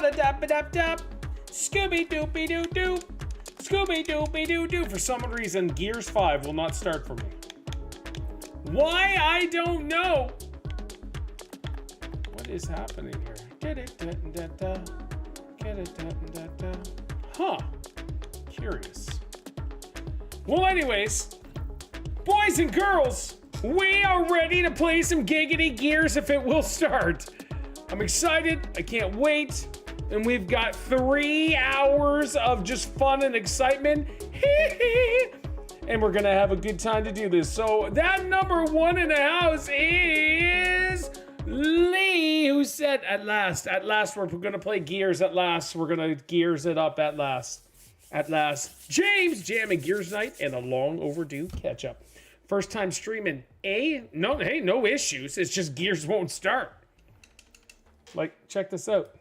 Sha-da-da-ba-dap-dap. Scooby-doopy-doo-doo. Scooby-doopy-doo-doo. For some reason, Gears 5 will not start for me. Why? I don't know. What is happening here? Huh. Curious. Well, anyways, boys and girls, we are ready to play some Giggity Gears if it will start. I'm excited. I can't wait. And we've got 3 hours of just fun and excitement. And we're gonna have a good time to do this. So that number 1 in the house is Lee, who said at last, we're gonna play Gears at last. We're gonna Gears it up at last. James jamming Gears night and a long overdue catch up. First time streaming. No issues. It's just Gears won't start. Like, check this out.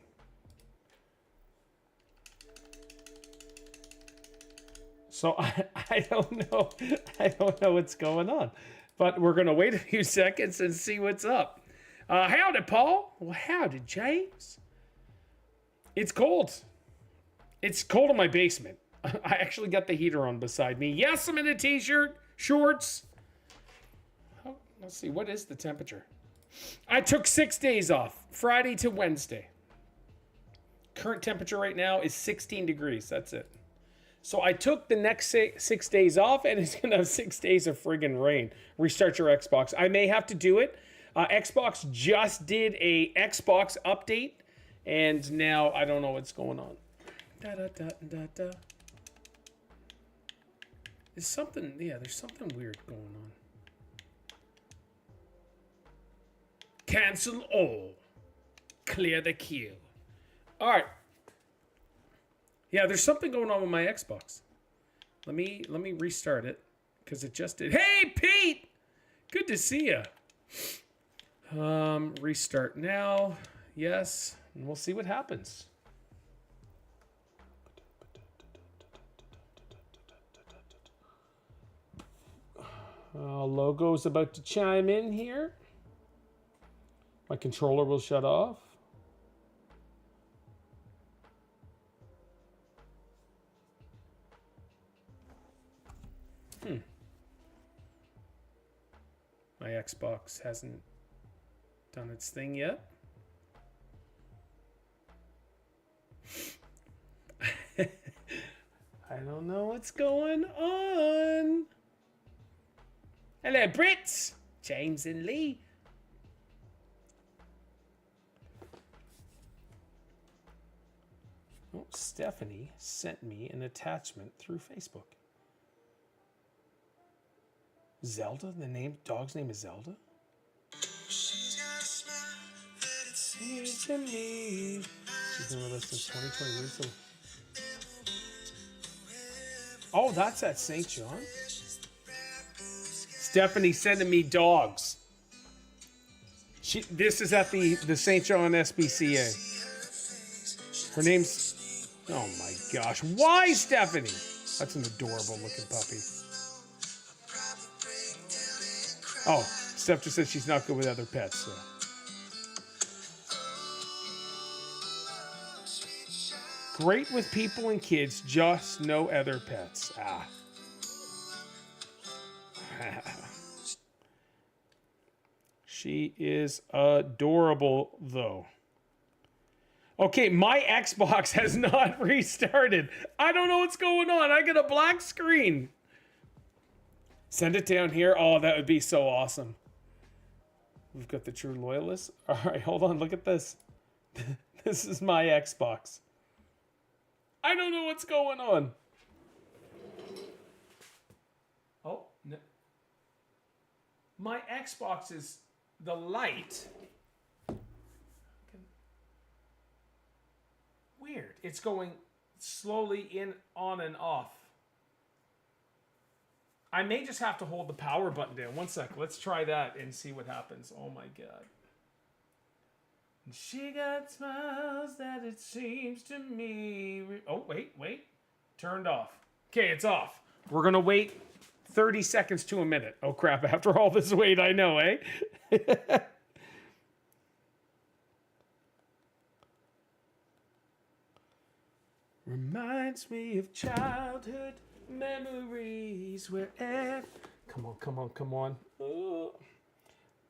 So I don't know what's going on, but we're gonna wait a few seconds and see what's up. Howdy, Paul. Well, howdy, James. It's cold. It's cold in my basement. I actually got the heater on beside me. Yes, I'm in a t-shirt, shorts. Oh, let's see, what is the temperature? I took 6 days off, Friday to Wednesday. Current temperature right now is 16 degrees, that's it. So I took the next 6 days off, and it's gonna have 6 days of friggin' rain. Restart your Xbox. I may have to do it. Xbox just did a Xbox update, and now I don't know what's going on. There's something weird going on. Cancel all. Clear the queue. All right. Yeah, there's something going on with my Xbox. Let me restart it because it just did. Hey, Pete! Good to see you. Restart now. Yes, and we'll see what happens. Logo's about to chime in here. My controller will shut off. My Xbox hasn't done its thing yet. I don't know what's going on. Hello, Brits! James and Lee. Oh, Stephanie sent me an attachment through Facebook. Zelda? The dog's name is Zelda? She's got a smile that it seems to me. She's been with us since 2020. So... Oh, that's at St. John? Stephanie sending me dogs. This is at the St. John SPCA. Her name's... Oh my gosh. Why, Stephanie? That's an adorable looking puppy. Oh, Steph just said she's not good with other pets, so. Great with people and kids, just no other pets. Ah. She is adorable, though. Okay, my Xbox has not restarted. I don't know what's going on. I got a black screen. Send it down here. Oh, that would be so awesome. We've got the true loyalists. All right, hold on. Look at this. This is my Xbox. I don't know what's going on. Oh, no. My Xbox is the light. Weird. It's going slowly in, on, and off. I may just have to hold the power button down. One sec. Let's try that and see what happens. Oh my god. And she got smiles that it seems to me. Oh, wait. Turned off. Okay, it's off. We're going to wait 30 seconds to a minute. Oh crap. After all this wait, I know, eh? Reminds me of childhood memories wherever. Come on, come on, come on. Oh.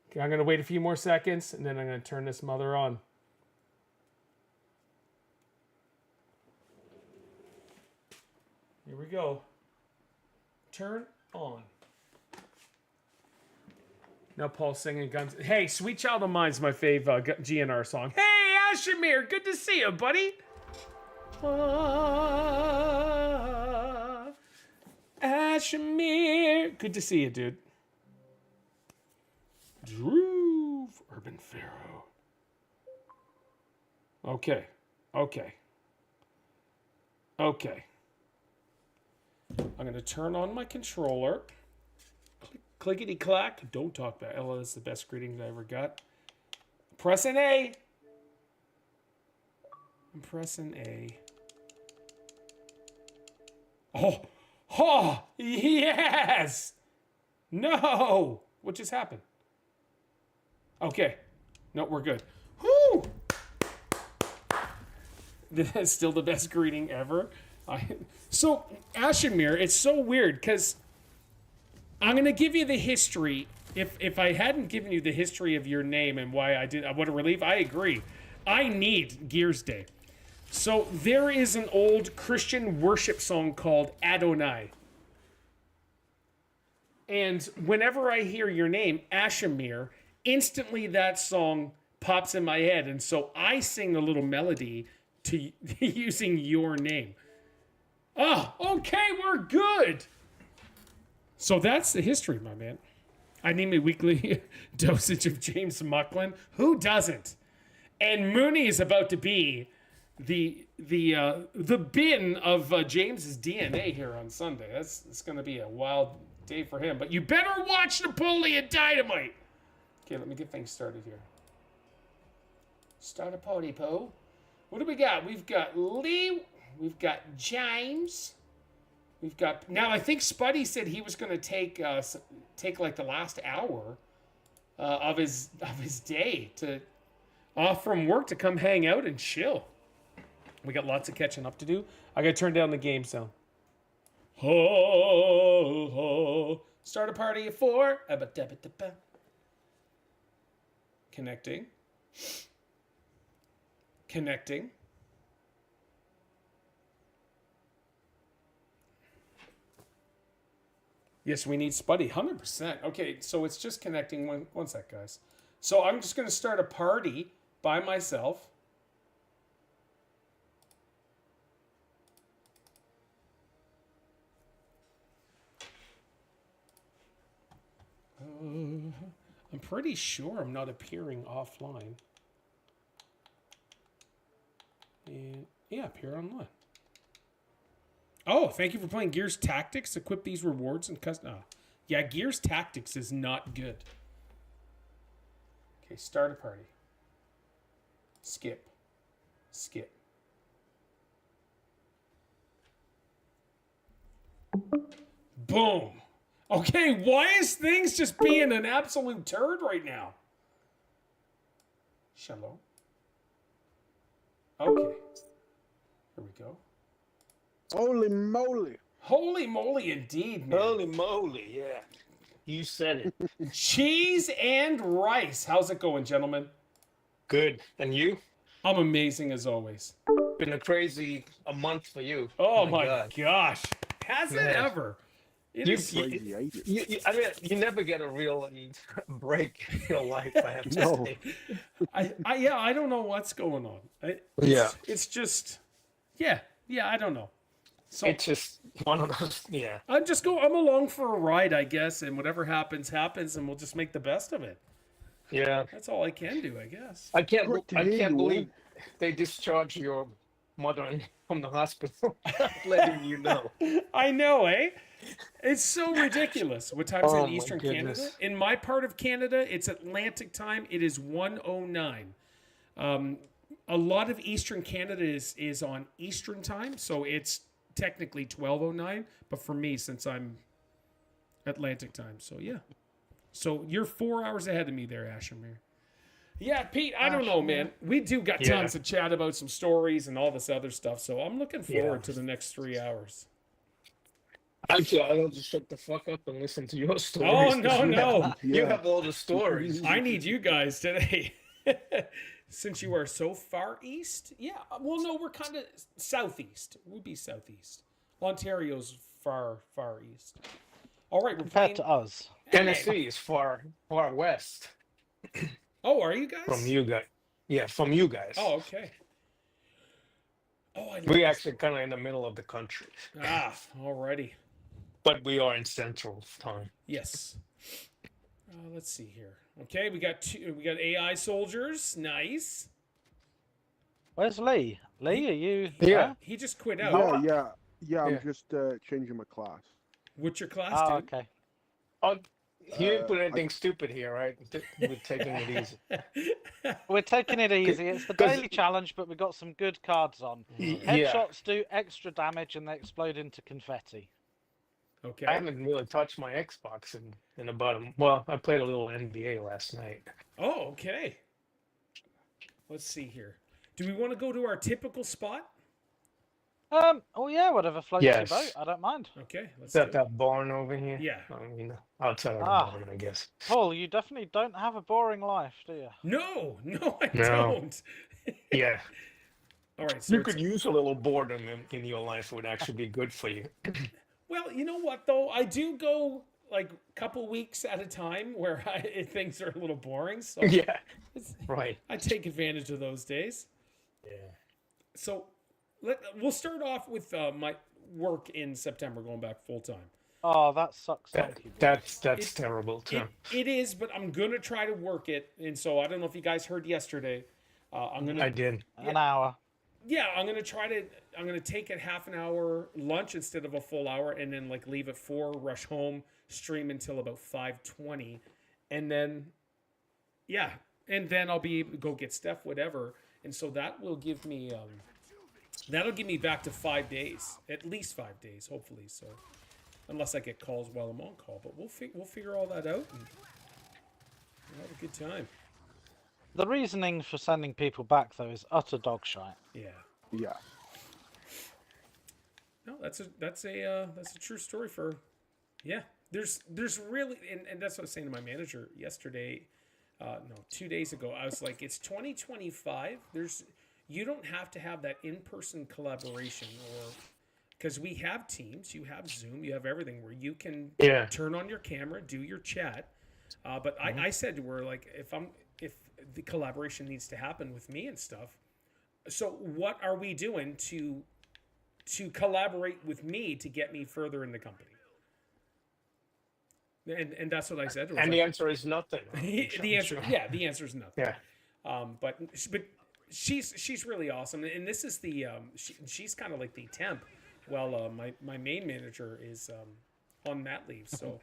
Okay, I'm going to wait a few more seconds, and then I'm going to turn this mother on. Here we go. Turn on. Now Paul's singing Guns. Hey, Sweet Child of Mine's my fave GNR song. Hey, Ashimir, good to see you, buddy. Ashimir. Good to see you, dude. Drew, Urban Pharaoh. Okay. Okay. Okay. I'm going to turn on my controller. Clickety clack. Don't talk back. Oh, that's the best greetings I ever got. Pressing A. I'm pressing A. Oh. Oh. Yes. No. What just happened? Okay. No, we're good. Whoo. That's still the best greeting ever. So, Ashimir, it's so weird because I'm going to give you the history. If I hadn't given you the history of your name and why I what a relief, I agree. I need Gears Day. So, there is an old Christian worship song called Adonai. And whenever I hear your name, Ashimir, instantly that song pops in my head. And so I sing a little melody to using your name. Oh, okay, we're good. So that's the history, my man. I need my weekly dosage of James Mucklin. Who doesn't? And Mooney is about to be the bin of James's DNA here on Sunday. It's going to be a wild day for him. But you better watch Napoleon Dynamite. Okay, let me get things started here. Start a party, Poe. What do we got? We've got Lee. We've got James. We've got now. I think Spuddy said he was going to take like the last hour of his day to off from work to come hang out and chill. We got lots of catching up to do. I got to turn down the game sound. Ho ho. Start a party at 4. Connecting. Connecting. Yes, we need Spuddy. 100%. Okay, so it's just connecting. One sec, guys. So I'm just going to start a party by myself. I'm pretty sure I'm not appearing offline. And yeah, appear online. Oh, thank you for playing Gears Tactics. Equip these rewards and custom. Oh. Yeah, Gears Tactics is not good. Okay, start a party. Skip. Skip. Boom. Okay, why is things just being an absolute turd right now? Shalom. Okay. Here we go. Holy moly. Holy moly indeed, man. Holy moly, yeah. You said it. Cheese and rice. How's it going, gentlemen? Good. And you? I'm amazing as always. Been a month for you. Oh my gosh. Has it Man. ever? It is Crazy, ain't it? I mean, you never get a real break in your life, I have to No. say. I don't know what's going on. It's just, yeah, I don't know. So It's just one of those, yeah. I'm along for a ride, I guess, and whatever happens, and we'll just make the best of it. Yeah. That's all I can do, I guess. I can't Good to hear you, believe they discharged your mother from the hospital. Letting you know. I know, eh? It's so ridiculous. What time is it Oh, in my Eastern Canada? goodness. In my part of Canada, it's Atlantic time. It is 1:09. A lot of Eastern Canada is on Eastern time, so it's technically 12:09. But for me, since I'm Atlantic time, so yeah. So you're 4 hours ahead of me there, Ashimir. Yeah, Pete, I don't know, man. We do got tons of chat about some stories and all this other stuff, so I'm looking forward to the next 3 hours. Actually, I'll just shut the fuck up and listen to your stories. Oh, no, no. You have all the stories. I need you guys today. Since you are so far east? Yeah, well, no, we're kind of southeast. We'd be southeast. Ontario's far east. All right, we're Compared playing... to us. Tennessee is far west Oh, are you guys? from you guys. Yeah, from you guys. Oh, okay. Oh, I We actually kind of in the middle of the country, alrighty. but we are in Central Time. Yes. Let's see here. Okay, we got AI soldiers. Nice. Where's Lee? Lee, are you? Yeah. He just quit out. Yeah. I'm Yeah. just changing my class. What's your class, Oh, dude? okay. Oh, you didn't put anything stupid here, right? We're taking it easy. We're taking it easy. It's the 'Cause- daily challenge, but we've got some good cards on. Yeah. Headshots do extra damage and they explode into confetti. Okay. I haven't really touched my Xbox in about well, I played a little NBA last night. Oh, okay. Let's see here. Do we want to go to our typical spot? Oh yeah, whatever floats Yes. your boat. I don't mind. Okay, let's Is do that it. that barn over here? Yeah. I mean, outside of the Ah. barn, I guess. Paul, you definitely don't have a boring life, do you? No, I No. don't. Yeah. All right, so You it's- could use a little boredom in your life. It would actually be good for you. well, you know what though? I do go like a couple weeks at a time where things are a little boring. So Yeah. it's- Right. I take advantage of those days. Yeah. So we'll start off with my work in September, going back full time. Oh, that sucks. That's It- terrible too. It is, but I'm gonna try to work it. And so I don't know if you guys heard yesterday. I'm gonna I did. An hour. yeah, I'm gonna take a half an hour lunch instead of a full hour, and then like leave at 4, rush home, stream until about 5:20, and then I'll be able to go get Steph, whatever, and so that will give me that'll give me back to 5 days, at least 5 days, hopefully. So unless I get calls while I'm on call, but we'll figure all that out and we'll have a good time. The reasoning for sending people back though is utter dog shite. Yeah. Yeah. No, that's a true story for, yeah. There's really, and that's what I was saying to my manager yesterday, 2 days ago. I was like, it's 2025. You don't have to have that in-person collaboration, or because we have Teams, you have Zoom, you have everything where you can turn on your camera, do your chat. But I said to her, like, if the collaboration needs to happen with me and stuff, so what are we doing to collaborate with me to get me further in the company? And that's what I said to her. And the answer is nothing. The answer is nothing. Yeah. But she's really awesome, and this is the she's kind of like the temp. Well, my main manager is on mat leave, so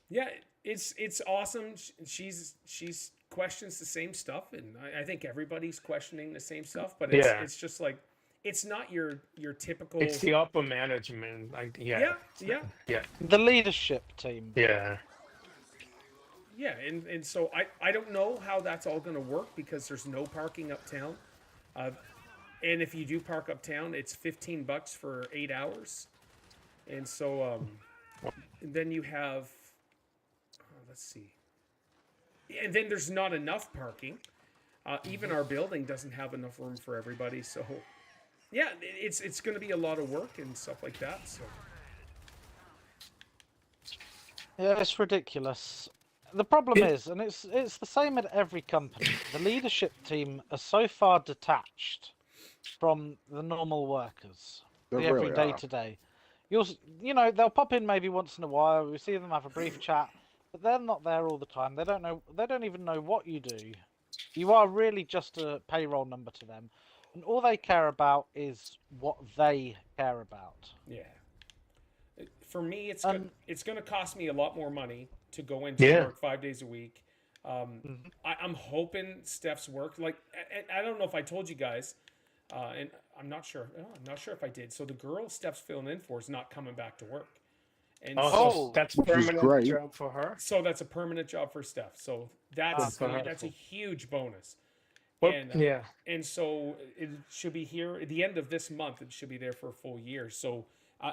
yeah, it's awesome. She's questions the same stuff, and I think everybody's questioning the same stuff. But it's just like, it's not your typical. It's the upper management. Yeah. The leadership team. Yeah. Yeah, and so I don't know how that's all going to work because there's no parking uptown. And if you do park uptown, it's $15 for 8 hours. And so and then you have, let's see. And then there's not enough parking. Even our building doesn't have enough room for everybody. So yeah, it's going to be a lot of work and stuff like that. So Yeah, it's ridiculous. The problem is, and it's the same at every company, the leadership team are so far detached from the normal workers, They the every really day are. to day. They'll pop in maybe once in a while. We see them have a brief chat, but they're not there all the time. They don't even know what you do. You are really just a payroll number to them, and all they care about is what they care about. yeah, for me, it's going to cost me a lot more money to go into work 5 days a week. I'm hoping Steph's work, like, I don't know if I told you guys, and I'm not sure if I did. So the girl Steph's filling in for is not coming back to work, And Oh, so, so that's Which is permanent great. job for her. so that's a permanent job for Steph. So that's for her. that's a huge bonus. Well, And yeah. and so it should be here at the end of this month. It should be there for a full year. So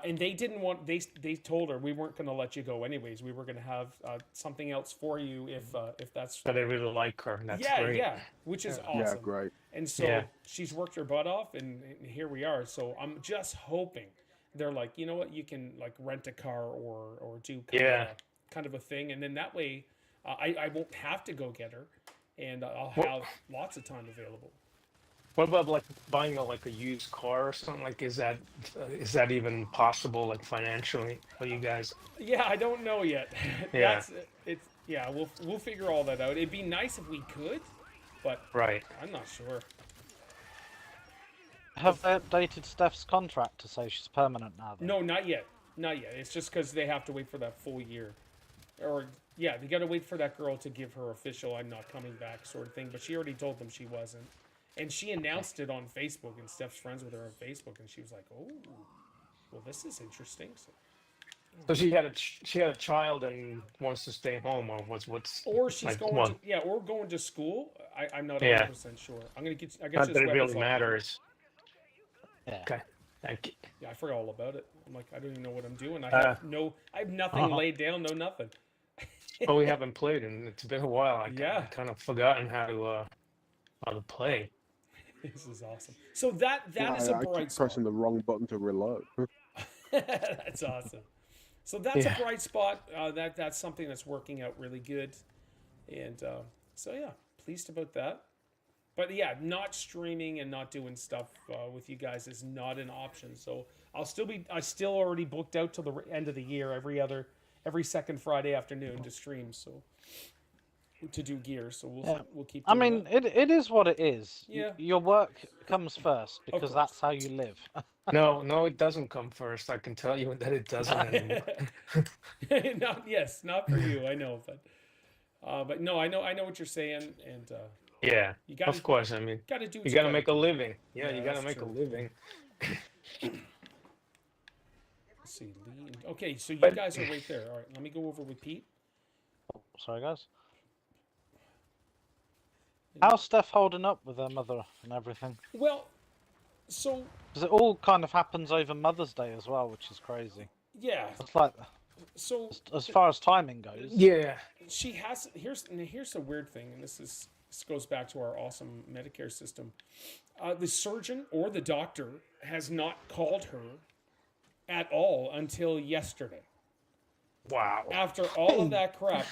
and they didn't want they told her we weren't going to let you go anyways. We were going to have something else for you if that's But I really like her. That's yeah great. yeah, which is Yeah, awesome. great. And so Yeah. she's worked her butt off, and here we are. So I'm just hoping they're like, you know what, you can like rent a car or do kind of a thing, and then that way I won't have to go get her, and I'll have lots of time available. What about like buying like a used car or something? Like, is that even possible, like financially for you guys? Yeah, I don't know yet. Yeah. It's yeah, we'll figure all that out. It'd be nice if we could, but Right. I'm not sure. Have they updated Steph's contract to say she's permanent now? Then? No, not yet. Not yet. It's just because they have to wait for that full year. Or, yeah, they got to wait for that girl to give her official I'm not coming back sort of thing. But she already told them she wasn't. And she announced it on Facebook, and Steph's friends with her on Facebook. And she was like, oh, well, this is interesting. So she had a child and wants to stay home, or what's Or she's like, going well, to, yeah, or going to school. I'm not Yeah. 100% sure. I'm going to get, I not guess this that it web really is all- matters. Yeah. Okay. Thank you. Yeah, I forgot all about it. I'm like, I don't even know what I'm doing. I have nothing laid down, no nothing. Well, we haven't played, and it's been a while. I Yeah. kind of forgotten how to play. This is awesome. So that is a I bright keep spot. pressing the wrong button to reload. That's awesome. So that's Yeah. a bright spot. That's something that's working out really good, and so yeah, pleased about that. But yeah, not streaming and not doing stuff with you guys is not an option. So I still already booked out till the end of the year. Every second Friday afternoon to stream. So to do gear. So we'll keep. I doing mean, that. it is what it is. Yeah. Your work comes first because course. that's how you live. No, it doesn't come first. I can tell you that it doesn't anymore. not for you. I know, but no, I know what you're saying, and Yeah, you got of course. I mean, gotta do. What you got to gotta make a do. living. Yeah, Yeah, you got to that's make a true. living. Let's see, lead. Okay, so you But- guys are right there. All right, let me go over with Pete. Sorry, guys. How's Steph holding up with her mother and everything? Well, so Because it all kind of happens over Mother's Day as well, which is crazy. yeah, It's like, so as far as timing goes. Yeah. she has. Here's the weird thing, and this goes back to our awesome Medicare system. The surgeon or the doctor has not called her at all until yesterday. Wow. After all of that crap,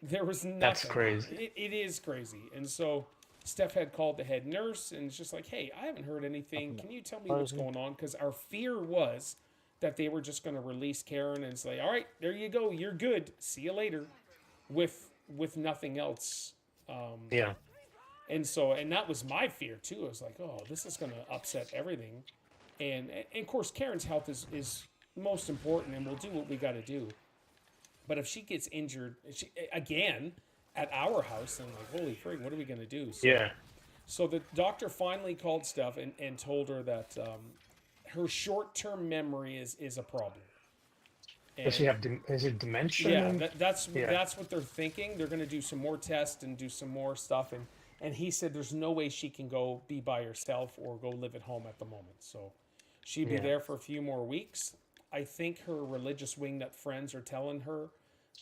there was nothing. That's crazy. It is crazy. And so Steph had called the head nurse and it's just like, hey, I haven't heard anything. Can you tell me what's going on? Because our fear was that they were just going to release Karen and say, all right, there you go. You're good. See you later. With nothing else. Yeah. And that was my fear too. I was like, oh, this is going to upset everything. And of course, Karen's health is most important, and we'll do what we got to do. But if she gets injured again at our house, then like, holy frig, what are we going to do? So, Yeah. So the doctor finally called Steph and told her that her short-term memory is a problem. Does she have? Is it dementia? Yeah, that's what they're thinking. They're going to do some more tests and do some more stuff, and he said there's no way she can go be by herself or go live at home at the moment. So she'd be there for a few more weeks. I think her religious wingnut friends are telling her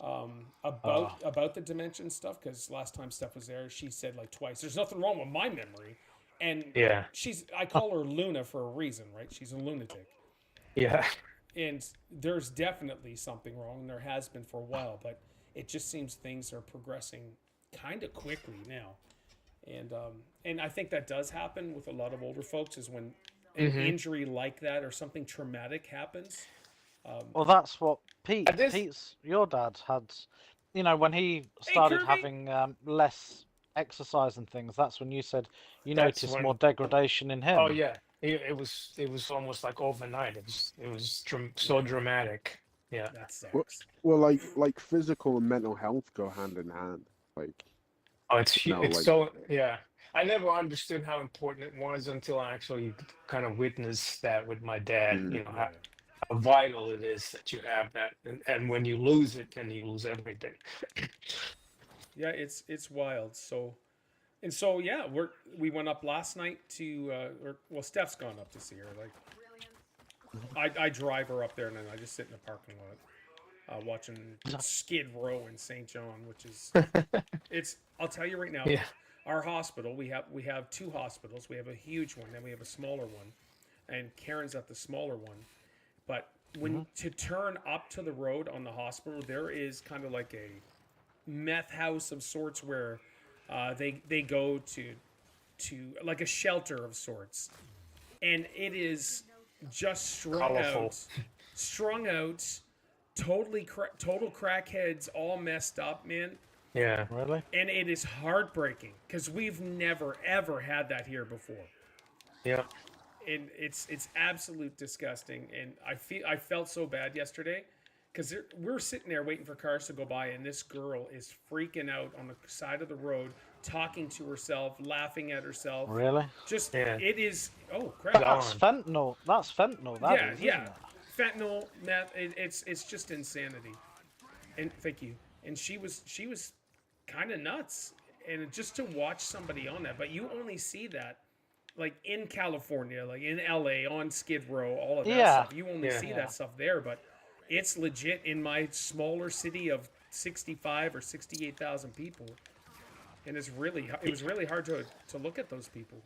about the dementia and stuff, because last time Steph was there, she said like twice, "There's nothing wrong with my memory," and I call her Luna for a reason, right? She's a lunatic. Yeah. And there's definitely something wrong, and there has been for a while, but it just seems things are progressing kind of quickly now. And I think that does happen with a lot of older folks, is when an injury like that or something traumatic happens. Well, that's what Pete's your dad had. You know, when he started Kirby! having less exercise and things, that's when you said you That's noticed when- more degradation in him. Oh yeah. It was almost like overnight. It was so dramatic. Yeah. That sucks. Well, like physical and mental health go hand in hand. Like, Oh, it's No, it's like- so yeah. I never understood how important it was until I actually kind of witnessed that with my dad. You know, how vital it is that you have that, and when you lose it, then you lose everything. Yeah, it's wild. So yeah, we went up last night to well, Steph's gone up to see her. Like, I drive her up there, and then I just sit in the parking lot, watching Skid Row in St. John, which is it's. I'll tell you right now, Yeah. our hospital. We have two hospitals. We have a huge one, then we have a smaller one, and Karen's at the smaller one. But when to turn up to the road on the hospital, there is kind of like a meth house of sorts where they go to like a shelter of sorts, and it is just strung out, total crackheads, all messed up, man. Yeah. Really? And it is heartbreaking because we've never ever had that here before. Yeah. And it's absolute disgusting. And I felt so bad yesterday because we're sitting there waiting for cars to go by, and this girl is freaking out on the side of the road, talking to herself, laughing at herself. Really? Just Yeah. it is. Oh crap! That's fentanyl. That's fentanyl. That is, Yeah. isn't it? Fentanyl, meth. It's just insanity. And thank you. And she was kind of nuts. And just to watch somebody on that, but you only see that like in California, like in LA, on Skid Row, all of that stuff. You only see that stuff there, but it's legit in my smaller city of 65 or 68,000 people. And it was really hard to look at those people.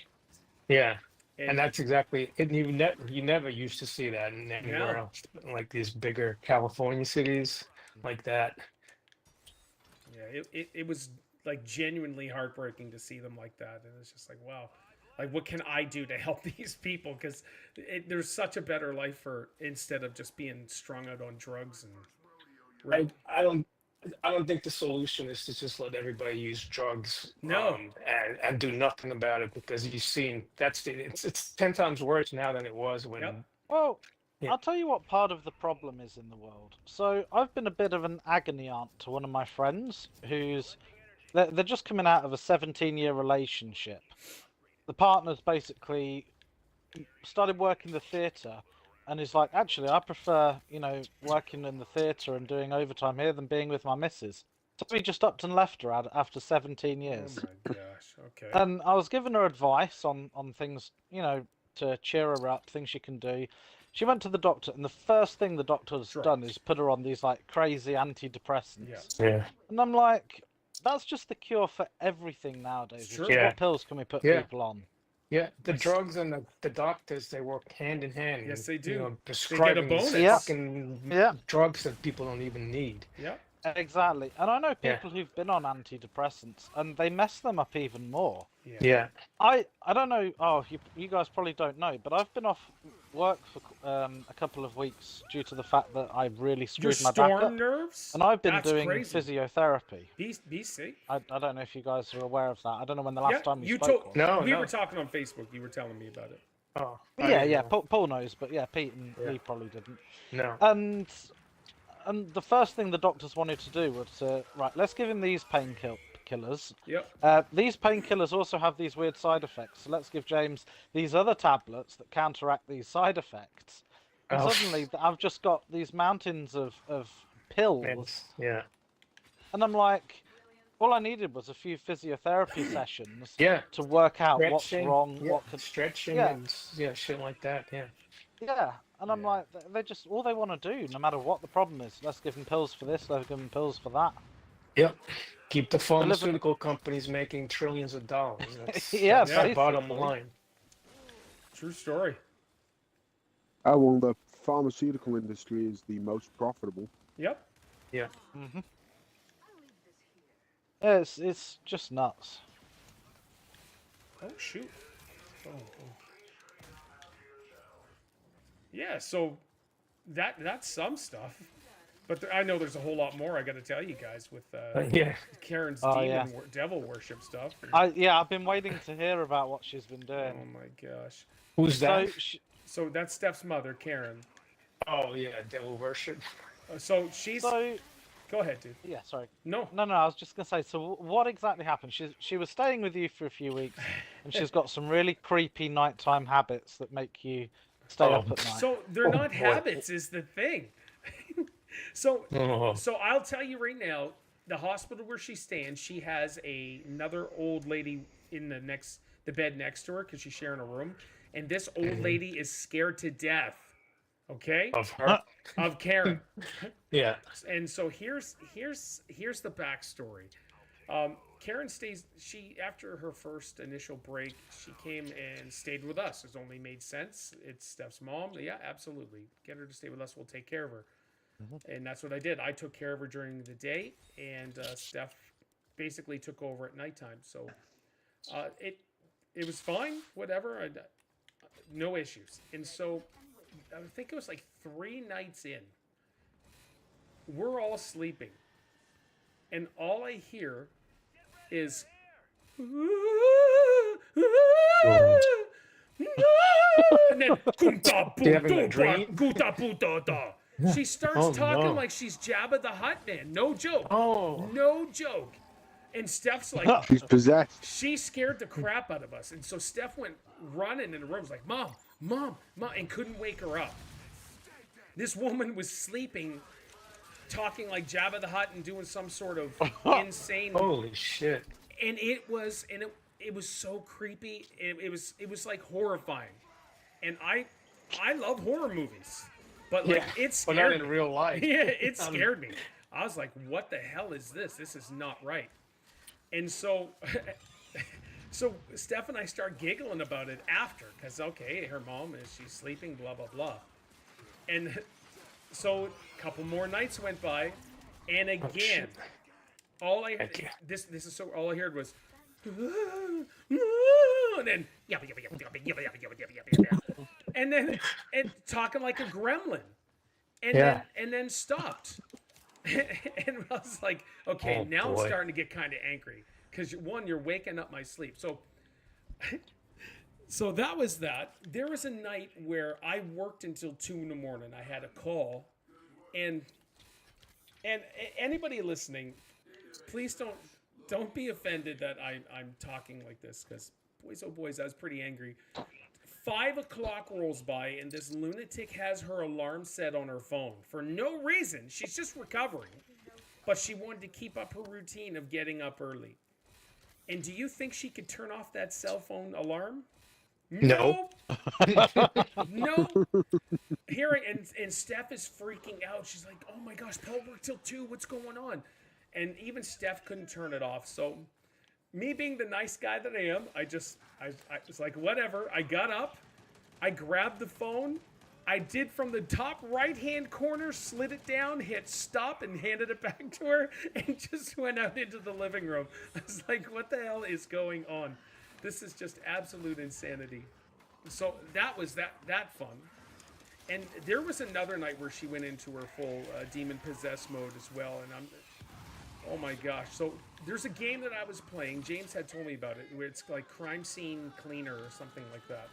Yeah. And that's exactly it. You never used to see that anywhere No. else, like these bigger California cities like that. Yeah, it was like genuinely heartbreaking to see them like that, and it's just like, wow, like what can I do to help these people? Because there's such a better life for instead of just being strung out on drugs and. I don't think the solution is to just let everybody use drugs. No. And do nothing about it, because you've seen it's 10 times worse now than it was when. Yep. Well, Yeah. I'll tell you what part of the problem is in the world. So I've been a bit of an agony aunt to one of my friends they're just coming out of a 17-year relationship. The partner's basically started working the theatre and is like, actually, I prefer, working in the theatre and doing overtime here than being with my missus. So we just upped and left her after 17 years. Oh my gosh. Okay. And I was giving her advice on things, to cheer her up, things she can do. She went to the doctor, and the first thing the doctor's done is put her on these like crazy antidepressants. Yeah. And I'm like, that's just the cure for everything nowadays. Sure. Just Yeah. What pills can we put Yeah. people on? Yeah, the drugs and the doctors, they work hand in hand. Yes, they do. You know, They get a prescribing bonus. these Yeah. fucking Yeah. drugs that people don't even need. Yep. Exactly. And I know Yeah. people who've been on antidepressants, and they mess them up even more. Yeah. Yeah. I don't know. Oh, you guys probably don't know, but I've been off work for a couple of weeks due to the fact that I really Your screwed my back up. storm nerves. And I've been That's doing crazy. physiotherapy. Be safe. I don't know if you guys are aware of that. I don't know when the last time we you spoke told. was. No, we no. were talking on Facebook. You were telling me about it. Oh. Yeah. Paul knows, but yeah, Pete and Yeah. Lee probably didn't. No. And the first thing the doctors wanted to do was right, let's give him these painkillers. Yep. These painkillers also have these weird side effects, so let's give James these other tablets that counteract these side effects. And Oh. suddenly, I've just got these mountains of pills, Yeah. and I'm like, all I needed was a few physiotherapy sessions Yeah. to work out what's Stretching, wrong, yeah. what could. Stretching Yeah. and shit like that. Yeah. Yeah, and I'm Yeah. like, they just all they want to do, no matter what the problem is. Let's give them pills for this. Let's give them pills for that. Yep. Keep the pharmaceutical companies making trillions of dollars. That's, Yeah, that's the bottom basically. line. True story. Oh, well, the pharmaceutical industry is the most profitable. Yep. Yeah. Yeah, it's just nuts. Oh shoot. Oh. Yeah. So that's some stuff. But I know there's a whole lot more I got to tell you guys with Yeah. Karen's Oh, demon yeah. devil worship stuff. I've been waiting to hear about what she's been Oh doing. my gosh. Who's that? So that's Steph's mother, Karen. Oh yeah, devil worship. So she's. So Go ahead, dude. yeah, sorry. No. No, I was just gonna say. So what exactly happened? She was staying with you for a few weeks, and she's got some really creepy nighttime habits that make you stay up at night. So they're not boy. habits is the thing. so Oh. so I'll tell you right now, the hospital where she's staying, she has another old lady in the bed next to her because she's sharing a room, and this old lady is scared to death. Okay, Of her. of Karen. Yeah. And so here's the backstory. Karen stays. She after her first initial break, she came and stayed with us. It only made sense. It's Steph's mom. Yeah, absolutely. Get her to stay with us. We'll take care of her. And that's what I did. I took care of her during the day, and Steph basically took over at nighttime. So it was fine. Whatever. No issues. And so I think it was like 3 nights in. We're all sleeping, and all I hear is and then she starts talking like she's Jabba the Hutt, man. No joke. Oh. No joke. And Steph's like, She's possessed. she scared the crap out of us. And so Steph went running in the room, was like, Mom, and couldn't wake her up. This woman was sleeping, talking like Jabba the Hutt and doing some sort of insane. Holy shit. And it was so creepy. It was like horrifying. And I love horror movies, but like it But scared not in me. real life. Yeah, it scared me. I was like, what the hell is this? This is not right. And so so Steph and I start giggling about it after, because okay, her mom she's sleeping, blah blah blah. And so a couple more nights went by, and again, all I this is so all I heard was and then and then talking like a gremlin, and then stopped. And I was like, okay, now I'm starting to get kind of angry because one, you're waking up my sleep. So that was that. There was a night where I worked until 2 in the morning. I had a call, and anybody listening, please don't be offended that I'm talking like this, because boys oh boys, I was pretty angry. 5 o'clock rolls by and this lunatic has her alarm set on her phone for no reason. She's just recovering, but she wanted to keep up her routine of getting up early. And do you think she could turn off that cell phone alarm? No. No. Hearing and Steph is freaking out. She's like, "Oh my gosh, Paul worked till 2. What's going on?" And even Steph couldn't turn it off. So, me being the nice guy that I am, I was like, whatever. I got up, I grabbed the phone, I did from the top right-hand corner, slid it down, hit stop, and handed it back to her, and just went out into the living room. I was like, what the hell is going on? This is just absolute insanity. So that was that fun. And there was another night where she went into her full demon-possessed mode as well, and oh my gosh. So there's a game that I was playing. James had told me about it, where it's like Crime Scene Cleaner or something like that.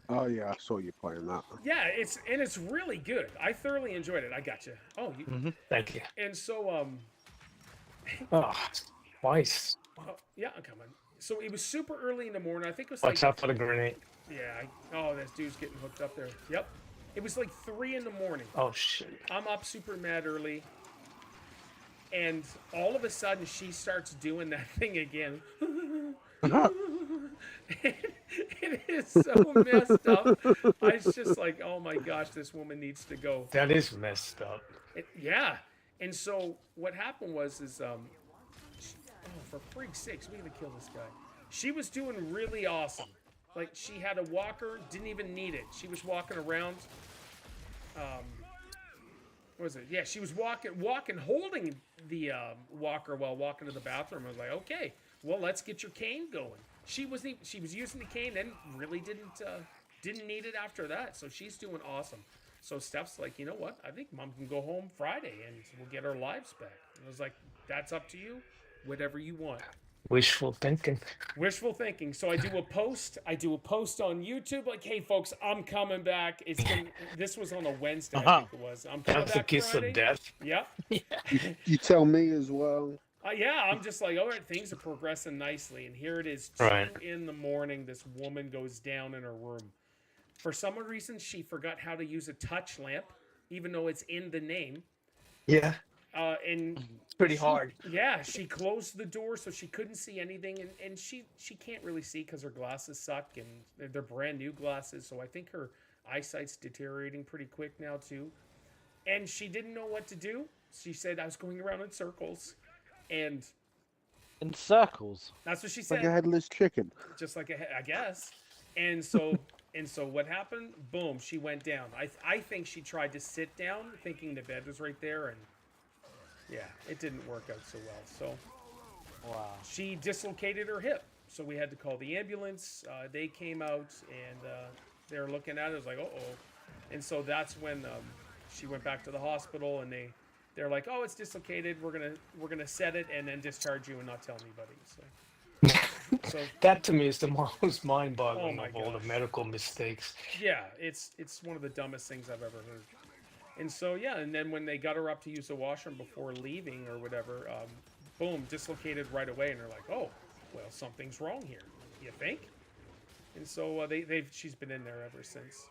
Oh yeah, I saw you playing that. Yeah, it's really good. I thoroughly enjoyed it. I got you. Oh, Thank you. And so Twice. yeah, I'm coming. So it was super early in the morning. I think it was Watch like out for the grenade. oh, this dude's getting hooked up there. Yep. It was like 3 in the morning. Oh shit. I'm up super mad early. And all of a sudden, she starts doing that thing again. It is so messed up. I was just like, oh my gosh, this woman needs to go. That is messed up. Yeah. And so what happened was, for freak's sakes, we gotta kill this guy. She was doing really awesome. Like, she had a walker, didn't even need it. She was walking around. What was it? Yeah, she was walking, holding the walker while walking to the bathroom. I was like, okay, well, let's get your cane going. She was using the cane, and really didn't need it after that. So she's doing awesome. So Steph's like, you know what? I think Mom can go home Friday, and we'll get our lives back. And I was like, that's up to you. Whatever you want. Wishful thinking. Wishful thinking. So I do a post on YouTube like, hey folks, I'm coming back. This was on a Wednesday, I think it was. I'm coming That's the back kiss Friday. of death. Yep. You tell me as well. Yeah, I'm just like, all right, things are progressing nicely. And here it is, 2 in the morning. This woman goes down in her room. For some reason, she forgot how to use a touch lamp, even though it's in the name. Yeah. And Pretty hard. Yeah, she closed the door so she couldn't see anything, and she can't really see because her glasses suck, and they're brand new glasses, so I think her eyesight's deteriorating pretty quick now too. And she didn't know what to do. She said, I was going around in circles, and In circles. that's what she Like a said. headless chicken. Just like I guess. And so what happened? Boom, she went down. I think she tried to sit down, thinking the bed was right there, and yeah, it didn't work out so well. So Wow. she dislocated her hip. So we had to call the ambulance. They came out, and they were looking at it. It was like, uh-oh. And so that's when she went back to the hospital, and they're like, oh, it's dislocated. We're gonna set it and then discharge you and not tell anybody. So That to me is the most mind-boggling Oh my of all the gosh. medical mistakes. yeah, it's one of the dumbest things I've ever heard. And so yeah, and then when they got her up to use the washroom before leaving or whatever, boom, dislocated right away, and they're like, oh, well, something's wrong here. You think? And so she's been in there ever since.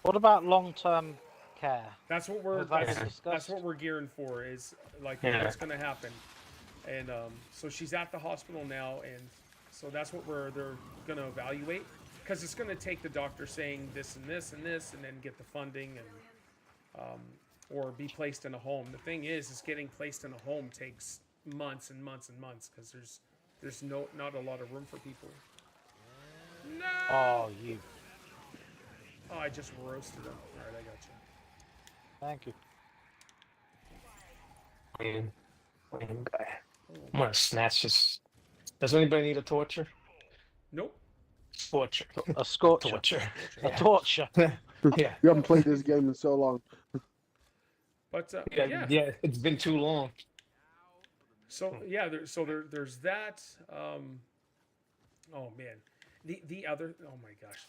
What about long-term care? That's what we're Has that been that's discussed? what we're gearing for, is like Yeah. what's gonna happen. And so she's at the hospital now, and so that's what they're gonna evaluate, because it's gonna take the doctor saying this and this and this, and then get the funding, and or be placed in a home. The thing is getting placed in a home takes months and months and months, because there's not a lot of room for people. No. Oh, you. Oh, I just roasted him. All right, I got you. Thank you. Lame guy. I'm gonna snatch this. Does anybody need a torture? Nope. Torture. A scorcher. Torture. A torture. Yeah. You haven't played this game in so long. But Yeah. It's been too long. So yeah, there's that. Oh man, the other. Oh my gosh,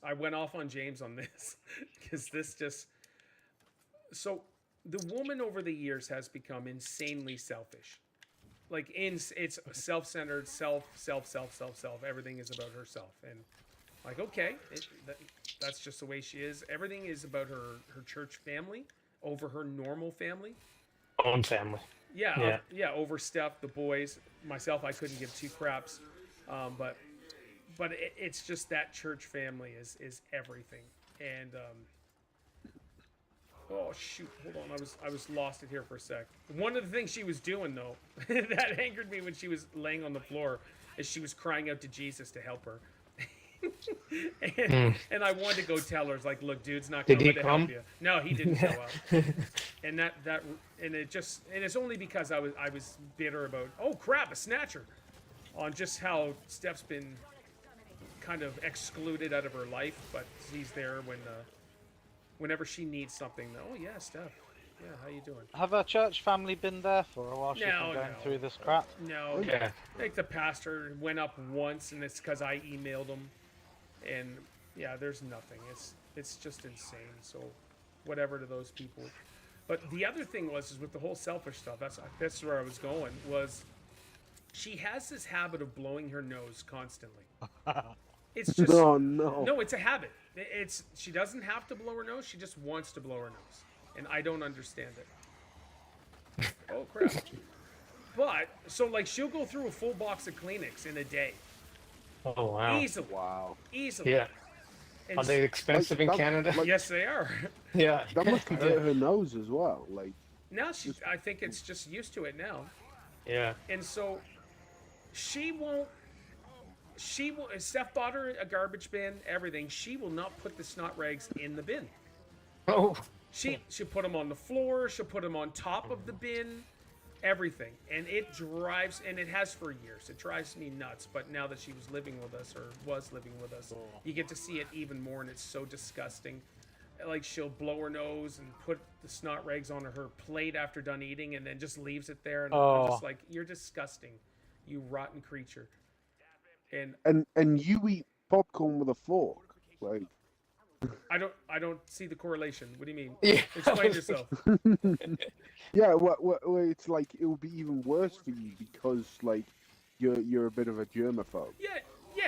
I went off on James on this because this just. So the woman over the years has become insanely selfish. Like it's self-centered, self. Everything is about herself, and like okay, that's just the way she is. Everything is about her church family over her normal family. Own family. Yeah, over Steph, the boys, myself, I couldn't give two craps, but it's just that church family is everything. And oh shoot, hold on, I was lost it here for a sec. One of the things she was doing though that angered me when she was laying on the floor is she was crying out to Jesus to help her. And I wanted to go tell her, like, look, dude's not Did coming he to come? help you. No, he didn't show up. And it's only because I was bitter about, oh crap, a snatcher, on just how Steph's been kind of excluded out of her life, but he's there whenever she needs something. Oh yeah, Steph. Yeah, how you doing? Have her church family been there for her while she's No, been going no. through this crap? No, Yeah. I think the pastor went up once, and it's because I emailed him, and yeah, there's nothing. It's just insane. So, whatever to those people. But the other thing is with the whole selfish stuff. That's where I was going. Was she has this habit of blowing her nose constantly. It's just No. it's a habit. She doesn't have to blow her nose. She just wants to blow her nose, and I don't understand it. Oh crap. But so like she'll go through a full box of Kleenex in a day. Oh wow. Easily. Wow. Easily. Yeah. And Are they expensive in that- Canada? yes, they are. Yeah. That must hurt her nose as well. Like, Now I think it's just used to it now. Yeah. And so she won't Steph bought her a garbage bin, everything. She will not put the snot rags in the bin. Oh. She'll put them on the floor, she'll put them on top of the bin, everything. And it has for years. It drives me nuts. But now that she was living with us, you get to see it even more, and it's so disgusting. Like she'll blow her nose and put the snot rags on her plate after done eating, and then just leaves it there. And I'm just like, you're disgusting, you rotten creature. and you eat popcorn with a fork. Like, I don't see the correlation. What do you mean? Yeah. Explain yourself. yeah, well, it's like it will be even worse for you because like you're a bit of a germaphobe. Yeah,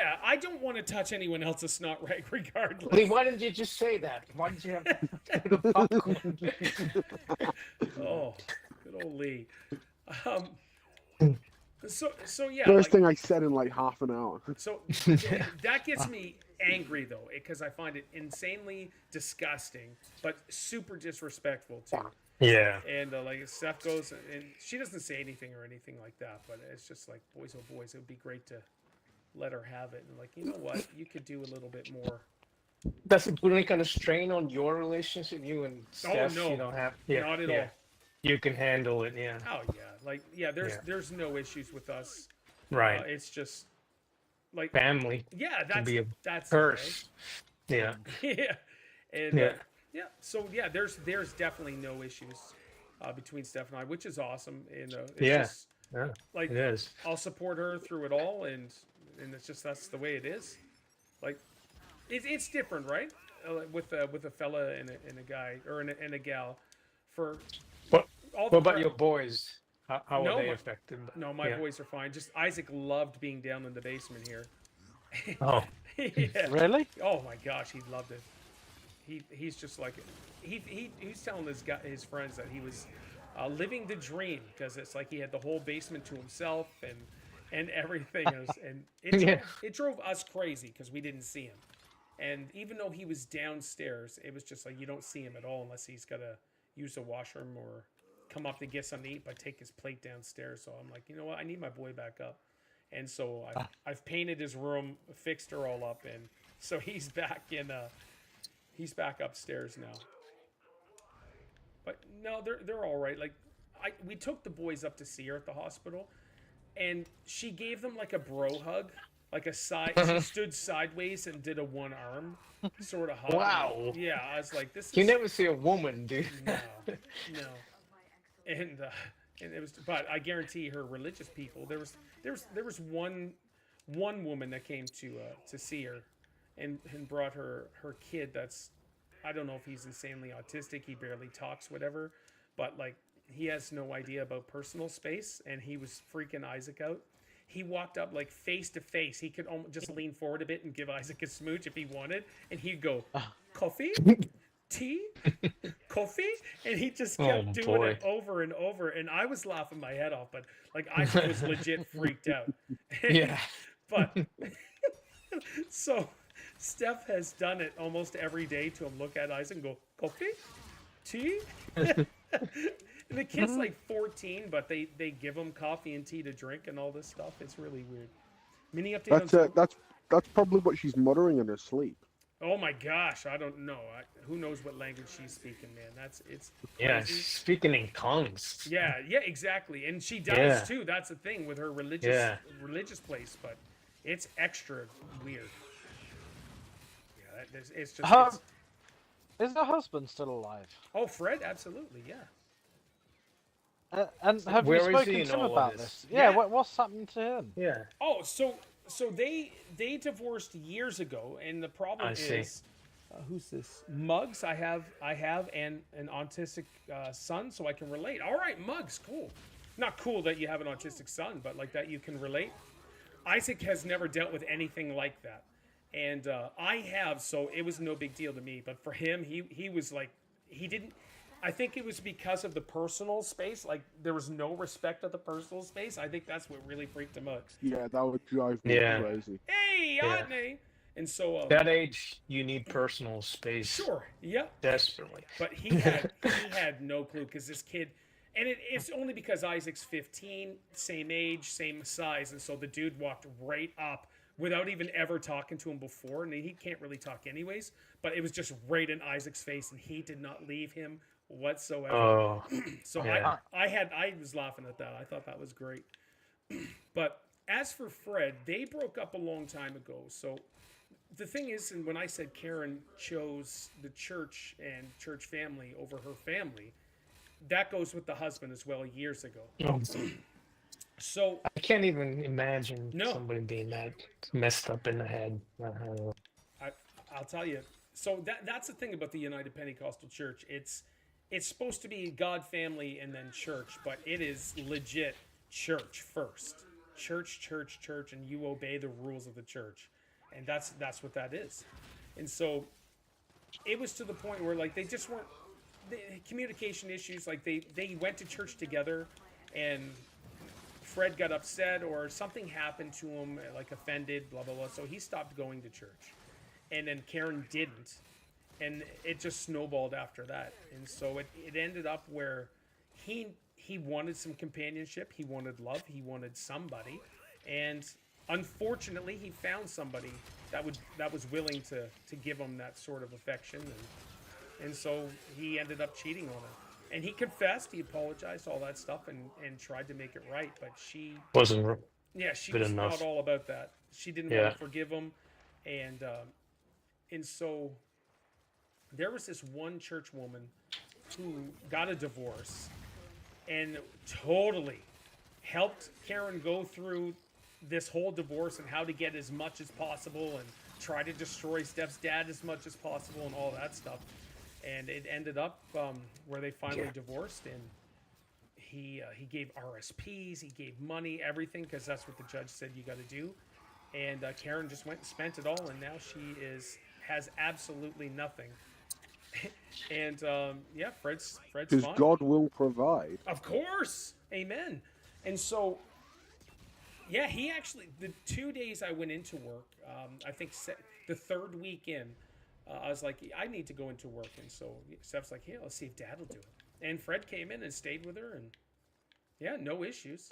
Yeah, I don't want to touch anyone else's snot rag regardless. I mean, why didn't you just say that? Why did you have the popcorn? Oh, good old Lee. So yeah. First like, thing I said in like half an hour. So that gets me angry though, because I find it insanely disgusting, but super disrespectful too. Yeah. And like Steph goes, and she doesn't say anything or anything like that, but it's just like, boys, oh boys, it would be great to let her have it. And like, you know what, you could do a little bit more. Does it put any kind of strain on your relationship, you and Steph? no. You don't have, Not at all. You can handle it, yeah. Oh yeah, like there's no issues with us. Right. It's just like Family. Yeah, Can be a that's curse. Yeah. yeah, and Yeah. So yeah, there's definitely no issues between Steph and I, which is awesome. And it's Yeah. just, Yeah. like It is. I'll support her through it all, and it's just that's the way it is. Like it's different, right? With a fella and a guy or and a gal. For What all What about your boys? How No, are they my- affected? No, my Yeah. boys are fine. Just Isaac loved being down in the basement here. Oh. Yeah. Really? Oh my gosh, he loved it. He's just like he's telling his friends that he was living the dream, because it's like he had the whole basement to himself and everything else, and Yeah. it drove us crazy because we didn't see him. And even though he was downstairs, it was just like you don't see him at all unless he's got to use the washroom or come up to get something to eat, but take his plate downstairs. So I'm like, you know what, I need my boy back up. And so I've painted his room, fixed her all up, and so he's back upstairs now. But no, they're all right. Like we took the boys up to see her at the hospital, and she gave them like a bro hug, like a side. She stood sideways and did a one arm sort of hug. Wow. Yeah, I was like, this is You never see a woman, dude. no. And it was, but I guarantee her religious people. There was one woman that came to see her, and brought her kid. That's, I don't know if he's insanely autistic. He barely talks, whatever. But like he has no idea about personal space, and he was freaking Isaac out. He walked up like face to face. He could just lean forward a bit and give Isaac a smooch if he wanted, and he'd go, "Coffee, tea, coffee," and he just kept doing it over and over. And I was laughing my head off, but like Isaac was legit freaked out. Yeah. But so Steph has done it almost every day to him. Look at Isaac and go, "Coffee, tea." And the kid's like 14, but they give him coffee and tea to drink and all this stuff. It's really weird. Mini update on That's probably what she's muttering in her sleep. Oh my gosh, I don't know. Who knows what language she's speaking, man? It's Yeah, crazy. she's speaking in tongues. Yeah, exactly. And she does Yeah. too. That's the thing with her religious place, but it's extra weird. Yeah, it's just. Her- Is her husband still alive? Oh, Fred, absolutely, yeah. And have Where you is he spoken in to him all of about this? this? Yeah, Yeah. what's happened to him? Yeah. Oh, so they divorced years ago, and the problem I see. is, who's this? Muggs. I have an autistic son, so I can relate. All right, Muggs, cool. Not cool that you have an autistic son, but like that you can relate. Isaac has never dealt with anything like that, and I have, so it was no big deal to me. But for him, he was like, he didn't. I think it was because of the personal space. Like there was no respect of the personal space. I think that's what really freaked him out. Yeah, that would drive me Yeah. crazy. Hey, Yeah. Otney! And so That age, you need personal space. sure, yeah. Desperately. But he had no clue, because this kid, and it's only because Isaac's 15, same age, same size, and so the dude walked right up without even ever talking to him before, and he can't really talk anyways. But it was just right in Isaac's face, and he did not leave him whatsoever. Oh. So Yeah. I was laughing at that. I thought that was great. But as for Fred, they broke up a long time ago. So the thing is, and when I said Karen chose the church and church family over her family, that goes with the husband as well years ago. Oh. So I can't even imagine No. somebody being that messed up in the head. I'll tell you. So that's the thing about the United Pentecostal Church. It's supposed to be God, family, and then church, but it is legit church first. church, church, church, and you obey the rules of the church, and that's what that is. And so it was to the point where like they just weren't communication issues. Like they went to church together, and Fred got upset or something happened to him, like offended, blah blah blah. So he stopped going to church, and then Karen didn't, and it just snowballed after that. And so it ended up where he wanted some companionship, he wanted love, he wanted somebody, and unfortunately he found somebody that was willing to give him that sort of affection, and so he ended up cheating on her. And he confessed, he apologized, all that stuff, and tried to make it right, but she Wasn't she good was enough. not all about that. She didn't want to forgive him, and so there was this one church woman who got a divorce and totally helped Karen go through this whole divorce and how to get as much as possible and try to destroy Steph's dad as much as possible and all that stuff. And it ended up where they finally divorced, and he gave RSPs, he gave money, everything, because that's what the judge said you got to do. And Karen just went and spent it all, and now she has absolutely nothing. And yeah, Fred's Because fine. God will provide. Of course, amen. And so, yeah, he actually, the 2 days I went into work, I think the third week in, I was like, I need to go into work. And so Steph's like, hey, let's see if Dad will do it. And Fred came in and stayed with her, and yeah, no issues.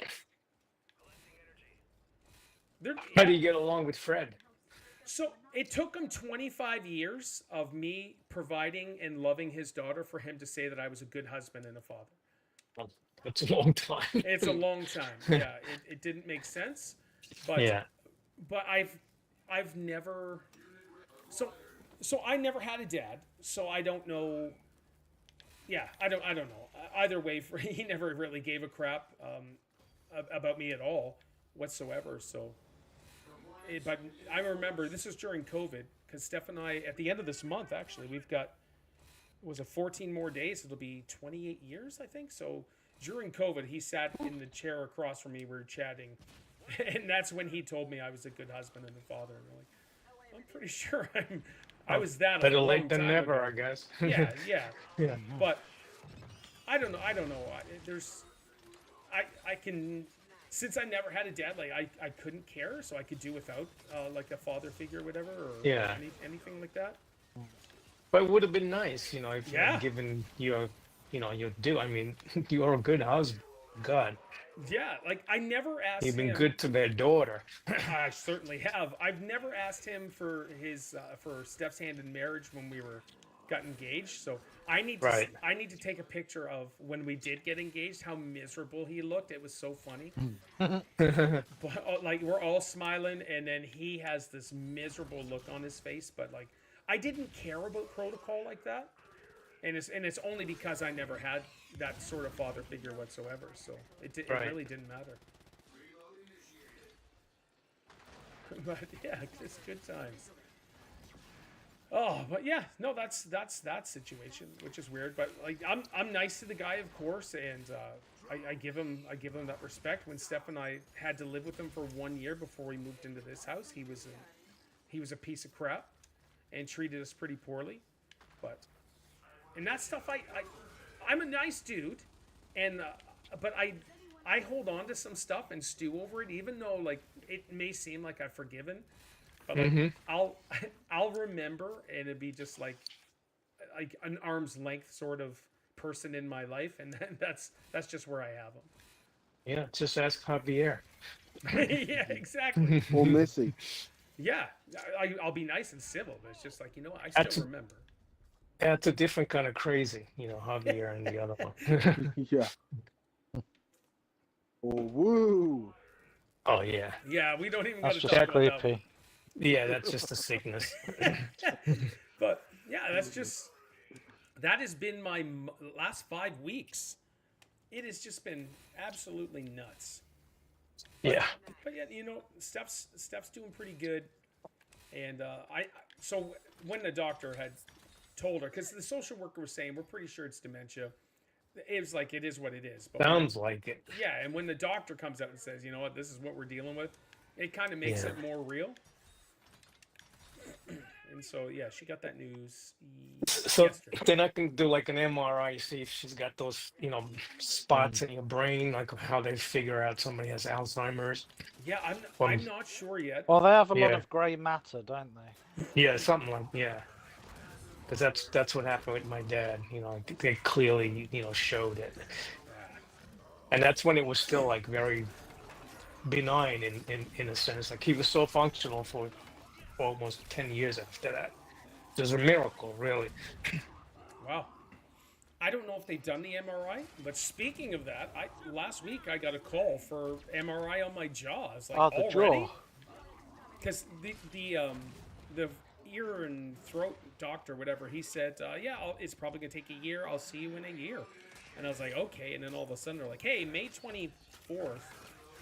How do you get along with Fred? So it took him 25 years of me providing and loving his daughter for him to say that I was a good husband and a father. Well, that's a long time. It's a long time. Yeah, it didn't make sense, but but I've never so I never had a dad, so I don't know. Yeah, I don't know. Either way, he never really gave a crap about me at all whatsoever. So. But I remember this is during COVID, because Steph and I, at the end of this month, actually, we've got, was it 14 more days? It'll be 28 years, I think. So during COVID, he sat in the chair across from me. We were chatting, and that's when he told me I was a good husband and a father. And I'm like, I'm pretty sure I was that. Better a long late than time never, ago. I guess. Yeah. Yeah. But I don't know. I can. Since I never had a dad, like I couldn't care, so I could do without like a father figure or whatever, or anything like that. But it would have been nice, if you Yeah. had given your due. I mean, you are a good husband. God, Yeah, like I never asked you've been him. good to their daughter. I certainly have. I've never asked him for his for Steph's hand in marriage when we got engaged. So I need to take a picture of when we did get engaged. How miserable he looked. It was so funny. But like we're all smiling, and then he has this miserable look on his face. But like I didn't care about protocol like that, and it's only because I never had that sort of father figure whatsoever. So it really didn't matter. But yeah, just good times. Oh, but yeah, no, that's that situation, which is weird. But like, I'm nice to the guy, of course, and I give him that respect. When Steph and I had to live with him for 1 year before we moved into this house, he was a piece of crap, and treated us pretty poorly. And that stuff, I'm a nice dude, and but I hold on to some stuff and stew over it, even though like it may seem like I've forgiven. But like, I'll remember, and it'd be just like an arm's length sort of person in my life, and then that's just where I have them. Yeah, just ask Javier. Yeah, exactly. Or Missy. Yeah, I'll be nice and civil, but it's just like I still remember. That's a different kind of crazy, Javier and the other one. Yeah. Or woo. Oh yeah. Yeah, we don't even got That's to just talk about that. creepy. Yeah, that's just a sickness. But yeah, that has been my last 5 weeks. It has just been absolutely nuts. Yeah. But yeah, Steph's doing pretty good. And so when the doctor had told her, because the social worker was saying, we're pretty sure it's dementia. it was like it is what it is. But Sounds like it. yeah, and when the doctor comes out and says, you know what, this is what we're dealing with, it kind of makes it more real. And so yeah, she got that news So yesterday. then I can do like an MRI, see if she's got those, spots in your brain, like how they figure out somebody has Alzheimer's. Yeah, I'm not sure yet. Well, they have a lot Yeah. of grey matter, don't they? Yeah, something like because that's what happened with my dad. They clearly showed it, and that's when it was still like very benign in a sense. Like he was so functional for almost 10 years after that. It was a miracle, really. Wow. I don't know if they've done the MRI, but speaking of that, last week I got a call for MRI on my jaw. I was like, the already? jaw. Because the ear and throat doctor, whatever, he said, yeah, it's probably gonna take a year. I'll see you in a year. And I was like, okay. And then all of a sudden they're like, hey, May 24th,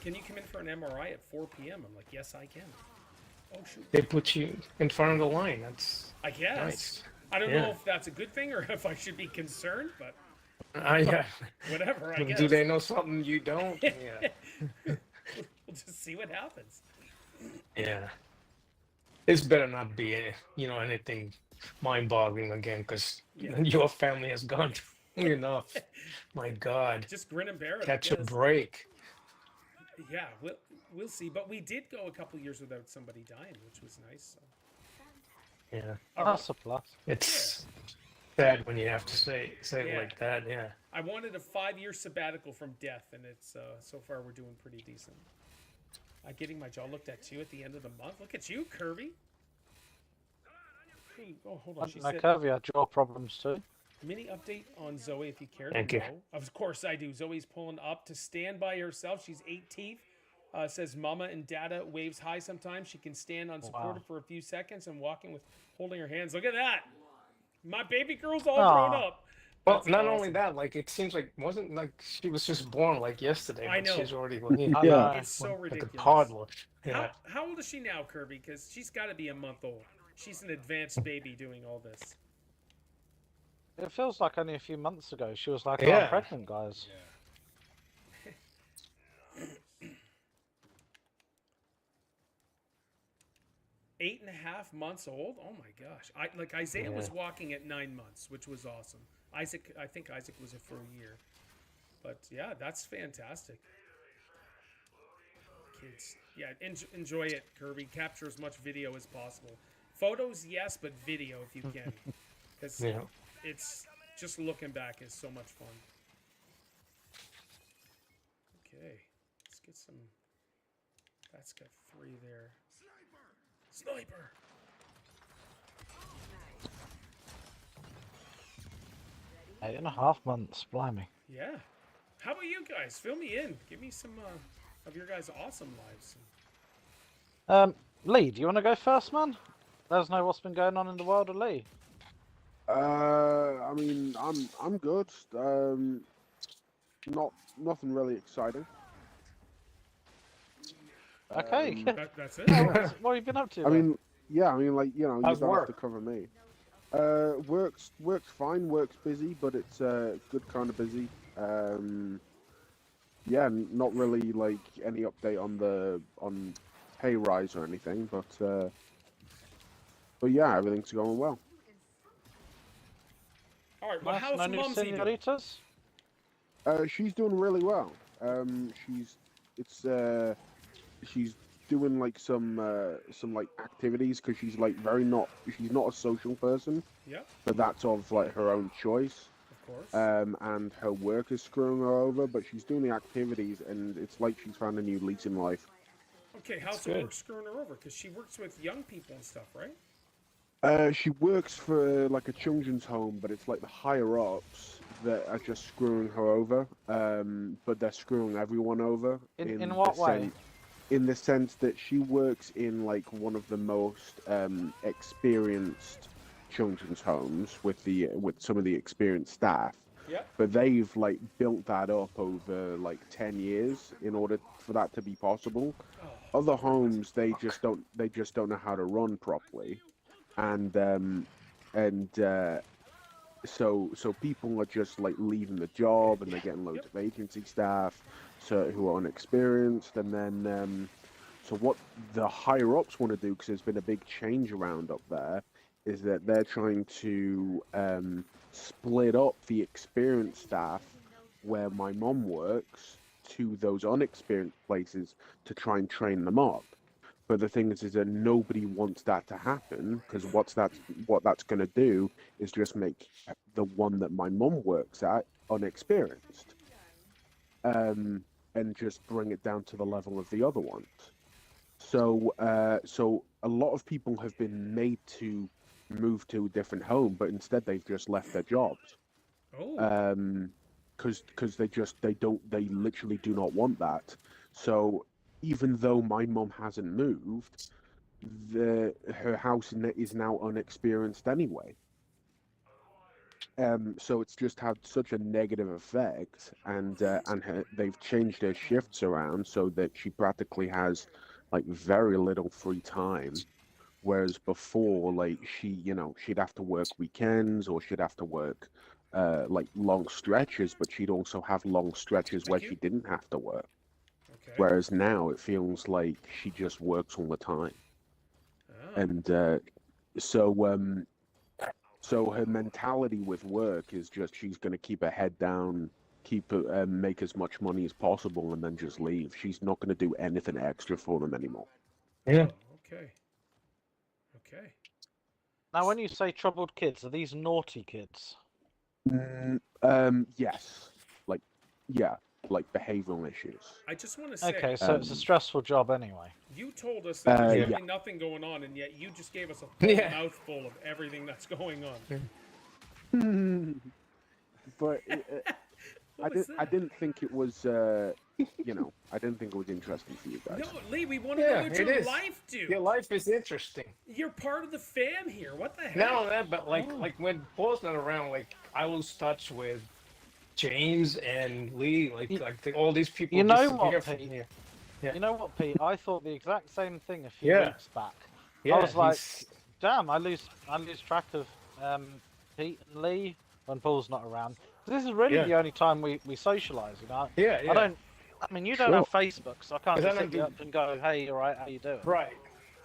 can you come in for an MRI at 4 p.m.? I'm like, yes, I can. Oh shoot. They put you in front of the line. That's I guess. nice. I don't know if that's a good thing or if I should be concerned, but Yeah. whatever, I guess. Do they know something you don't? Yeah. We'll just see what happens. Yeah. This better not be anything mind-boggling again, because your family has gone through enough. My God. Just grin and bear it. Catch I a guess. break. Yeah, we'll see. But we did go a couple years without somebody dying, which was nice. So. Yeah. That's a plus. It's sad when you have to say it like that. Yeah. I wanted a 5-year sabbatical from death, and it's so far we're doing pretty decent. Getting my jaw looked at too at the end of the month. Look at you, Kirby. Hey, oh, hold on. She said, Kirby had jaw problems too. mini update on Zoe if you care Thank to you. know. Of course I do. Zoe's pulling up to stand by herself. She's 8 teeth. Says Mama and Dada waves high sometimes. She can stand unsupported for a few seconds and walking with holding her hands. Look at that. My baby girl's all grown up. Well, That's not awesome. only that, like it seems like wasn't like she was just born like yesterday. I but know. She's already Yeah. It's so like a ridiculous. toddler. Yeah. How old is she now, Kirby? Because she's got to be a month old. She's an advanced baby doing all this. It feels like only a few months ago she was like, "Oh, Yeah. I'm pregnant, guys." 8.5 months old. Oh my gosh! Isaiah was walking at 9 months, which was awesome. I think Isaac was for a year. But yeah, that's fantastic. Kids, yeah, enjoy it, Kirby. Capture as much video as possible. Photos, yes, but video if you can, because it's just looking back is so much fun. Okay, let's get some. That's got 3 there. Sniper! 8.5 months, blimey. Yeah. How about you guys? Fill me in. Give me some of your guys' awesome lives. Lee, do you want to go first, man? Let us know what's been going on in the world of Lee. I mean, I'm good. Nothing really exciting. Okay. That's it. What have you been up to? I then? mean, yeah, I mean, like, you know, you How's don't work? have to cover me. Work's fine. Work's busy, but it's good kind of busy. Yeah, not really like any update on pay rise or anything, but yeah, everything's going well. All right. Well, Nice, how's no new Mumsy doing? senoritas? She's doing really well. She's doing like some like activities because she's like she's not a social person, Yep, but that's of like her own choice. of course. And her work is screwing her over, but she's doing the activities, and it's like she's found a new lease in life. Okay, how's the work screwing her over? Because she works with young people and stuff, right? She works for like a children's home, but it's like the higher ups that are just screwing her over. But they're screwing everyone over. In what way? In the sense that she works in like one of the most experienced children's homes with some of the experienced staff. Yep. But they've like built that up over like 10 years in order for that to be possible. Other homes they just don't know how to run properly, and so people are just like leaving the job and they're getting loads of agency staff who are unexperienced, and then so what the higher ups want to do, because there's been a big change around up there, is that they're trying to split up the experienced staff where my mom works to those unexperienced places to try and train them up. But the thing is that nobody wants that to happen, because what that's going to do is just make the one that my mum works at unexperienced, and just bring it down to the level of the other ones. So so a lot of people have been made to move to a different home, but instead they've just left their jobs. Oh. Because they literally do not want that. So even though my mum hasn't moved, her house is now unexperienced anyway. So it's just had such a negative effect, and they've changed her shifts around so that she practically has like very little free time. Whereas before, like she'd have to work weekends, or she'd have to work like long stretches, but she'd also have long stretches where she didn't have to work. Okay. Whereas now it feels like she just works all the time. Oh. And so her mentality with work is just she's going to keep her head down, make as much money as possible, and then just leave. She's not going to do anything extra for them anymore. Yeah. Okay. Okay. Now, when you say troubled kids, are these naughty kids? Yes, like behavioral issues. I just want to say. Okay, so it's a stressful job anyway. You told us that there's yeah. really nothing going on, and yet you just gave us a full Yeah. mouthful of everything that's going on. But I didn't think it was I didn't think it was interesting for you guys. No, Lee, we want to Yeah, know what it your is. life do. Your life is interesting. You're part of the fam here. What the heck? Not only that, but like when Paul's not around, like I lose touch with James and Lee, all these people. You know disappear what, from Pete? here. Yeah. You know what, Pete? I thought the exact same thing a few Yeah. weeks back. Yeah, I was like, he's- damn, I lose track of Pete and Lee when Paul's not around. This is really Yeah. the only time we socialise, you know. yeah, yeah. I mean, you don't Sure. have Facebook, so I can't 'Cause I just don't hit you do- up and go, hey, you alright, how you doing? Right.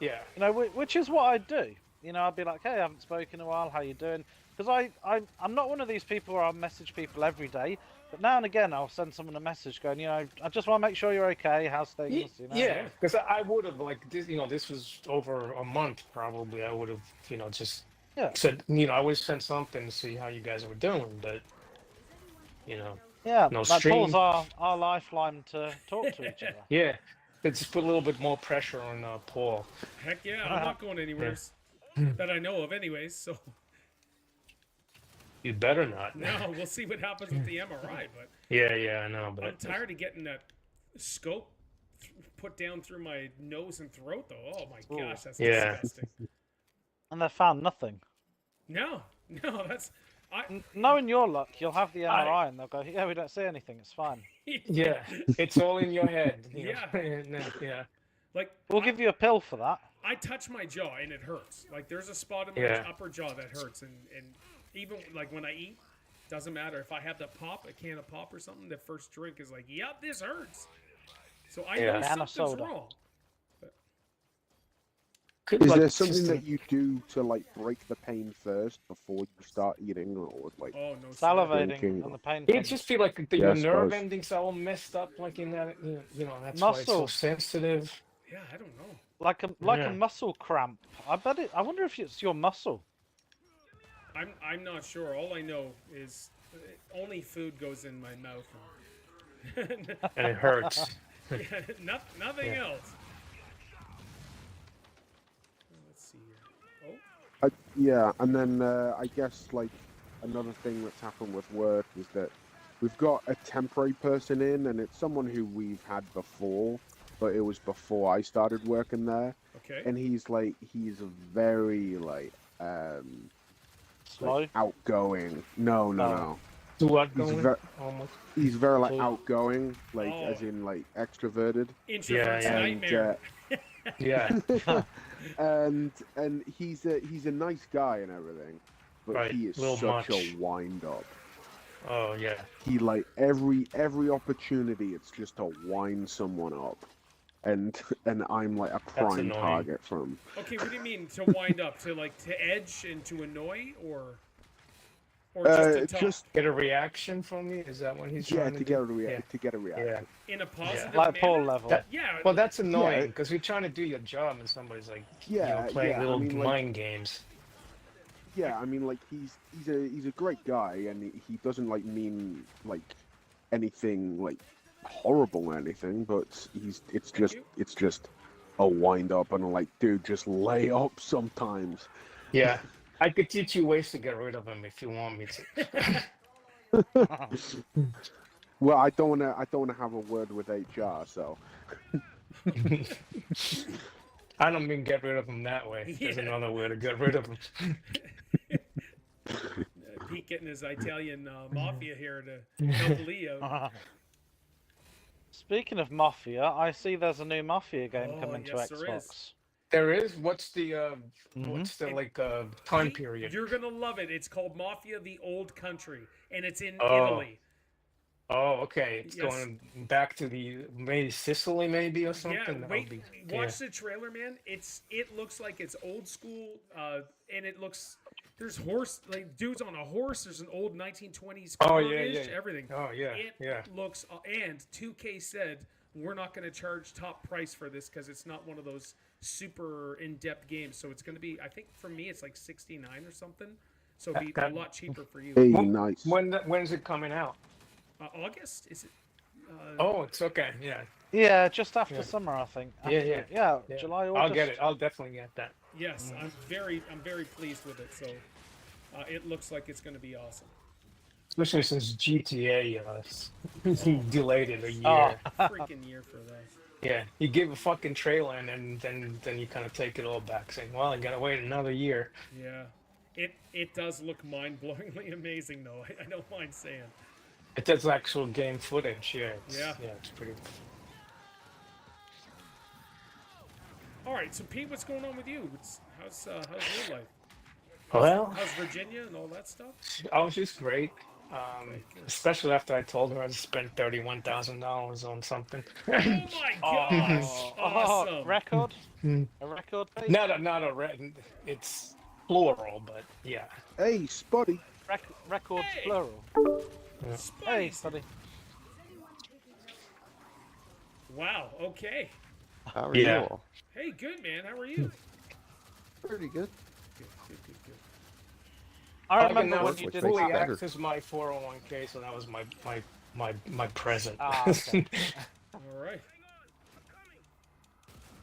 Yeah. You know, which is what I do. You know, I'd be like, hey, I haven't spoken in a while, how you doing? Because I'm not one of these people where I message people every day, but now and again I'll send someone a message going, you know, I just want to make sure you're okay, how's things, you know? Yeah, because I would have like this. This was over a month probably. I would have just Yeah. said I would send something to see how you guys were doing, but Yeah, no like stream. Paul's our lifeline to talk to each other. Yeah, let's just put a little bit more pressure on Paul. Heck yeah, I'm not going anywhere that I know of, anyways. So You better not. no, we'll see what happens with the MRI. But Yeah, I know, but I'm tired of getting that scope put down through my nose and throat, though. Oh my gosh, that's Yeah. disgusting. And they found nothing. No, that's Knowing your luck, you'll have the MRI and they'll go, yeah, we don't see anything, it's fine. Yeah, it's all in your head. Yeah. Yeah. like We'll give you a pill for that. I touch my jaw and it hurts. Like there's a spot in my Yeah. upper jaw that hurts, and even like when I eat, doesn't matter if I have to pop a can of pop or something. The first drink is like, yep, this hurts. So I know Yeah. And a something's soda. wrong. Is there something that you do to like break the pain first before you start eating, or like? Oh no, Salivating Drinking. and the pain. It just feel like Yeah, your I nerve suppose. endings are all messed up, like in that. That's why it's so Muscle. sensitive. Yeah, I don't know. like a Yeah. muscle cramp. I wonder if it's your muscle. I'm not sure. All I know is only food goes in my mouth. And it hurts. Nothing Yeah. else. Let's see here. Yeah, and then I guess like another thing that's happened with work is that we've got a temporary person in, and it's someone who we've had before, but it was before I started working there, Okay. and he's very Slow. outgoing. No. Do what He's going? ver- Almost. He's very Oh. outgoing, as Oh. in extroverted. Introvert's yeah. nightmare. Yeah. and he's a nice guy and everything, but Right, he is little such much. a wind-up. Oh yeah. He like every opportunity, it's just to wind someone up, and I'm like a That's prime annoying. target for him. Okay, what do you mean to wind up? To like to edge and to annoy, or just to talk? Just Get a reaction from me? Is that what he's yeah, trying to to do? get a reaction. In a positive Like manner? Paul level. That- Yeah. Well, that's annoying because you're trying to do your job and somebody's like, Yeah, playing yeah, I little mean, like- mind games. Yeah, I mean, like he's a great guy, and he doesn't like mean like anything like horrible or anything, but it's just a wind up, and I'm like, dude, just lay up sometimes. Yeah, I could teach you ways to get rid of him if you want me to. Well, I don't wanna have a word with HR, so I don't mean get rid of him that way. There's Yeah. another way to get rid of him. Pete getting his Italian mafia here to help Leo. Speaking of Mafia, I see there's a new Mafia game Oh, coming yes, to there is. Xbox. There is. What's the Mhm. like time Pete, period? You're gonna love it. It's called Mafia: The Old Country, and it's in Oh. Italy. Oh, okay. It's Yes. going back to maybe Sicily, maybe or something. Yeah, That wait, would be, watch the trailer, man. It looks like it's old school, and it looks there's dudes on a horse. There's an old 1920s Oh, car yeah, yeah. everything. Oh yeah, It yeah. looks and 2K said we're not going to charge top price for this because it's not one of those super in-depth games. So it's going to be, I think for me it's like 69 or something. So it'll be a That- lot cheaper for you. hey, When- nice. When's it coming out? August is it? Oh, it's okay. Yeah, Yeah, just after Yeah. summer, I think. Yeah, After- yeah. yeah. July, August. I'll get it. I'll definitely get that. Yes, I'm very pleased with it. So it looks like it's going to be awesome. Especially since GTA delayed it a year. Oh. Freaking year for that. Yeah, you give a fucking trailer and then you kind of take it all back, saying, "Well, I gotta wait another year." Yeah, it does look mind-blowingly amazing though. I don't mind saying. It does actual game footage. Yeah, Yeah. it's pretty. All right, so Pete, what's going on with you? How's your life? Well, How's Virginia and all that stuff? I was just great. Especially after I told her I spent $31,000 on something. Oh my gosh! Awesome. Record? Hmm. A record? Pete? not a red. It's plural, but yeah. Hey, Spuddy. Records Hey! plural. Hey, Spice. buddy. Wow. Okay. How are Yeah. you all? Hey, good man. How are you? Pretty good. Good. I can remember now when you which did makes fully it better. access my 401k, so that was my present. Ah, okay. All right.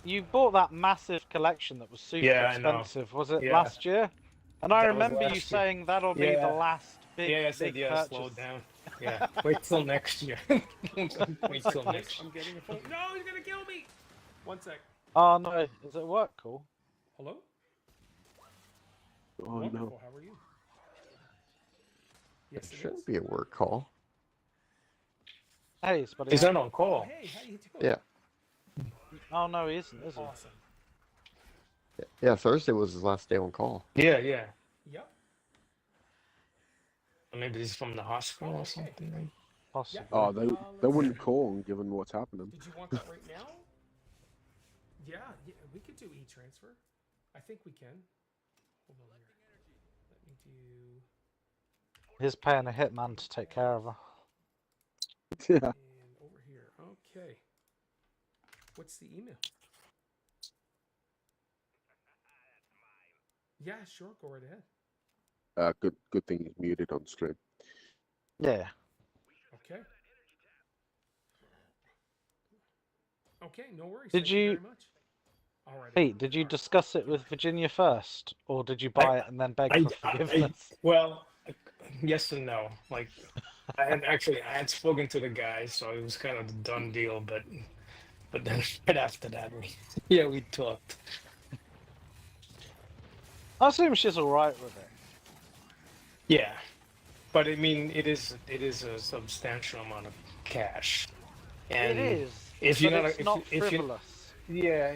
You bought that massive collection that was super Yeah, I know. expensive. Was it Yeah. last year? And I That was remember you last year. saying that'll be Yeah. the last big, Yeah, I said big yeah, purchase. slow down. Yeah, wait till next year. Wait till next year. I'm getting a phone. No, he's gonna kill me. One sec. Oh no, is it work call? Hello. Oh Wonderful. no. How are you? Yes, It it shouldn't is. be a work call. Hey, it's buddy. He's not on call. Hey, how you doing? Yeah. Oh no, he isn't, is he? Awesome. Yeah, Thursday was his last day on call. Yeah, yeah. Yep. Or maybe he's from the hospital or something. Right? Possibly. Oh, they let's wouldn't see. call given what's happening. Did you want that right now? Yeah, we could do e-transfer. I think we can. Hold on here. Let me do. He's paying a hitman to take care of her. Yeah. And over here. Okay. What's the email? Yeah, sure. Go right ahead. Good thing he's muted on stream. Yeah. Okay. Okay, no worries. Did Thank you- very much. All right. Pete, did you discuss it with Virginia first, or did you buy it and then beg for forgiveness? Well, yes and no. Like, I had spoken to the guy, so it was kind of a done deal. But then right after that, we talked. I assume she's all right with it. Yeah, but I mean, it is a substantial amount of cash. And It is. if but you're not, it's not if you, frivolous. yeah,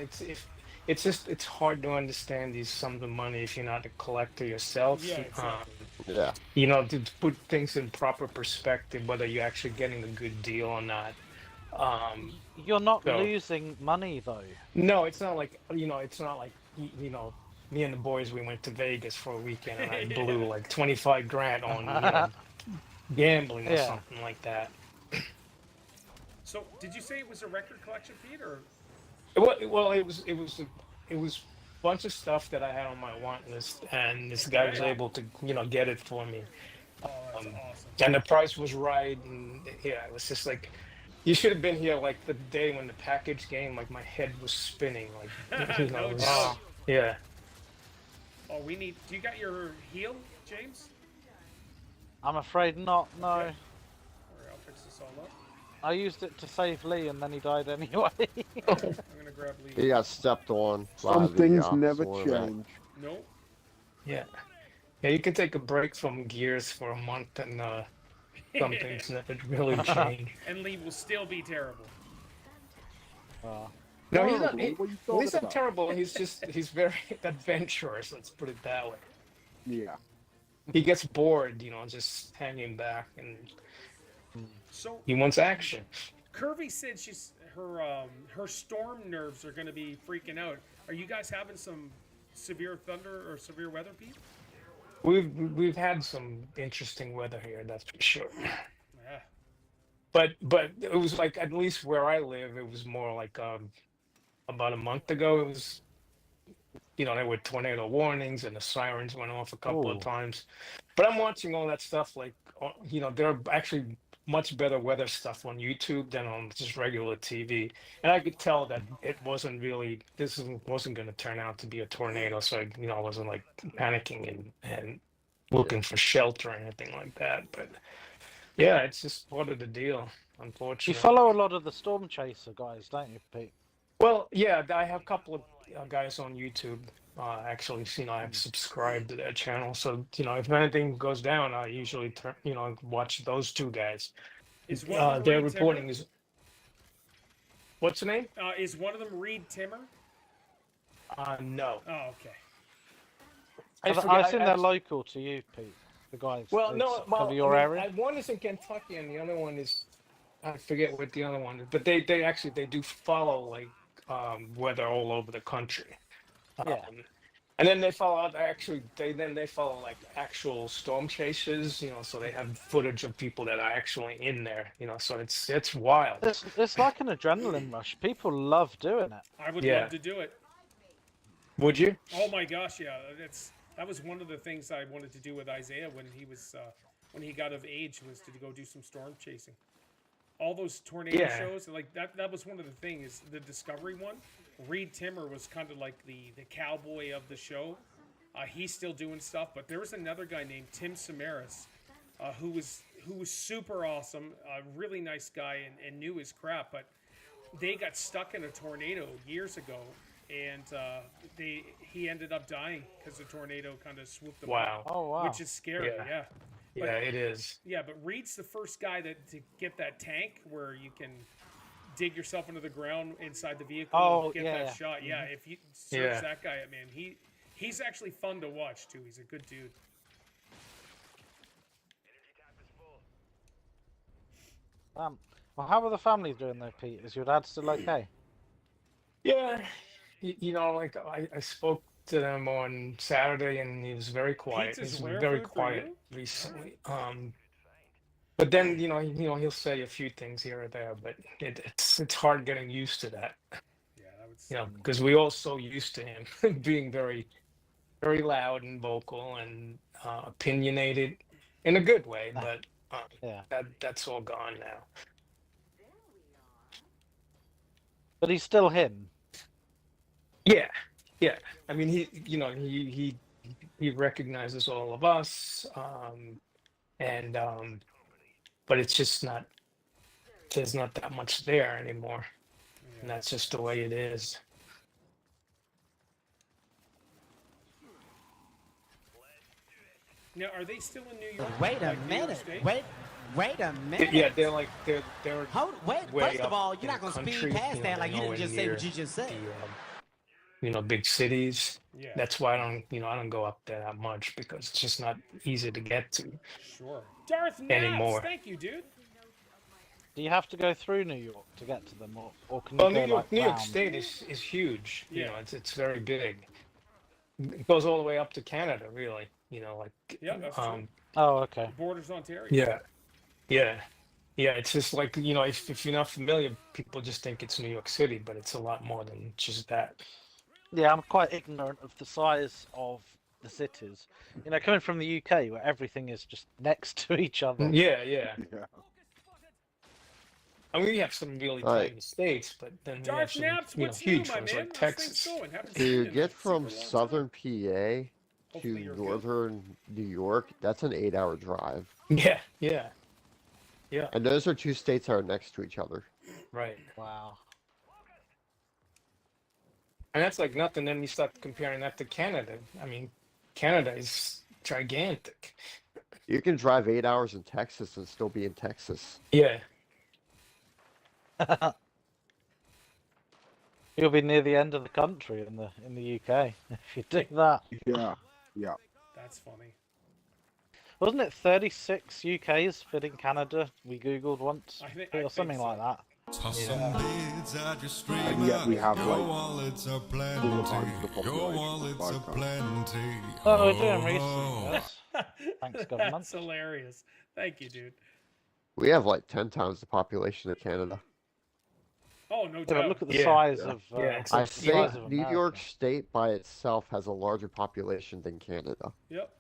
it's just it's hard to understand these sums of money if you're not a collector yourself. Yeah, exactly. Yeah. You know, to put things in proper perspective, whether you're actually getting a good deal or not. You're not So- losing money though. No, it's not like it's not like you know, me and the boys we went to Vegas for a weekend and I blew like 25 grand on gambling or Yeah. something like that. So, did you say it was a record collection, Pete, or? Well, it was a bunch of stuff that I had on my want list, and this guy was able to get it for me. Oh, that's awesome. And the price was right, and yeah, it was just like you should have been here like the day when the package came. Like my head was spinning. Like it No was- doubt. yeah. Oh, we need. Do you got your heal, James? I'm afraid not. No. Okay. Alright, I'll fix this all up. I used it to save Lee, and then he died anyway. I'm gonna grab Lee. He got stepped on. by Some the things opposite never one of that. change. Nope. Yeah. Yeah, you can take a break from Gears for a month and some things never really change. And Lee will still be terrible. No, he's not. Terrible? He, What are you well, he's talking not about? terrible. He's very adventurous. Let's put it that way. Yeah. He gets bored, just hanging back, and So, he wants action. Curvy said her storm nerves are gonna be freaking out. Are you guys having some severe thunder or severe weather, Pete? We've had some interesting weather here, that's for sure. Yeah. But it was like at least where I live, it was more like about a month ago. It was, there were tornado warnings and the sirens went off a couple of Ooh. times. But I'm watching all that stuff like, there are actually much better weather stuff on YouTube than on just regular TV. And I could tell that it wasn't really, wasn't going to turn out to be a tornado. So, I wasn't like panicking and looking for shelter or anything like that. But yeah, it's just part of the deal, unfortunately. You follow a lot of the Storm Chaser guys, don't you, Pete? Well, yeah, I have a couple of guys on YouTube. Actually, I've subscribed to their channel, so if anything goes down, I usually watch those two guys. Is one of them Their Reed reporting Timmer? is. What's the name? Is one of them Reed Timmer? No. Oh, okay. I assume they're local to you, Pete. The guys. Well, that no. Well, cover your area. one is in Kentucky, and the other one is I forget what the other one is, but they do follow like weather all over the country. Yeah. And then they follow they follow like actual storm chasers, so they have footage of people that are actually in there, so it's wild. It's like an adrenaline rush. People love doing it. I would Yeah. love to do it. Would you? Oh my gosh, yeah. That was one of the things I wanted to do with Isaiah when he got of age, was to go do some storm chasing. All those tornado Yeah. shows, like that was one of the things. The Discovery one, Reed Timmer was kind of like the cowboy of the show. He's still doing stuff, but there was another guy named Tim Samaras, who was super awesome, a really nice guy, and knew his crap. But they got stuck in a tornado years ago, and he ended up dying because the tornado kind of swooped him Wow. up, Oh wow. which is scary. Yeah. Yeah. Yeah, it is. Yeah, but Reed's the first guy to get that tank where you can dig yourself into the ground inside the vehicle Oh, and get yeah, that yeah. shot. Yeah, if you search Yeah. that guy up, man, he's actually fun to watch too. He's a good dude. Well, how are the families doing though, Pete? Is your dad still okay? Yeah, like I spoke to them on Saturday, and he was very quiet. Pizza's He's rare very food for quiet you? recently. But then he'll say a few things here or there, but it's hard getting used to that. Yeah, that would. Because we all so used to him being very, very loud and vocal and opinionated in a good way, but Yeah. that's all gone now. But he's still him. Yeah, yeah. I mean, he recognizes all of us, but it's just not. There's not that much there anymore, and that's just the way it is. Now, are they still in New York? Wait a Like New York minute. State? Wait a minute. Yeah, they're Wait, way first of up all, in you're not the gonna speed country, past that like you they're didn't just nowhere say what near you just said. big cities. Yeah. That's why I don't go up there that much because it's just not easy to get to Sure. Darth Naps, anymore. thank you, dude. Do you have to go through New York to get to them, or can you Well, go like New York round? State is huge. Yeah. It's very big. It goes all the way up to Canada, really. Yeah, that's true. Oh, okay. Borders Ontario. Yeah, yeah, yeah. It's just like if you're not familiar, people just think it's New York City, but it's a lot more than just that. Yeah, I'm quite ignorant of the size of the cities. Coming from the UK, where everything is just next to each other. Yeah, yeah. Yeah. I mean, we have some really Right. tiny states, but then we have Darth some Naps, what's huge new, my ones man? like How's things Texas. going? Haven't To seen you in a get from super long time. southern PA to Hopefully you're good. northern New York, that's an 8-hour drive. Yeah, yeah, And those are two states that are next to each other. right. Wow. And that's like nothing. Then you start comparing that to Canada. I mean, Canada is gigantic. You can drive 8 hours in Texas and still be in Texas. Yeah, You'll be near the end of the country in the UK if you do that. Yeah. Yeah. That's funny. Wasn't it 36 UKs fitting Canada? We googled once, I or think something so. like that. And yet we have like 4 times the population. 5 times. Oh, we're doing research. Yes. Thanks, government. That's hilarious. Thank you, dude. We have like 10 times the population of Canada. Oh, no Yeah, doubt. but look at the Yeah. size Yeah. of. Yeah, it's I like- think size of New York America. State by itself has a larger population than Canada. Yep.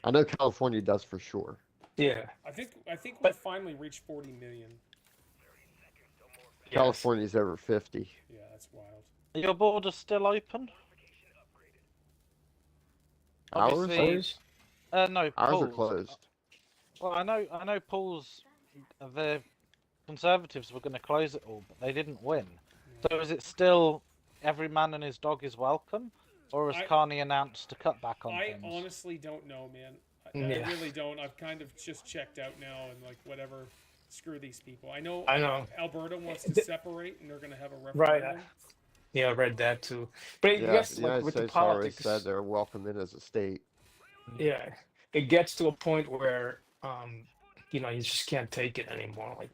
I know California does for sure. yeah. I think we But- finally reached 40 million. Yes. California's over 50. Yeah, that's wild. Are your borders still open? Ours? Obviously- Ours? No, Ours are Paul's. closed. Well, I know. Paul's. The Conservatives were going to close it all, but they didn't win. So is it still every man and his dog is welcome, or has I- Carney announced to cut back on I things? honestly don't know, man. I Yeah. really don't. I've kind of just checked out now and like whatever. Screw these people. I know Alberta wants to separate and they're going to have a Right. referendum. Yeah, I read that too. But Yeah, yes, the like United with the States already politics, said they're welcome in as a state. yeah, it gets to a point where you just can't take it anymore. Like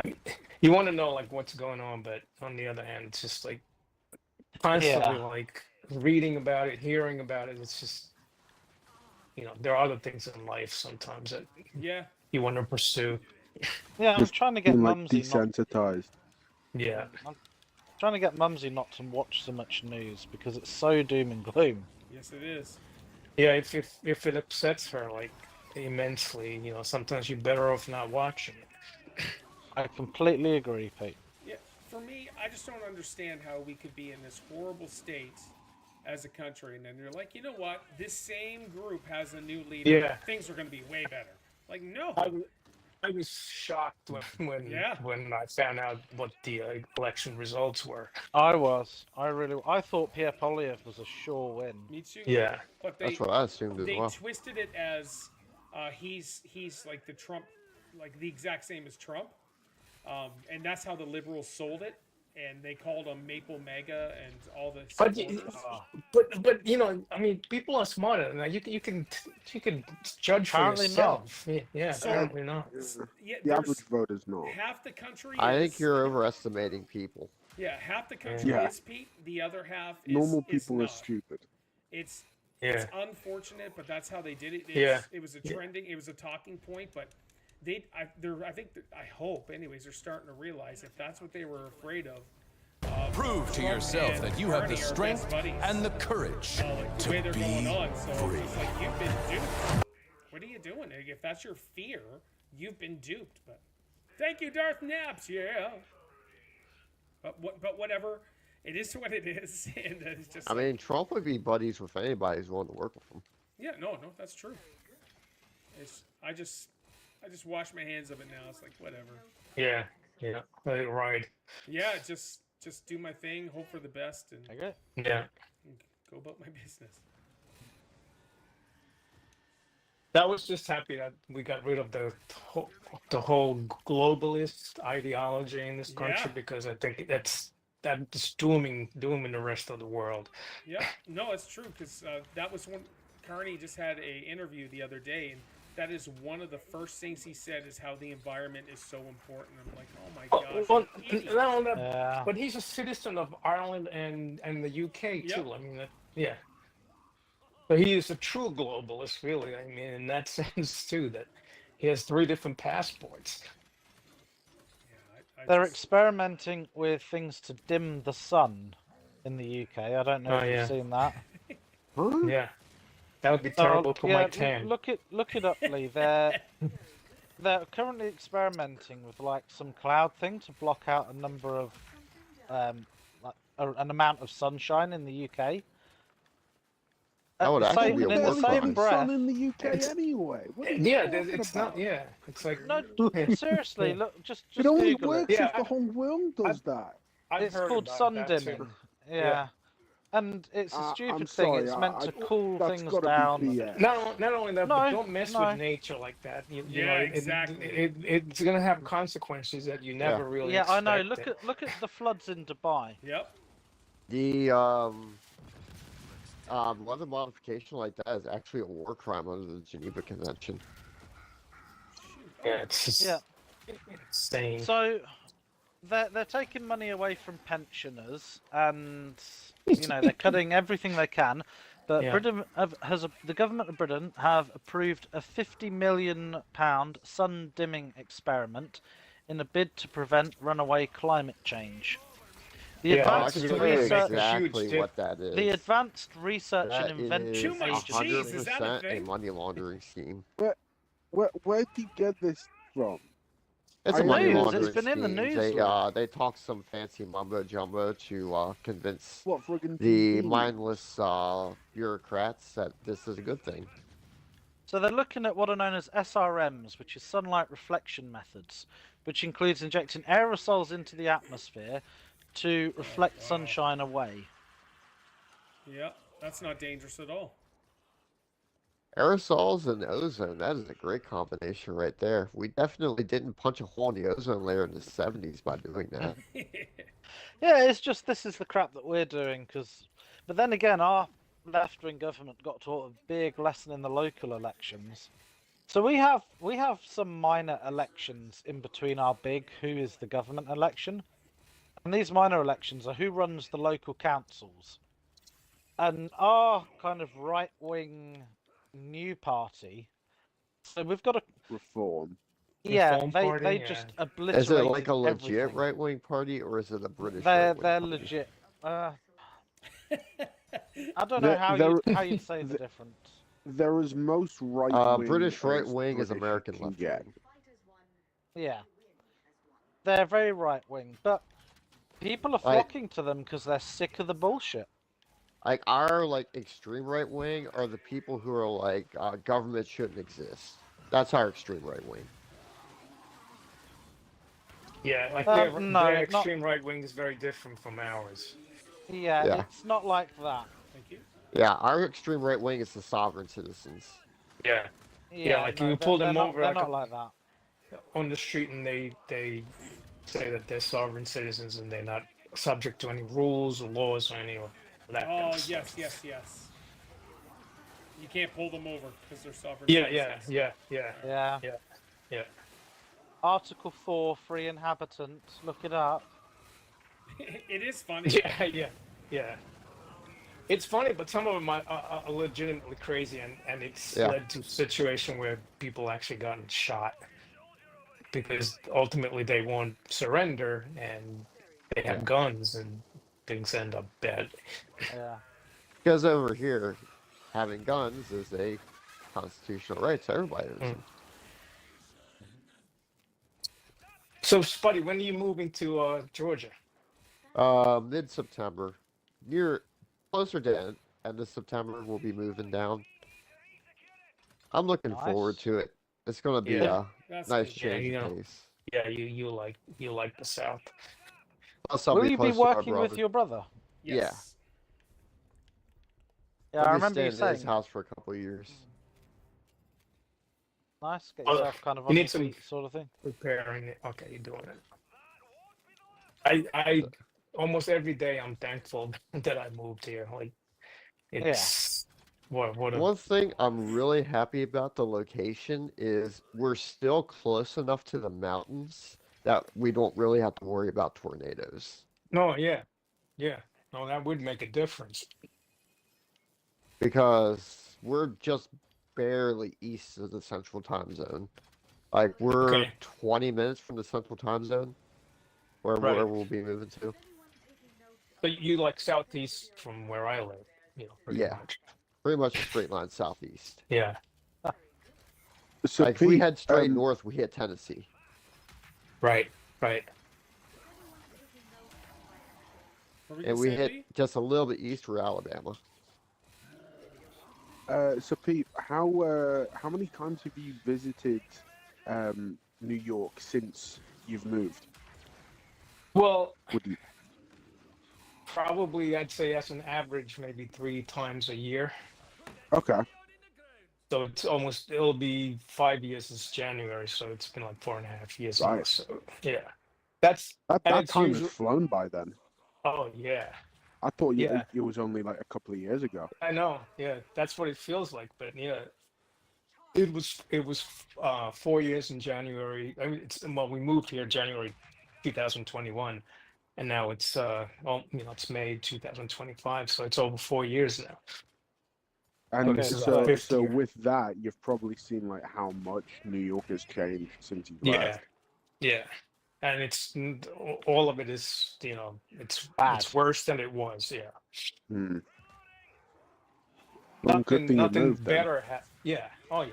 Yeah. you want to know like what's going on, but on the other hand, it's just like constantly like reading about it, hearing about it. It's just there are other things in life sometimes that Yeah. you want to pursue. Yeah, I'm Just trying to get Being like Mumsy not. desensitized. Yeah, I'm trying to get Mumsy not to watch so much news because it's so doom and gloom. Yes, it is. yeah. If it upsets her like immensely, sometimes you're better off not watching it. I completely agree, Pete. Yeah. For me, I just don't understand how we could be in this horrible state as a country, and then you're like, you know what? This same group has a new leader. Yeah. Things are going to be way better. Like, no. I was shocked when Yeah. when I found out what the election results were. I thought Pierre Polyev was a sure win. Me too. Yeah, But That's what I assumed as they well. twisted it as he's like the Trump, like the exact same as Trump, and that's how the liberals sold it. And they called him Maple Mega and all the. but supporters. but I mean, people are smarter than that. You can judge for Apparently not. yourself. Yeah, So- apparently not. Yeah, The there's average voter's not. half the country. I think is- you're overestimating people. Yeah, half the country Yeah. is Pete. The other half is Normal is people are not. stupid. It's Yeah, unfortunate, but that's how they did it. Yeah. It was a Yeah. trending. It was a talking point, but I hope, anyways, they're starting to realize if that's what they were afraid of. Prove to Trump yourself and that you have Bernie the are best strength buddies. and the courage Like the to way they're be going on. So free. it's like you've been duped. What are you doing? Like, if that's your fear, you've been duped. But thank you, Darth Naps. Yeah. But whatever. It is what it is, and it's just. I mean, Trump would be buddies with anybody who's willing to work with him. Yeah, no, that's true. I just wash my hands of it now. It's like whatever. yeah. Right. Yeah, just do my thing, hope for the best, and Okay. Yeah. go about my business. I was just happy that we got rid of the whole globalist ideology in this country Yeah. because I think that's that's dooming the rest of the world. Yeah, no, it's true because that was one. Carney just had a interview the other day, and that is one of the first things he said is how the environment is so important. I'm like, oh my gosh. Well, you idiot. not only that, Yeah. but he's a citizen of Ireland and the UK Yep. too. I mean, yeah. So he is a true globalist, really. I mean, in that sense too, that he has 3 different passports. Yeah, They're just- experimenting with things to dim the sun in the UK. I don't know Oh, if yeah. you've seen that. Huh? Yeah, that would be terrible for my tan. Look it up, Lee. They're currently experimenting with like some cloud thing to block out a number of an amount of sunshine in the UK. That would actually be a in the war same crime. Sun breath. in the UK anyway. What are you Yeah, talking it's about? not. Yeah, it's like No, seriously, look, just It only Google works it. Yeah, if the whole world does that. I've It's heard called about sun that dimming. too. Yeah. And it's a I'm stupid sorry, thing. It's meant to cool that's things gotta down. be BS. Not only that, but No, don't mess no. with nature like that. You Yeah, know, exactly. It's gonna have consequences that you never really. Yeah, I know. expected. Look at the floods in Dubai. Yep. The weather modification like that is actually a war crime under the Geneva Convention. Yeah, it's just Yeah. insane. So they're taking money away from pensioners, and they're cutting everything they can. But Yeah. Britain the government of Britain have approved a £50 million sun dimming experiment in a bid to prevent runaway climate change. The Yeah, I that's can advanced tell you really research, makes a huge exactly what that is. the advanced research That and is invention Too much cheese, agency. is that a 100% a thing? money laundering scheme. Where do you get this from? It's I a money news, laundering it's been in the scheme. news, They talk some fancy mumbo jumbo to convince What friggin' the TV? mindless bureaucrats that this is a good thing. So they're looking at what are known as SRMs, which is sunlight reflection methods, which includes injecting aerosols into the atmosphere to reflect sunshine away. Yep. That's not dangerous at all. Aerosols and ozone, that is a great combination right there. We definitely didn't punch a hole in the ozone layer in the 70s by doing that. Yeah, it's just this is the crap that we're doing. But then again, our left-wing government got taught a big lesson in the local elections. So we have some minor elections in between our big who is the government election, and these minor elections are who runs the local councils, and our kind of right-wing new party. So we've got a Reform. yeah. Reform They Party, just yeah. obliterated Is it like a legit everything. right-wing party, or is it a British They're right-wing they're party? legit. I don't know how you'd say the difference. There is most right wing. British right-wing is American can get. left-wing. Yeah, they're very right-wing, but people are Like- flocking to them because they're sick of the bullshit. Like, our, extreme right-wing are the people who are like, government shouldn't exist. That's our extreme right-wing. Yeah, like No, their not- extreme right wing is very different from ours. Yeah, Yeah. it's not like that. Thank you. Yeah, our extreme right-wing is the sovereign citizens. Yeah, Yeah, like no, you pull them they're not- over They're like not a- like that. on the street, and they say that they're sovereign citizens and they're not subject to any rules or laws or any of that. kind Oh, of stuff. yes. You can't pull them over because they're sovereign. Yeah. Yeah. Yeah. Article 4, free inhabitants. Look it up. It is funny. Yeah. It's funny, but some of them are legitimately crazy, and it's Yeah. led to a situation where people actually gotten shot because ultimately they won't surrender and they have guns and things end up bad. Yeah. Because over here, having guns is a constitutional right to everybody. So, Spuddy, when are you moving to Georgia? Mid-September. Closer to end of September, we'll be moving down. I'm looking forward Nice. to it. It's going to be Yeah. a That's nice good. change you of know. pace. Yeah, you like the South. Plus, I'll Will you be close to my working with brother. your brother? Yes. Yeah, I'll I be remember you staying at his saying. house for a couple of years. Nice, get Well, yourself kind of you on need your some- feet, sort of thing. Preparing it. Okay, you're doing it. I almost every day I'm thankful that I moved here. Like it's what a One thing I'm really happy about the location is we're still close enough to the mountains that we don't really have to worry about tornadoes. no, yeah, yeah. No, that would make a difference. Because we're just barely east of the central time zone. Like we're Okay. 20 minutes from the central time zone, where Right. we'll be moving to. But you like southeast from where I live, pretty Yeah. much. Pretty much a straight line southeast. Yeah. So Like if we Pete, head straight north, we hit Tennessee. Right. Right. What were you And gonna we say, hit Lee? just a little bit east for Alabama. so Pete, how many times have you visited New York since you've moved? Well, Would you? probably I'd say as an average, maybe 3 times a year. Okay. So it'll be 5 years this January, so it's been like 4.5 years now. Right. So yeah. That's That and that it's time usually, has flown by then. oh yeah. I thought Yeah. it was only like a couple of years ago. I know, yeah. That's what it feels like, but yeah. It was 4 years in January. I mean we moved here January 2021, and now it's it's May 2025, so it's over 4 years now. And this is so, our fifth so year. with that, you've probably seen like how much New York has changed since you've Yeah. left. Yeah. And all of it is, it's worse than it was. Yeah. Hmm. Well, good thing you Nothing moved then. better. Yeah. Oh yeah.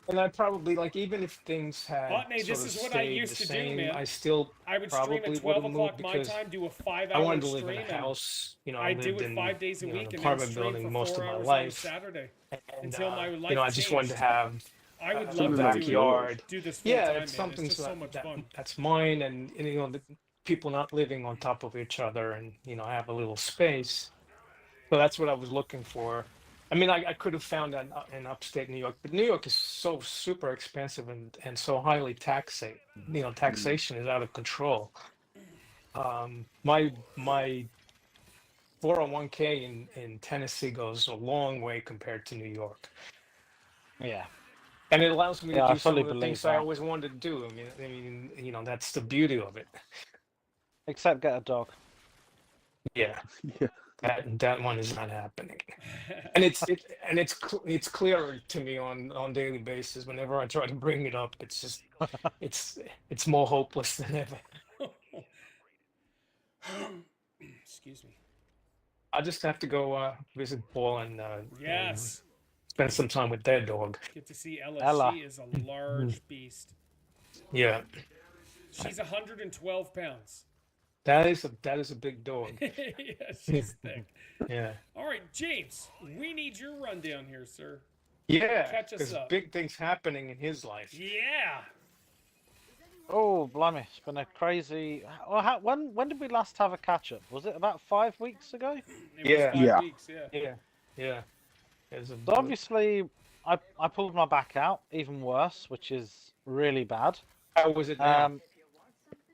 And I probably even if things had Botany, sort this of is what I stayed used the to do, same, man. I still I would stream probably at 12 would've o'clock moved my because time, do a 5 I hour wanted to live stream, in a and house. I I do lived it in 5 days a an week, and then apartment stream building for most 4 of my hours on life. Saturday And until my life I just wanted to changed. have I would a love to backyard. do this full Yeah, time, it's man. something It's just so much that fun. that's mine, and the people not living on top of each other, and have a little space. So that's what I was looking for. I mean, I could have found that in upstate New York, but New York is so super expensive and so highly taxing. Taxation is out of control. My 401k in Tennessee goes a long way compared to New York. Yeah. And it allows me Yeah, to I do some fully of the believe things I that. always wanted to do. I mean, that's the beauty of it. Except get a dog. Yeah, Yeah. that one is not happening. And it's clearer to me on daily basis. Whenever I try to bring it up, it's just it's more hopeless than ever. Excuse me. I just have to go visit Paul and Yes. spend some time with their dog. Get to see Ella. Ella. She is a large beast. Yeah, She's 112 pounds. that is a big dog. Yeah, she's thick. Yeah. All right, James, we need your rundown here, sir. Yeah, Catch us there's up. big things happening in his life. Yeah. Oh, blimey. It's been a crazy... Well, when did we last have a catch-up? Was it about 5 weeks ago? It Yeah. was 5 Yeah. weeks, yeah. Yeah. There's a So obviously, I pulled my back out, even worse, which is really bad. How was it now?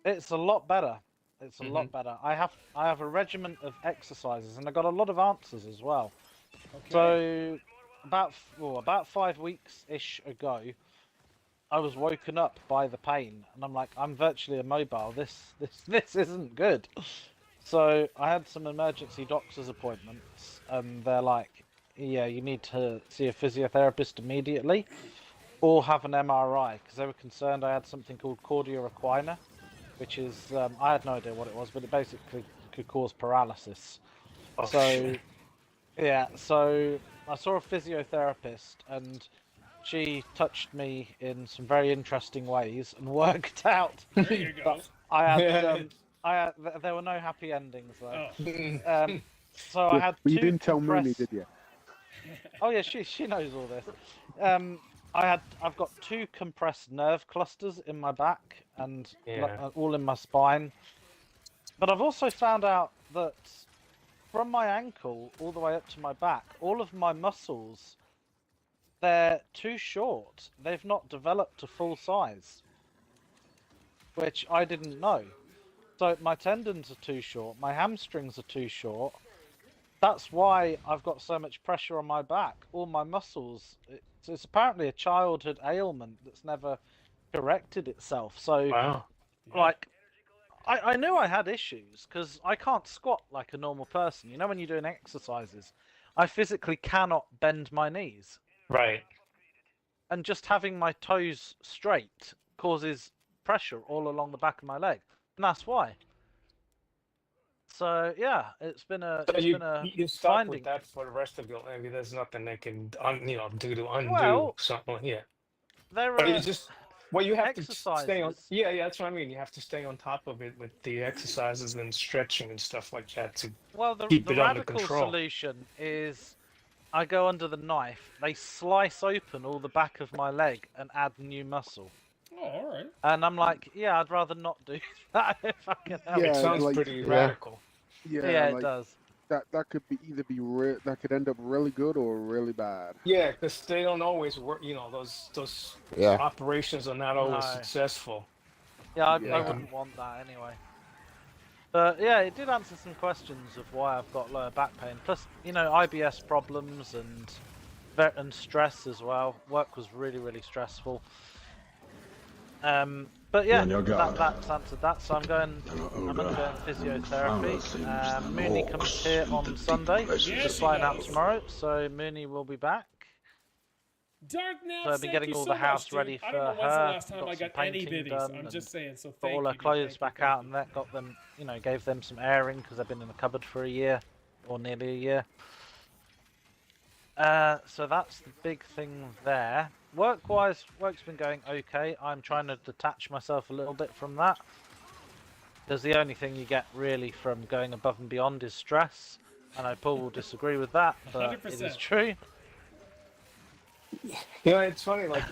It's a lot better. It's a lot better. I have a regiment of exercises, and I got a lot of answers as well. Okay. So about 5 weeks ish ago, I was woken up by the pain, and I'm like, I'm virtually immobile. This isn't good. So I had some emergency doctor's appointments, and they're like, yeah, you need to see a physiotherapist immediately, or have an MRI, because they were concerned I had something called cordia equina, which is I had no idea what it was, but it basically could cause paralysis. Oh, So shit. yeah, so I saw a physiotherapist, and she touched me in some very interesting ways and worked out There you go. that I had there were no happy endings though. Oh. So I had But you two didn't tell Mooney, compressed- did you? Oh yeah, she knows all this. I've got 2 compressed nerve clusters in my back and all in my spine. But I've also found out that from my ankle all the way up to my back, all of my muscles, they're too short. They've not developed to full size. which I didn't know. So my tendons are too short, my hamstrings are too short. That's why I've got so much pressure on my back, all my muscles. It's apparently a childhood ailment that's never corrected itself. So, Wow. like, I knew I had issues because I can't squat like a normal person. You know, when you're doing exercises, I physically cannot bend my knees. Right. And just having my toes straight causes pressure all along the back of my leg. And that's why. So yeah, it's been a So you stuck finding. with that for the rest of your life. There's nothing they can do to undo Well, something. Yeah. There But are you just you have to stay on. exercises. Yeah, that's what I mean. You have to stay on top of it with the exercises and stretching and stuff like that to Well, the keep it under radical control. solution is I go under the knife, they slice open all the back of my leg and add new muscle. Oh, all right. And I'm like, yeah, I'd rather not do that if I can help. Yeah, It sounds like- pretty Yeah. radical. Yeah, it like, does. that could be either be that could end up really good or really bad. Yeah, because they don't always work. Those Yeah. operations are not always No. successful. Yeah, I Yeah. wouldn't want that anyway. But yeah, it did answer some questions of why I've got lower back pain. Plus, IBS problems and stress as well. Work was really, really stressful. But yeah, that's answered that. So I'm undergoing physiotherapy. Mooney comes here on Sunday. Yes, She's she flying out does. tomorrow, so Mooney will be back. Dark now. So I've been getting all the house ready I don't know for when's the her. last time Got I some got any painting biddies. done I'm and just saying. So Got thank all you. her clothes thank back you, out thank and that. Got them, gave them some airing because they've been in the cupboard for a year or nearly a year. So that's the big thing there. Work-wise, work's been going okay. I'm trying to detach myself a little bit from that. Because the only thing you get really from going above and beyond is stress. I know Paul will disagree with that, but it is 100%. true. It's funny. Like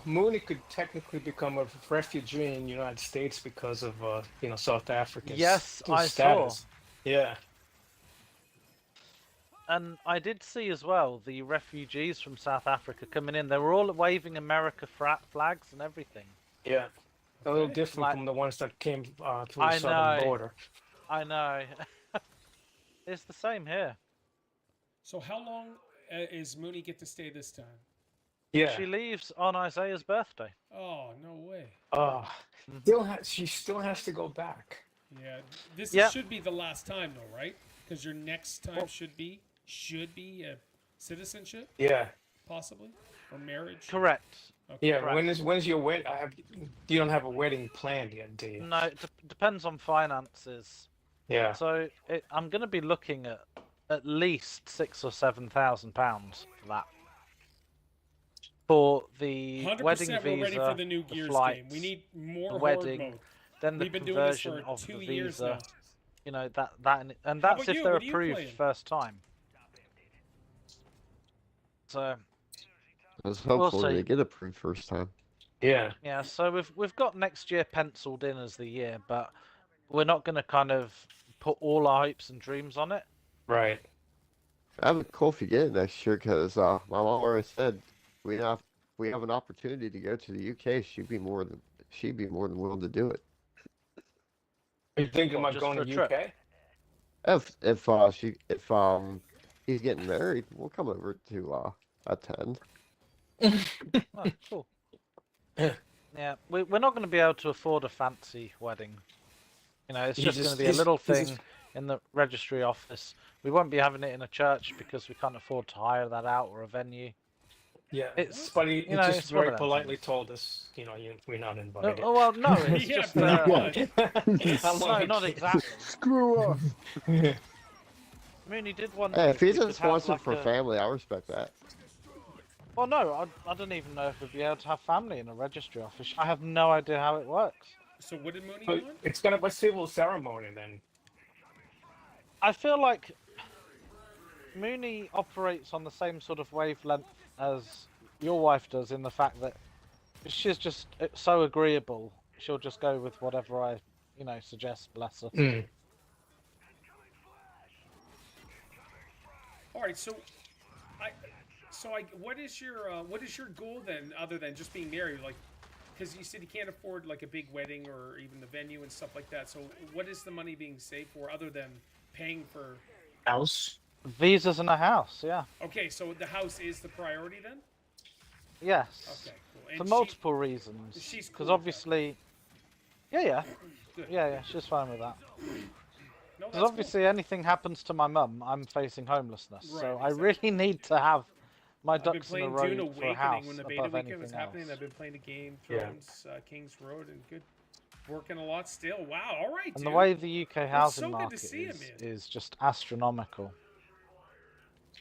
Mooney could technically become a refugee in the United States because of South Africa's Yes, I status. saw. Yeah. And I did see as well the refugees from South Africa coming in. They were all waving America flags and everything. Yeah. A little Okay. different Like- from the ones that came through I the southern know. border. I know. It's the same here. So how long is Mooney get to stay this time? Yeah. She leaves on Isaiah's birthday. Oh, no way. She still has to go back. Yeah, this Yep. should be the last time though, right? Because your next time should be citizenship, Yeah. possibly, or marriage. Correct. Okay. Yeah. Correct. When's your wedding? You don't have a wedding planned yet, do you? No, it depends on finances. Yeah. So I'm going to be looking at least £6,000 or £7,000 for that. For the 100% wedding we're visa, ready for the new the Gears flights, game. We need more the Horde wedding, mode. then the We've been doing this conversion for of 2 the years visa. now. And How that's about if you? they're What are you approved playing? first time. So Let's hopefully see. they get approved first time. Yeah. yeah, so we've got next year penciled in as the year, but we're not going to kind of put all our hopes and dreams on it. Right. That'd be cool if you get it next year, because my mom already said we have an opportunity to go to the UK. She'd be more than willing to do it. Are you thinking What, about just going for to a trip? UK? If he's getting married, we'll come over to attend. Oh, cool. Yeah, we're not going to be able to afford a fancy wedding. It's You just going just- to be a is- little is thing this- in the registry office. We won't be having it in a church because we can't afford to hire that out or a venue. Yeah. It's- But he you know, just it's one very of them politely things. told us, we're not No, invited. oh well, no, it's Yeah, just pretty much. I'm no, like- not exactly. Screw off. Mooney did want. Hey, if he's we a could have, sponsor like, for a- family, I respect that. Well, no, I don't even know if we'd be able to have family in a registry office. I have no idea how it works. So what did Mooney But want? it's gonna be a civil ceremony then. I feel like Mooney operates on the same sort of wavelength as your wife does, in the fact that she's just so agreeable. She'll just go with whatever I, suggest. Bless her. All right, so what is your goal then, other than just being married? Like, because you said you can't afford like a big wedding or even the venue and stuff like that. So what is the money being saved for other than paying for? House. Visas and a house, yeah. Okay, so the house is the priority then. Yes. Okay, cool. For And multiple reasons. she's cool Because with that. obviously. Yeah. Good. Yeah, she's fine with that. No, Because obviously, anything happens to my mum, I'm facing homelessness. Right, so I exactly. really need to have my I've been ducks in a playing row Dune for a Awakening house when the beta above weekend anything was else. happening. I've been playing the Game Yeah. Thrones, King's Road, and good. Working a lot still. Wow. All right, And dude. the way the UK housing so good to market see you, man. is just astronomical.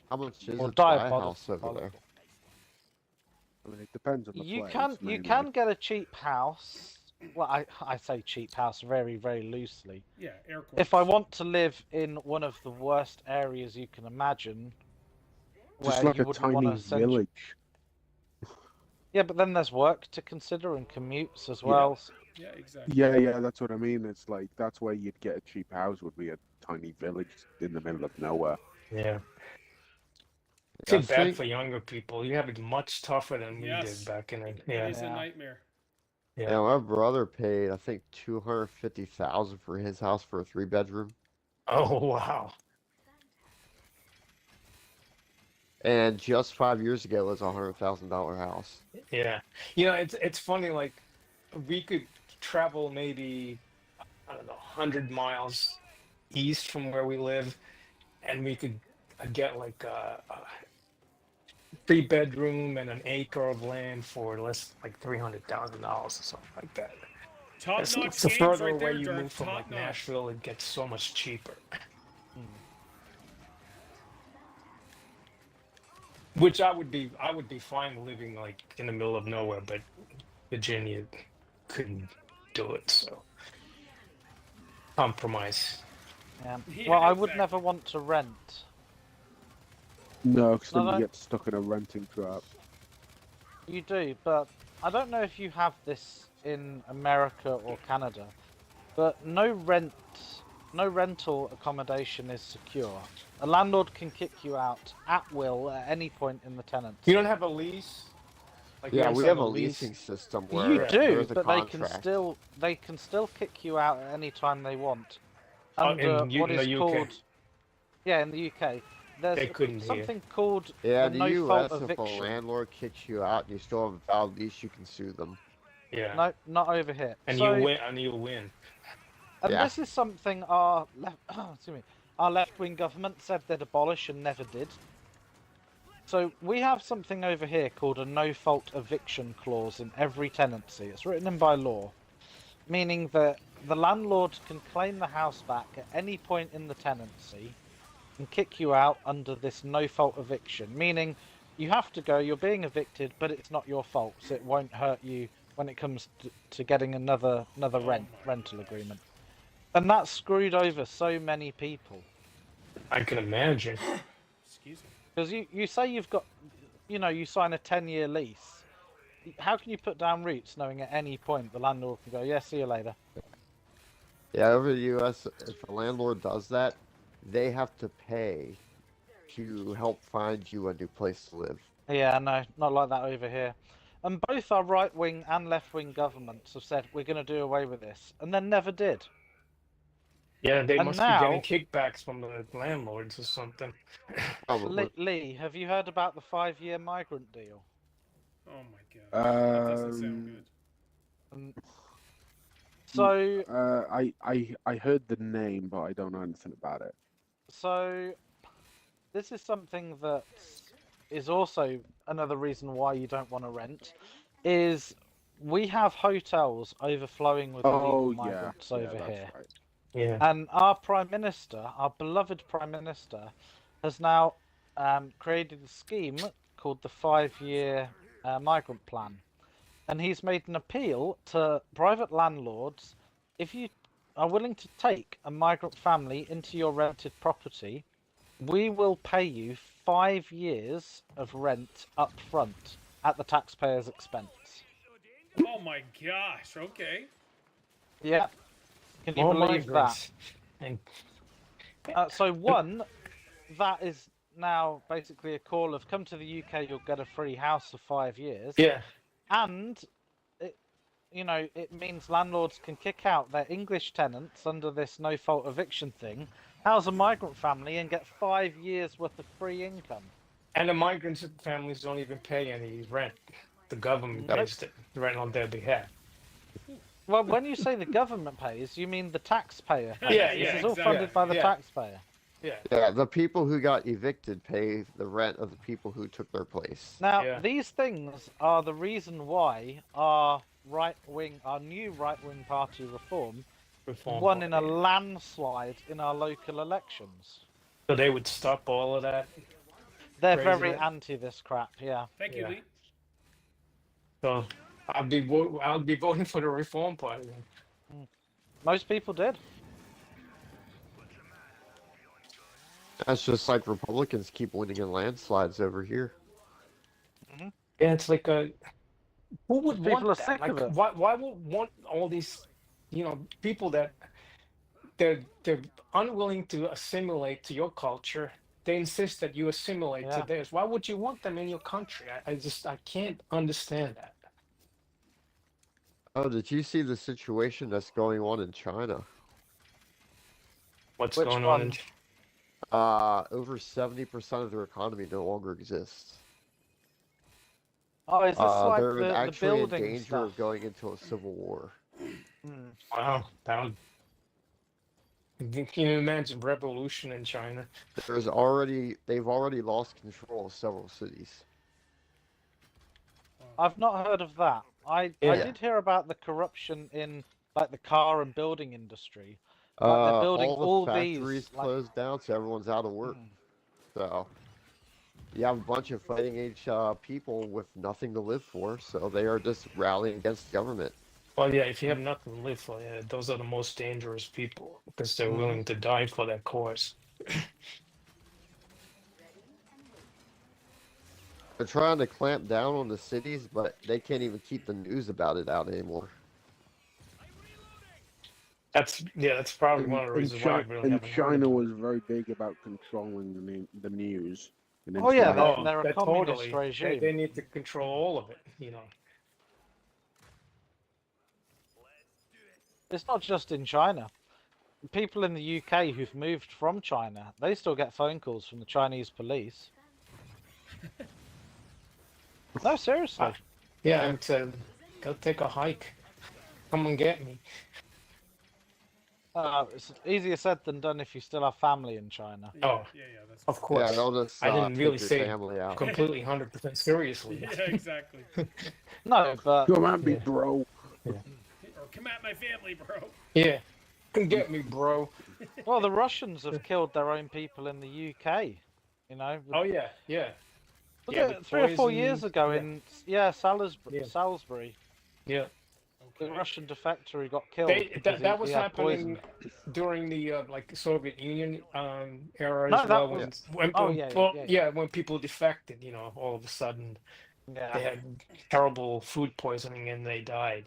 How much is Or it to buy a diabolical. house over there? I mean, it depends on the You place. can mainly. get a cheap house. Well, I say cheap house very, very loosely. Yeah, air quotes. If I want to live in one of the worst areas you can imagine, Just where like you a wouldn't tiny want to send. village. Yeah, but then there's work to consider and commutes as well. Yeah, exactly. Yeah, that's what I mean. It's like that's where you'd get a cheap house. Would be a tiny village in the middle of nowhere. Yeah. I Too bad think for younger people. You have it much tougher than we Yes. did back in the. It Yeah. is a Yeah. nightmare. yeah, my brother paid I think 250,000 for his house for a 3-bedroom, Oh wow. and just 5 years ago it was a $100,000 house. Yeah. You know, it's funny. Like, we could travel maybe, I don't know, 100 miles east from where we live, and we could get like a 3-bedroom and an acre of land for less, like $300,000 or something like that. Top It's notch the games further right away there, you Dirk. move from Top like notch. Nashville, it gets so much cheaper. Which I would be fine living like in the middle of nowhere, but Virginia couldn't do it, so compromise. Yeah. Yeah, Well, I would exactly. never want to rent. No, because then No, you no. get stuck in a renting trap. You do, but I don't know if you have this in America or Canada, but no rental accommodation is secure. A landlord can kick you out at will at any point in the tenancy. You don't have a lease? Like, Yeah, don't we sign have a lease? leasing system where You do, there's a but contract. they can still kick you out at any time they want. Oh, Under in what the is UK. called, yeah, in the UK, there's They couldn't here. something called Yeah, a in the no-fault US, if a eviction. landlord kicks you out and you still have a valid lease, you can sue them. Yeah. No, not over here. And So- you win. And you win. And Yeah. this is something our left-wing government said they'd abolish and never did. So we have something over here called a no-fault eviction clause in every tenancy. It's written in by law, meaning that the landlord can claim the house back at any point in the tenancy and kick you out under this no-fault eviction, meaning you have to go, you're being evicted, but it's not your fault, so it won't hurt you when it comes to getting another rental agreement. And that screwed over so many people. I can imagine. Excuse me. Because you say you've got, you sign a 10-year lease. How can you put down roots knowing at any point the landlord can go, yeah, see you later? Yeah, over the US, if a landlord does that, they have to pay to help find you a new place to live. Yeah, no, not like that over here. And both our right-wing and left-wing governments have said, we're going to do away with this, and then never did. Yeah, they And must now- be getting kickbacks from the landlords or something. Probably. Lee, have you heard about the 5-year migrant deal? Oh my god. That doesn't sound Um, good. So, I heard the name, but I don't know anything about it. So, this is something that is also another reason why you don't want to rent, is we have hotels overflowing with illegal migrants over that's here. right. Yeah. And our Prime Minister, our beloved Prime Minister, has now created a scheme called the 5-year migrant plan. And he's made an appeal to private landlords. If you are willing to take a migrant family into your rented property, we will pay you 5 years of rent up front at the taxpayer's expense. Oh my gosh. Okay. Yeah. Can you More believe that? migrants. And So one, that is now basically a call of come to the UK, you'll get a free house for 5 years. yeah. And you know, it means landlords can kick out their English tenants under this no-fault eviction thing, house a migrant family, and get 5 years worth of free income. And the migrants' families don't even pay any rent. The government pays the rent on their behalf. Well, when you say the government pays, you mean the taxpayer pays. Yeah, This yeah, is all exactly. funded by the Yeah. taxpayer. Yeah. Yeah, the people who got evicted pay the rent of the people who took their place. Now, Yeah. these things are the reason why our new right-wing party Reform Reform won in a Party. landslide in our local elections. So they would stop all of that. They're Crazy, very yeah. anti this crap, yeah. Thank you, Yeah. Lee. So I'll be voting for the Reform Party. Then. Most people did. That's just like Republicans keep winning in landslides over here. Yeah, it's like a who would People want are that? sick Like, of it. why would want all these, people that they're unwilling to assimilate to your culture. They insist that you assimilate Yeah. to theirs. Why would you want them in your country? I can't understand that. Oh, did you see the situation that's going on in China? What's Which going on? one? Over 70% of their economy no longer exists. Oh, is this like They're the actually in building danger stuff? of going into a civil war. Wow, that would. Can you imagine revolution in China? They've already lost control of several cities. I've not heard of that. I Yeah. did hear about the corruption in like the car and building industry. Like they're building all the all factories these, like- closed down, so everyone's out of work. So you have a bunch of fighting age people with nothing to live for, so they are just rallying against the government. Well, yeah, if you have nothing to live for, yeah, those are the most dangerous people because they're willing to die for that cause. They're trying to clamp down on the cities, but they can't even keep the news about it out anymore. That's probably one of the And reasons why I really haven't heard China about was very big about controlling the news. And Oh, yeah, information. they're a that communist totally. regime. They need to control all of it, It's not just in China. People in the UK who've moved from China, they still get phone calls from the Chinese police. No, seriously. Yeah, and go take a hike. Come and get me. It's easier said than done if you still have family in China. Oh, Yeah, that's of course. Yeah, they'll just I didn't take really your say family out. completely 100% seriously. yeah, exactly. No, but Come at me, Yeah. bro. Or come at my family, bro. Yeah, come get me, bro. well, the Russians have killed their own people in the UK. You know, Oh yeah, yeah, was yeah, it the 3 or 4 years poison- ago yeah. in Yeah. Salisbury, yeah. the Russian defector who got killed. They, because that he was had happening poison. during the Soviet Union era No, as that well. was- When when people defected, all of a sudden they Yeah. had terrible food poisoning and they died.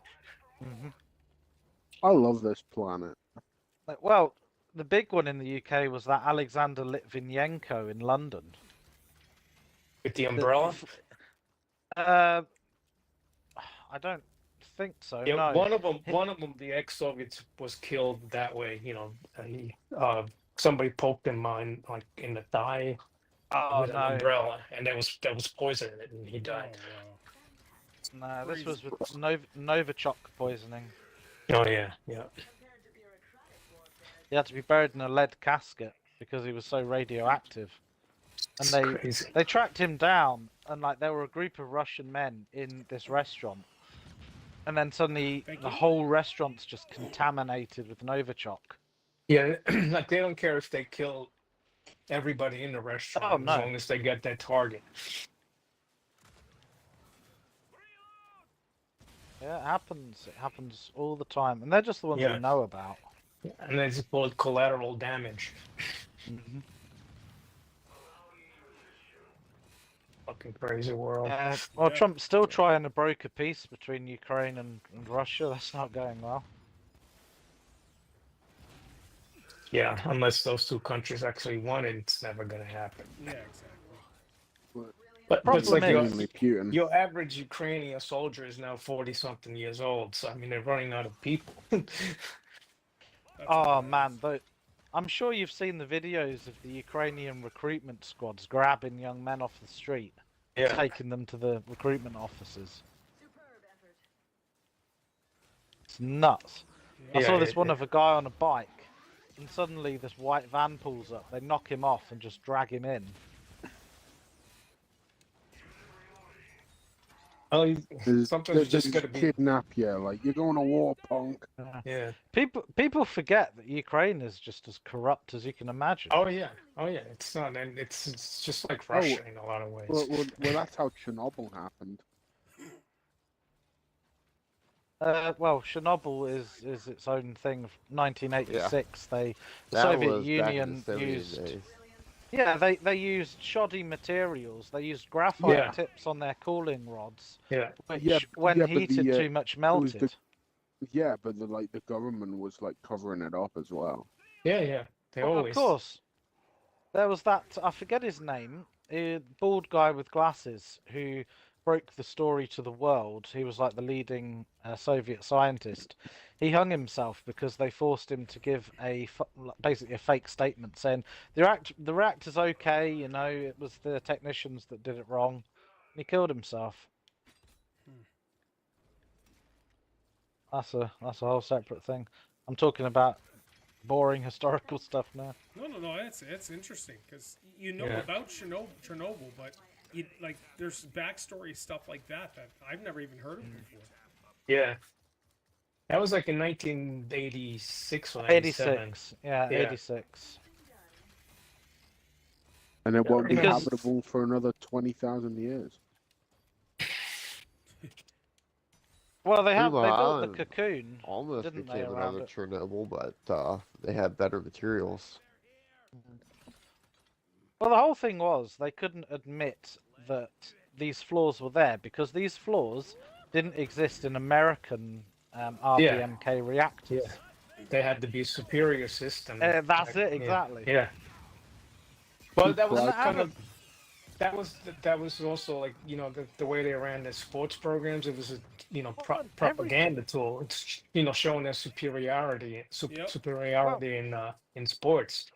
I love this planet. Well, the big one in the UK was that Alexander Litvinenko in London. With the umbrella. I don't think so. Yeah, no. one of them, the ex-Soviets was killed that way. Somebody poked him in the thigh Oh with an no, umbrella, and there was poison in it, and he Oh, died. wow. no, this was with Novichok poisoning. Oh yeah, yeah. He had to be buried in a lead casket because he was so radioactive. And It's they crazy. they tracked him down, and like there were a group of Russian men in this restaurant, and then suddenly Thank the you. whole restaurant's just contaminated with Novichok. Yeah, like they don't care if they kill everybody in the restaurant Oh, no. as long as they get their target. Yeah, it happens. It happens all the time, and they're just the ones Yeah. we know about. And they just call it collateral damage. Fucking crazy world. Yeah. Well, Trump's still trying to broker peace between Ukraine and Russia. That's not going well. Yeah, unless those two countries actually want it, it's never gonna happen. Yeah, exactly. But it's Problem like is- Mainly Putin. your average Ukrainian soldier is now 40-something years old. So I mean, they're running out of people. That's Oh what it man, is. though, I'm sure you've seen the videos of the Ukrainian recruitment squads grabbing young men off the street, Yeah. taking them to the recruitment offices. It's nuts. I saw this one of a guy on a bike, and suddenly this white van pulls up. They knock him off and just drag him in. Oh, There's, sometimes you there's just gotta be. kidnap you, like you're going to war, punk. Yeah. People forget that Ukraine is just as corrupt as you can imagine. Oh yeah. Oh yeah. It's not, and it's just like Russia in a lot of ways. Well, that's how Chernobyl happened. Well, Chernobyl is its own thing. 1986, the That Soviet was back in the Union Soviet used. days. Yeah, they used shoddy materials. They used graphite Yeah. tips on their cooling rods, Yeah. which, Yeah, when yeah, but heated the, too much, was melted. Yeah, but the government was like covering it up as well. Yeah. Yeah. They Well, always. Of course. There was that, I forget his name, a bald guy with glasses who broke the story to the world. He was like the leading Soviet scientist. He hung himself because they forced him to give basically a fake statement saying the reactor's okay, you know, it was the technicians that did it wrong. And he killed himself. That's a whole separate thing. I'm talking about boring historical stuff now. No, it's interesting because you know Yeah. about Chernobyl, but there's backstory stuff like that I've never even heard of before. Yeah. That was like in 1986 or 87. 86. Yeah, Yeah. 86. And it won't be Because- habitable for another 20,000 years. Well, they Well, built the I cocoon. Almost Didn't they, became around another it? Chernobyl, but they had better materials. Well, the whole thing was they couldn't admit that these flaws were there because these flaws didn't exist in American RBMK reactors. Yeah. They had to be superior system. That's Like, it, exactly. Yeah. Well, that was Well, kind of. That was also like, you know, the way they ran their sports programs. It was a, you know, propaganda tool. It's, you know, showing their superiority Yep. superiority in sports.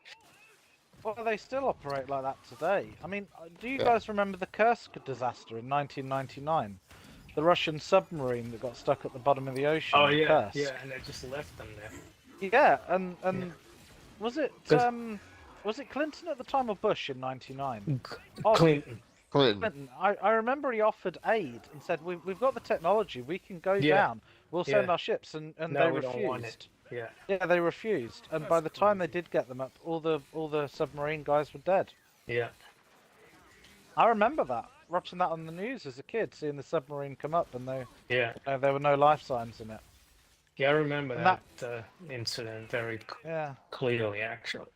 Well, they still operate like that today. I mean, do you Yeah. guys remember the Kursk disaster in 1999? The Russian submarine that got stuck at the bottom of the ocean. Oh in yeah, Kursk. yeah, and they just left them there. Yeah, and was it 'Cause- was it Clinton at the time or Bush in '99? Oh, Clinton. Clinton. I remember he offered aid and said we've got the technology, we can go Yeah. down, we'll send Yeah. our ships, and No, they we don't want refused. it. Yeah. Yeah, they refused, and by That's the time they crazy. did get them up, all the submarine guys were dead. Yeah. I remember that, watching that on the news as a kid, seeing the submarine come up, and Yeah. there were no life signs in it. Yeah, I remember And that incident very Yeah, clearly, actually.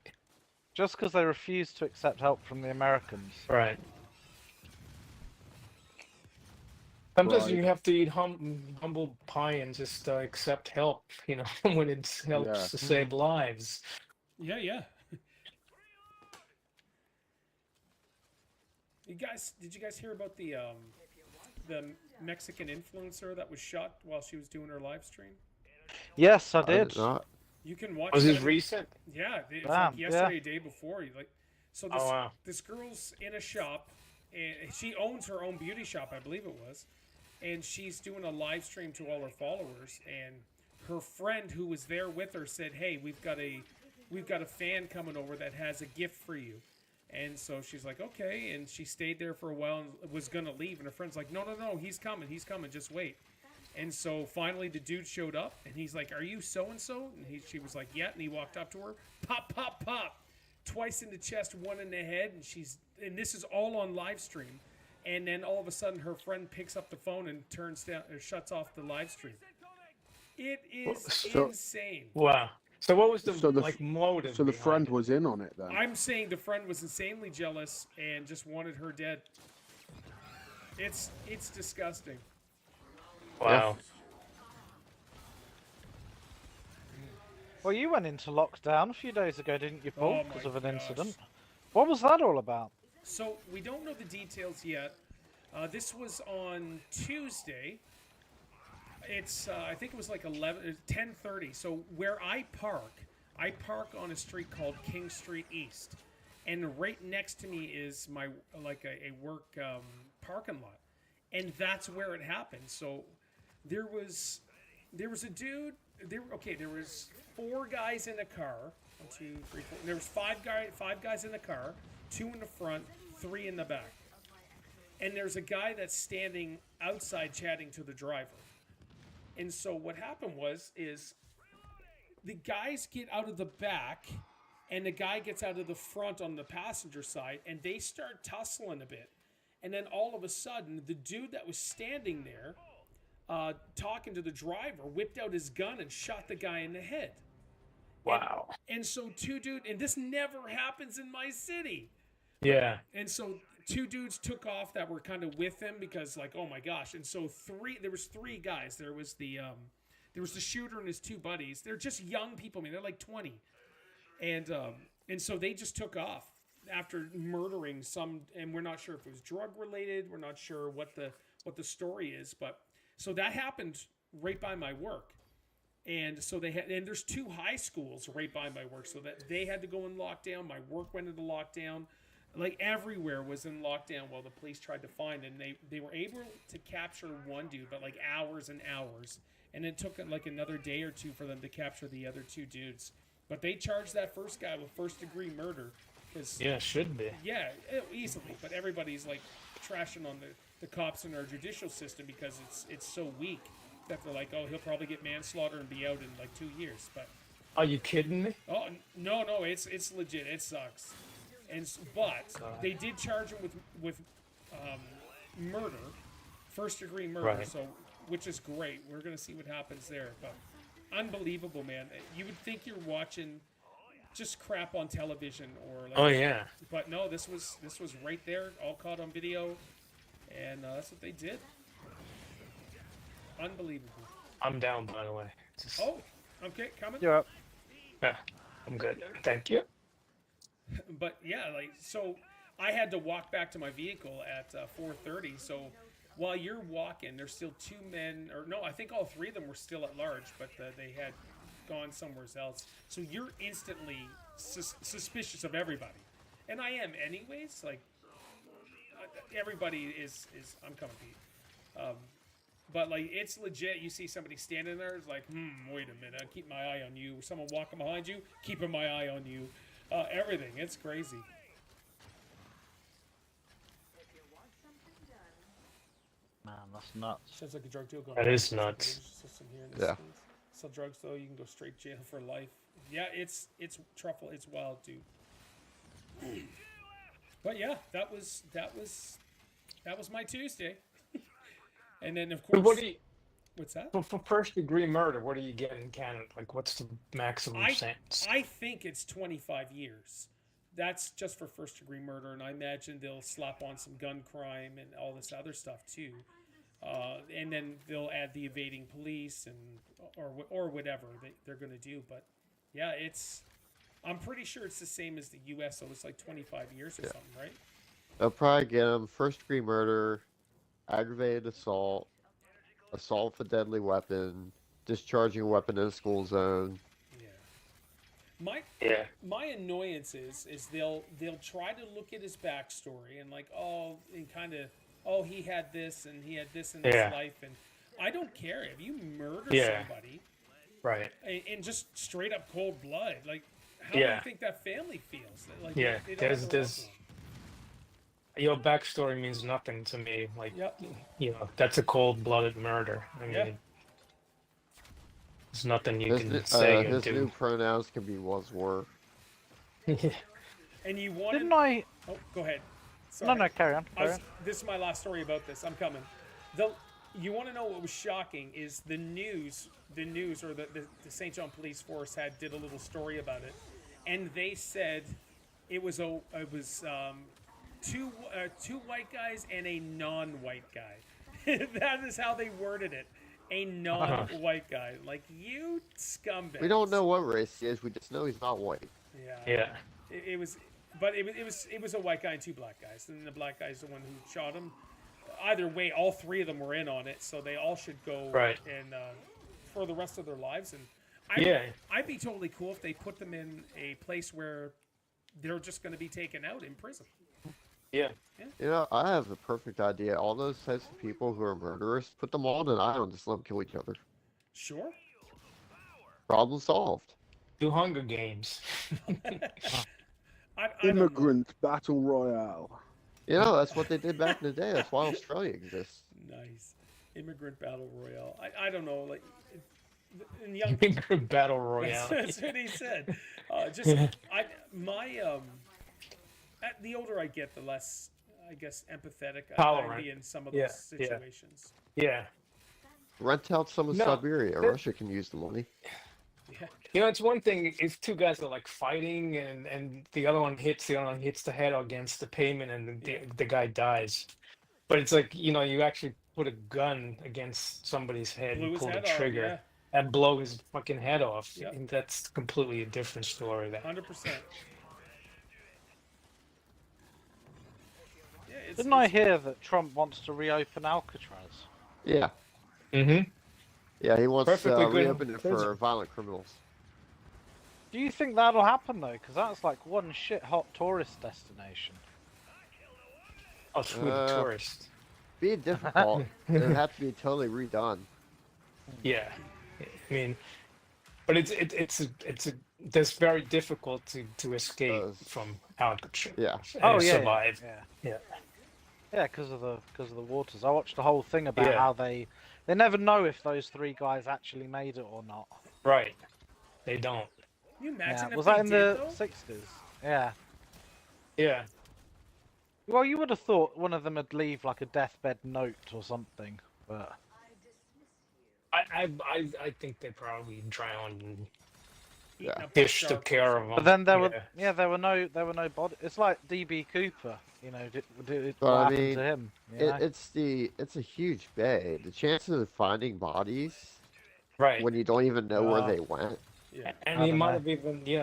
just because they refused to accept help from the Americans. Right. Sometimes Right. you have to eat humble pie and just accept help, you know, when it helps Yeah. to save lives. Yeah. Did you guys hear about the Mexican influencer that was shot while she was doing her live stream? Yes, I I did did. not. You can watch. Was this that. recent? Yeah, it was Damn, like yesterday, day before. So this Oh, wow. this girl's in a shop, and she owns her own beauty shop, I believe it was, and she's doing a live stream to all her followers. And her friend who was there with her said, "Hey, we've got a fan coming over that has a gift for you." And so she's like, "Okay," and she stayed there for a while and was gonna leave, and her friend's like, "No, he's coming, just wait." And so finally the dude showed up, and he's like, "Are you so-and-so?" And she was like, "Yeah," and he walked up to her, pop, twice in the chest, one in the head, and this is all on live stream. And then all of a sudden her friend picks up the phone and turns down or shuts off the live stream. It is So- insane. Wow. So what was the So the like motive? So the behind friend it? was in on it then. I'm saying the friend was insanely jealous and just wanted her dead. It's disgusting. Wow. Well, you went into lockdown a few days ago, didn't you, Paul, Oh because my of an gosh. incident? What was that all about? So we don't know the details yet, This was on Tuesday. It's I think it was like 10:30. So where I park on a street called King Street East, and right next to me is my a work parking lot, and that's where it happened. So there was a dude. There was 4 guys in a car. 1, 2, 3, 4. There was 5 guys in the car, 2 in the front, 3 in the back. And there's a guy that's standing outside chatting to the driver. And so what happened is the guys get out of the back and the guy gets out of the front on the passenger side and they start tussling a bit. And then all of a sudden, the dude that was standing there talking to the driver whipped out his gun and shot the guy in the head. Wow. And so 2 dudes, and this never happens in my city. Yeah. And so 2 dudes took off that were kind of with him because like, oh my gosh. And so there was 3 guys. There was the shooter and his 2 buddies. They're just young people. I mean, they're like 20. And so they just took off after murdering some, and we're not sure if it was drug related. We're not sure what the story is, but so that happened right by my work. And so and there's 2 high schools right by my work, so that they had to go in lockdown. My work went into lockdown. Like everywhere was in lockdown while the police tried to find, and they were able to capture 1 dude, but like hours and hours, and it took like another day or 2 for them to capture the other 2 dudes. But they charged that first guy with first-degree murder. Yeah, should be. Yeah, easily. But everybody's like trashing on the cops in our judicial system because it's so weak that they're like, oh, he'll probably get manslaughter and be out in like 2 years. But are you kidding me? oh no, it's legit. It sucks. But they did charge him with murder, first-degree murder. Right. So, which is great. We're gonna see what happens there. But unbelievable, man. You would think you're watching just crap on television or like. Oh yeah. But no, this was right there, all caught on video, and that's what they did. Unbelievable. I'm down, by the way. Oh, okay, coming. You're up. Yeah, I'm good. Thank you. But yeah, like so, I had to walk back to my vehicle at 4:30. So while you're walking, there's still 2 men, or no, I think all 3 of them were still at large, but they had gone somewhere else. So you're instantly suspicious of everybody, and I am anyways. Like everybody is I'm coming to you. But like it's legit. You see somebody standing there, it's like, wait a minute, I keep my eye on you. Someone walking behind you, keeping my eye on you. Everything, it's crazy. Man, that's nuts. Sounds like a drug deal going That on. is nuts. System here in the Yeah. States. Sell drugs though, you can go straight jail for life. Yeah, it's truffle, it's wild, dude. But yeah, that was my Tuesday. And then of course, What do you, what's that? for first-degree murder, what do you get in Canada? Like, what's the maximum sentence? I think it's 25 years. That's just for first-degree murder, and I imagine they'll slap on some gun crime and all this other stuff too. And then they'll add the evading police and or whatever they're going to do. But yeah, I'm pretty sure it's the same as the U.S. So it's like 25 years or something, right? They'll probably get them first-degree murder, aggravated assault, assault with a deadly weapon, discharging a weapon in a school zone. My annoyance is they'll try to look at his backstory and like he had this and he had this in his life, and I don't care if you murder somebody, right? And just straight up cold blood, like how do you think that family feels? Like, they don't have there's your backstory means nothing to me. Like, that's a cold-blooded murder. I mean, there's nothing you can say or his do. new pronouns can be was were. And you wanted... Didn't I? Oh, go ahead. Sorry. No, carry on. This is my last story about this. I'm coming. You want to know what was shocking is the news or the St. John Police Force did a little story about it, and they said it was two white guys and a non-white guy. That is how they worded it. A non-white guy. Like, you scumbags. We don't know what race he is. We just know he's not white. Yeah. It was a white guy and 2 black guys, and the black guy's the one who shot him. either way, all three of them were in on it, so they all should go Right. and for the rest of their lives. And I'd be totally cool if they put them in a place where they're just going to be taken out in prison. Yeah. You know, I have the perfect idea. All those types of people who are murderers, put them all in an island, just let them kill each other. Sure. Problem solved. Do Hunger Games. I don't know. Immigrant Battle Royale. You know, that's what they did back in the day. That's why Australia exists. Nice. Immigrant Battle Royale. I don't know, like, in young Battle Royale. That's what he said. The older I get, the less, I guess, empathetic I'd be in some of those situations. Yeah. Rent out some of Siberia. Russia can use the money. Yeah. You know, it's one thing if two guys are like fighting and the other one hits the head against the pavement and the guy dies. But it's like, you know, you actually put a gun against somebody's head and pull the trigger and blow his fucking head off. Yep. And that's completely a different story. 100%. Didn't I hear that Trump wants to reopen Alcatraz? Yeah. Mm-hmm. Yeah, he wants to Perfectly good reopen it for violent criminals. Do you think that'll happen though? Because that's like one shit hot tourist destination. Oh, through the tourist. Be difficult. It would have to be totally redone. Yeah, I mean, but it's that's very difficult to escape from Alcatraz. Yeah. And survive. Yeah, because of the waters. I watched the whole thing about how they never know if those three guys actually made it or not. Right. They don't. Can you imagine if Was they that in did, the though? 60s? Yeah. Yeah. Well, you would have thought one of them would leave like a deathbed note or something, but I think they probably drowned and Eating up Fish the took shark. care of them. but then there were no body. It's like DB Cooper, you know, what Well, I happened mean, to him? You know? it's a huge bay. The chances of finding bodies Right. when you don't even know where they went. Yeah. And I he don't might know. have even, you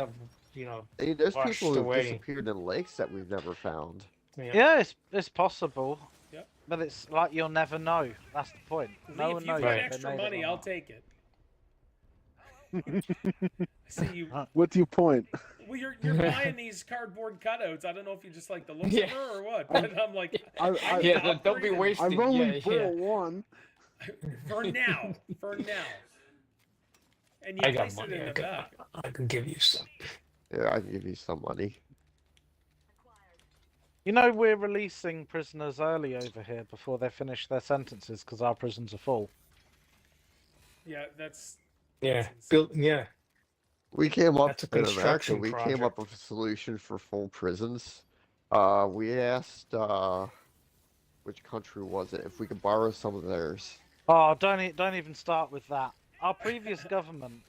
know, I mean, there's Washed people who've away. disappeared in lakes that we've never found. Yeah, it's possible. Yep. But it's like you'll never know. That's the point. No Lee, one if knows. you've got if they extra made it money, or I'll not. take it. I see you. What's your point? Well, you're buying these cardboard cutouts. I don't know if you just like the looks Yeah. of her or what. But I'm like, yeah, don't be upgrading. wasting. I've only yeah, built one. For now. And you I got place it money. in the back. I can give you some. Yeah, I can give you some money. You know, we're releasing prisoners early over here before they finish their sentences because our prisons are full. Yeah, that's Yeah, insane. build. Yeah, We came up That's a in America. construction We came project. up with a solution for full prisons. We asked which country was it if we could borrow some of theirs. Oh, don't even start with that. Our previous government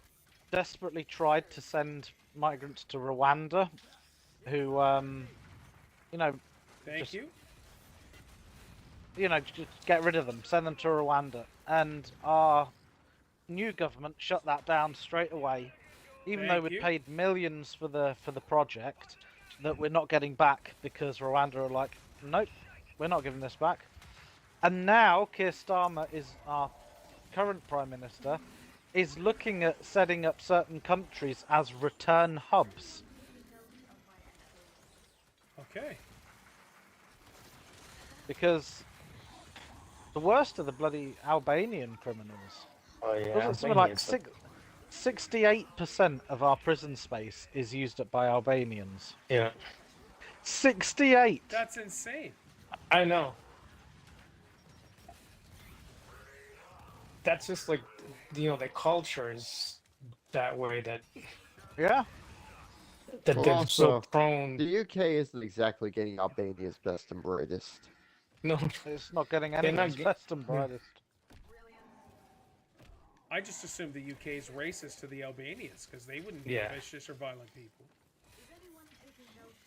desperately tried to send migrants to Rwanda, who, you know, Thank you. just get rid of them, send them to Rwanda, and our new government shut that down straight away, even though Thank we'd you. paid millions for the project that we're not getting back because Rwanda are like, nope, we're not giving this back. And now Keir Starmer is our current Prime Minister, is looking at setting up certain countries as return hubs. Okay. Because the worst of the bloody Albanian criminals. oh yeah. Wasn't something like 68% of our prison space is used up by Albanians. Yeah, 68. That's insane. I know. That's just like, their culture is that way. That Yeah. they're Well, so also, prone. The UK isn't exactly getting Albania's best and brightest. No, It's not getting not anyone's get- best and brightest. I just assumed the UK is racist to the Albanians because they wouldn't be Yeah. vicious or violent people.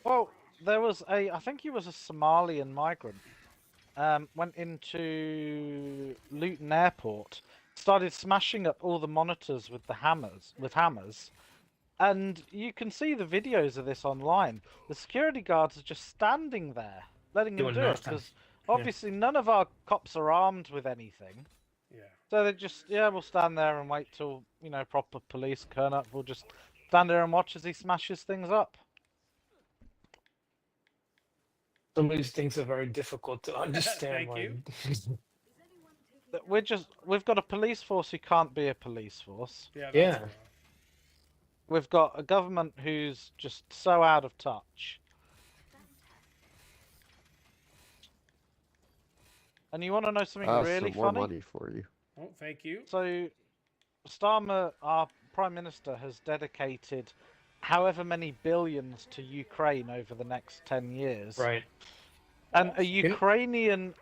Well, there was I think he was a Somalian migrant. Went into Luton Airport, started smashing up all the monitors with hammers, and you can see the videos of this online. The security guards are just standing there, letting him Doing do it nothing. because Obviously, none of our cops are armed with anything. Yeah. So they just, we'll stand there and wait till, proper police turn up. We'll just stand there and watch as he smashes things up. Some of these things are very difficult to understand. Thank you. We've got a police force who can't be a police force. Yeah. Yeah. We've got a government who's just so out of touch. And you want to know something really some more funny? money for you. Oh, thank you. So, Starmer, our Prime Minister, has dedicated however many billions to Ukraine over the next 10 years. Right. And a Ukrainian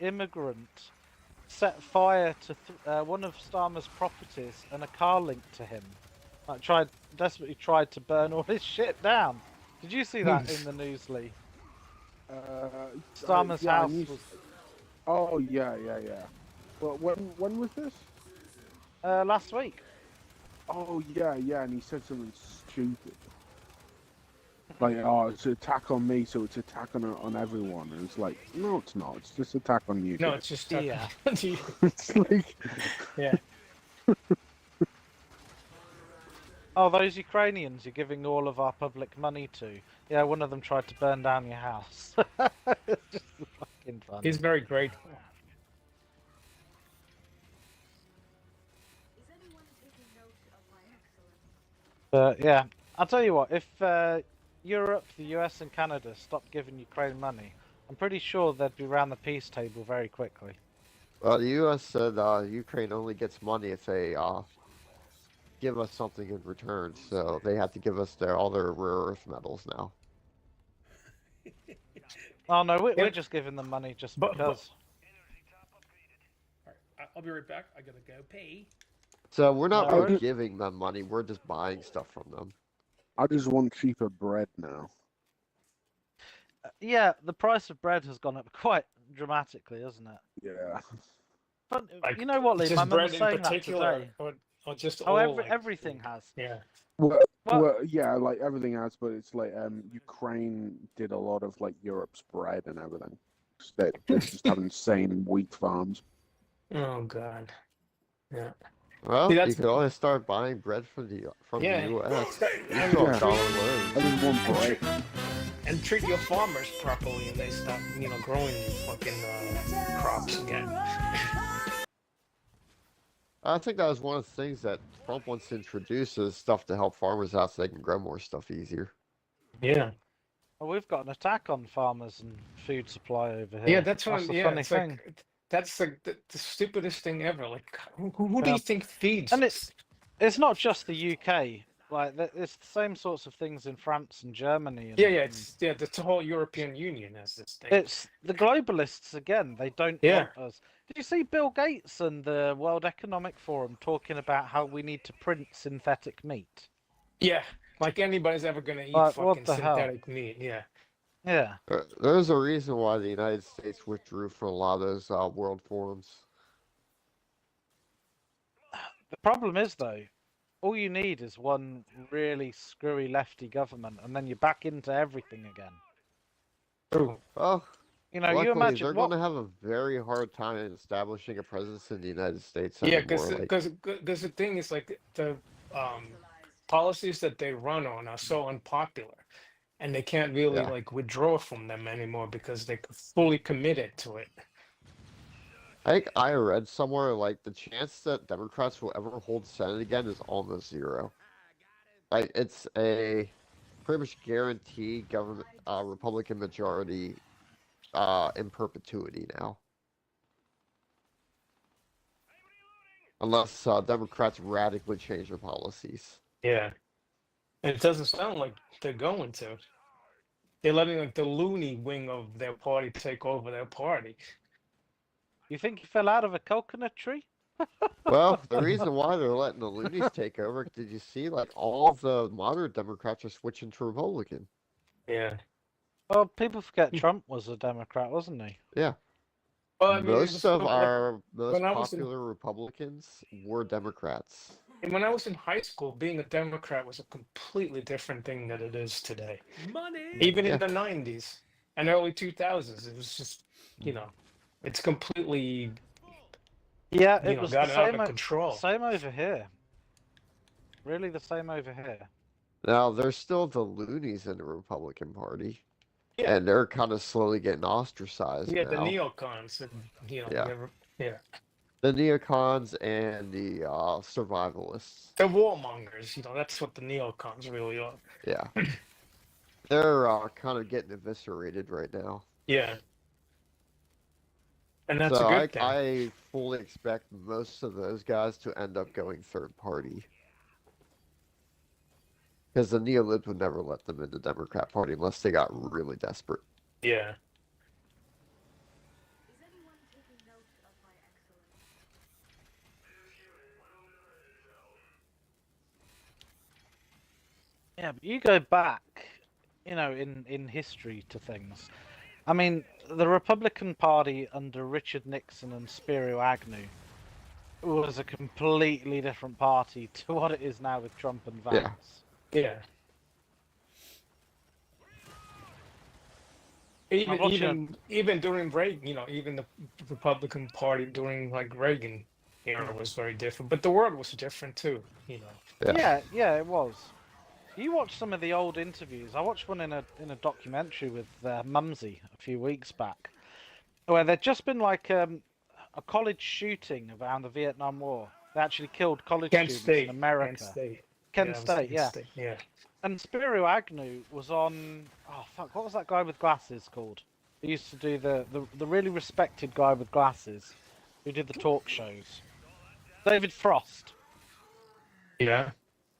immigrant set fire to one of Starmer's properties and a car linked to him. Desperately tried to burn all his shit down. Did you see that in the news, Lee? Starmer's house was... Oh yeah. Well, when was this? last week. Oh yeah, and he said something stupid. Like, oh, it's an attack on me, so it's attack on everyone. And it's like, no, it's not. It's just attack on you. No, it's just Yeah. It's like, Yeah. Oh, those Ukrainians you're giving all of our public money to. Yeah, one of them tried to burn down your house. It's just fucking fun. He's very grateful. But yeah, I'll tell you what, if Europe, the US and Canada stopped giving Ukraine money, I'm pretty sure they'd be round the peace table very quickly. Well, the U.S. said Ukraine only gets money if they give us something in return, so they have to give us all their rare earth metals now. Oh no, we're just giving them money just because. Alright, I'll be right back. I gotta go pee. So we're not No, really giving them money, we're just buying stuff from them. I just want cheaper bread now. Yeah, the price of bread has gone up quite dramatically, hasn't it? Yeah. But Like, you know what, Lee? Just My mum bread was in saying that particular, today. or just Oh, all, like, everything has. Yeah. Well, yeah, like everything else, but it's like Ukraine did a lot of like Europe's bread and everything. They just have insane wheat farms. Oh God. Yeah. Well, See, you that's- could always start buying bread from the Yeah. U.S. You And, still Yeah. dollar loans. I just want bread. and treat your farmers properly, and they stop, growing these fucking crops again. I think that was one of the things that Trump wants to introduce is stuff to help farmers out so they can grow more stuff easier. Yeah. Well, we've got an attack on farmers and food supply over here. Yeah, that's what. the Yeah, funny it's thing. like that's the stupidest thing ever. Like, who do Yeah. you think feeds? And it's not just the UK. Like, it's the same sorts of things in France and Germany. And, yeah. The whole European Union has this thing. It's the globalists again. They don't Yeah. want us. Did you see Bill Gates and the World Economic Forum talking about how we need to print synthetic meat? Yeah, like anybody's ever gonna eat Like, what fucking the hell? synthetic meat. Yeah. Yeah. There's a reason why the United States withdrew from a lot of those world forums. The problem is, though, all you need is one really screwy lefty government, and then you're back into everything again. True. Well, You luckily, imagine they're what... going to have a very hard time in establishing a presence in the United States Yeah, anymore. because the thing is, like, the policies that they run on are so unpopular, and they can't really Yeah. like withdraw from them anymore because they're fully committed to it. I think I read somewhere like the chance that Democrats will ever hold Senate again is almost zero. Like it's a pretty much guaranteed government Republican majority in perpetuity now, unless Democrats radically change their policies. Yeah, and it doesn't sound like they're going to. They're letting like the loony wing of their party take over their party. You think you fell out of a coconut tree? Well, the reason why they're letting the loonies take over, did you see like all of the moderate Democrats are switching to Republican? Yeah. Well, people forget Trump was a Democrat, wasn't he? Yeah. Well, I mean, Most of our most when I was in- popular Republicans were Democrats. And when I was in high school, being a Democrat was a completely different thing than it is today. Money. Even Yeah. in the 90s. and early 2000s. It was just, it's completely, Yeah, it was the gotten out same, of control. same over here. Really the same over here. Now, there's still the loonies in the Republican Party. Yeah. And they're kind of slowly getting ostracized Yeah, now. the neocons, and, Yeah. The neocons and the survivalists. the warmongers. That's what the neocons really are. Yeah. They're kind of getting eviscerated right now. Yeah. And that's So a good thing. I fully expect most of those guys to end up going third party. Because the neolibs would never let them in the Democrat Party unless they got really desperate. Yeah. Yeah, but you go back, in history to things. I mean, the Republican Party under Richard Nixon and Spiro Agnew was a completely different party to what it is now with Trump and Vance. Yeah. Even during Reagan, even the Republican Party during like Reagan era was very different, but the world was different too. Yeah, it was. You watch some of the old interviews. I watched one in a documentary with Mumsy a few weeks back, where there'd just been like a college shooting around the Vietnam War. They actually killed college students in America. Kent State, yeah. Yeah. And Spiro Agnew was on. Oh fuck! What was that guy with glasses called? He used to do the really respected guy with glasses, who did the talk shows. David Frost. Yeah.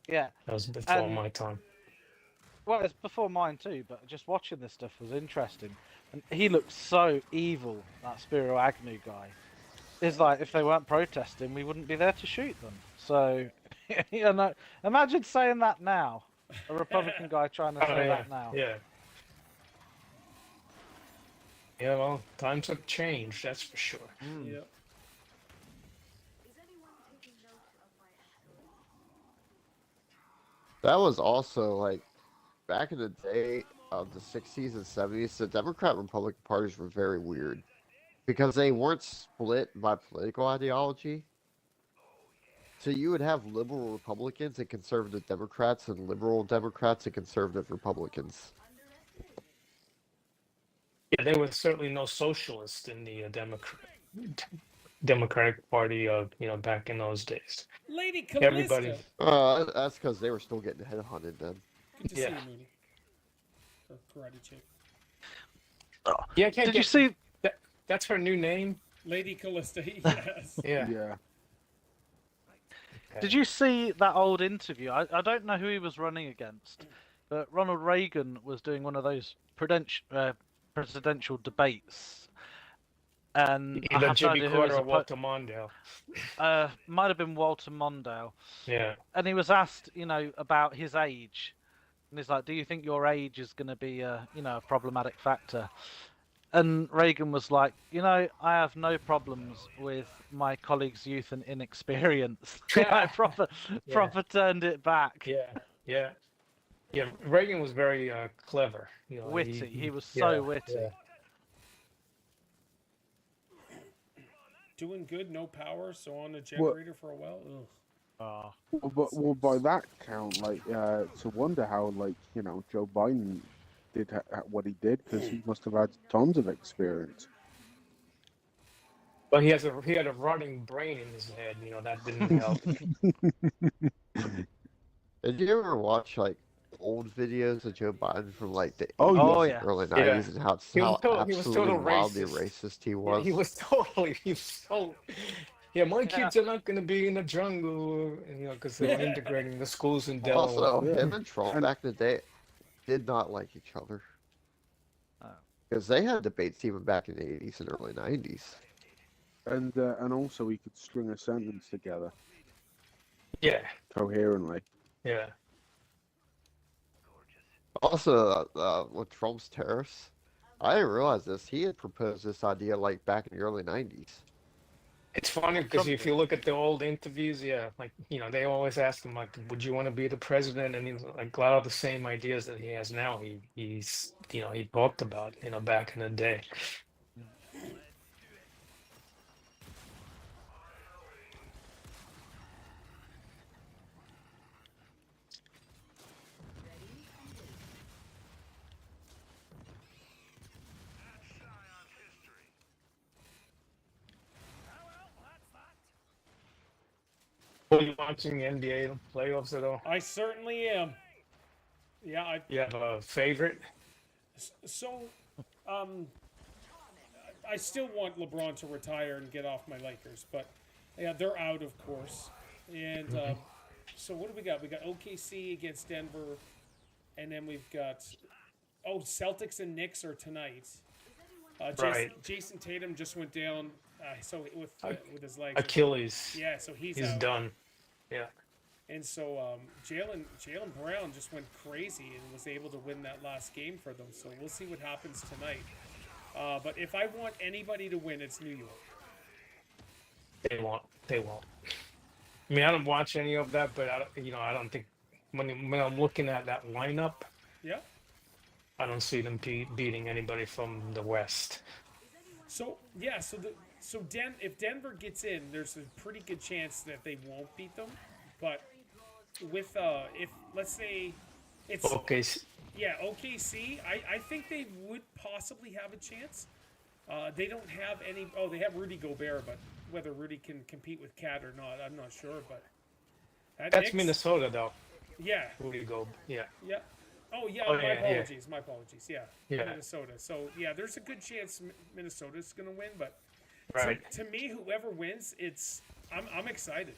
Yeah. That was before my time. Well, it's before mine too, but just watching this stuff was interesting. And he looked so evil, that Spiro Agnew guy. It's like, if they weren't protesting, we wouldn't be there to shoot them. So, imagine saying that now. A Republican guy trying to say that now. Yeah. Yeah, well, times have changed, that's for sure. Yep. That was also like back in the day of the 60s and 70s, the Democrat Republican parties were very weird because they weren't split by political ideology. So you would have liberal Republicans and conservative Democrats and liberal Democrats and conservative Republicans. Yeah, there was certainly no socialist in the Democratic Party back in those days. Lady Callista. That's because they were still getting headhunted then. Good to see you, Mooney. Or karate chick. Yeah, Did you see? That's her new name? Lady Callista, yes. Yeah. Did you see that old interview? I don't know who he was running against, but Ronald Reagan was doing one of those presidential debates. And Either Jimmy Carter or Walter Mondale. Might have been Walter Mondale. Yeah. And he was asked, about his age. And he's like, do you think your age is going to be a problematic factor? And Reagan was like, I have no problems with my colleagues' youth and inexperience. proper turned it back. Yeah. Reagan was very clever. Witty. He was so witty. Yeah. Doing good, no power, so on a generator for a while. Ugh. Well, by that count, to wonder how, Joe Biden did what he did, because he must have had tons of experience. But he had a rotting brain in his head. That didn't help. Did you ever watch old videos of Joe Biden from the early 90s and how absolutely wildly racist he was? Yeah, he was so. Yeah, my kids are not going to be in the jungle, because they were integrating the schools in Delaware. Also, him and Trump back in the day did not like each other. Because they had debates even back in the 80s and early 90s. And also he could string a sentence together. Yeah. Coherently. Yeah. Also, with Trump's tariffs, I didn't realize this. He had proposed this idea back in the early 90s. It's funny because if you look at the old interviews, yeah, like they always ask him like, "Would you want to be the president?" And he's like a lot of the same ideas that he has now. He's he talked about back in the day. Are you watching NBA playoffs at all? I certainly am. Yeah, You have a favorite? so I still want LeBron to retire and get off my Lakers, but yeah, they're out, of course. And so what do we got? We got OKC against Denver, and then we've got Celtics and Knicks are tonight. Right. Jason Tatum just went down. So with his legs. Achilles. Yeah, so he's He's out. done. Yeah. And so Jalen Brown just went crazy and was able to win that last game for them. So we'll see what happens tonight. But if I want anybody to win, it's New York. They won't. They won't. I mean, I don't watch any of that, but I don't think when I'm looking at that lineup, Yeah. I don't see them beating anybody from the West. So yeah, if Denver gets in, there's a pretty good chance that they won't beat them. But with if let's say it's OKC. Yeah, OKC, I think they would possibly have a chance. They don't have any. Oh, they have Rudy Gobert, but whether Rudy can compete with Cat or not, I'm not sure. But That's Knicks- Minnesota, though. Yeah, Rudy Go. Yeah. yeah. Oh yeah, Oh, my yeah, yeah. apologies. My apologies. Yeah, Yeah. Minnesota. So yeah, there's a good chance Minnesota's going to win, but Right. to me, whoever wins, I'm excited.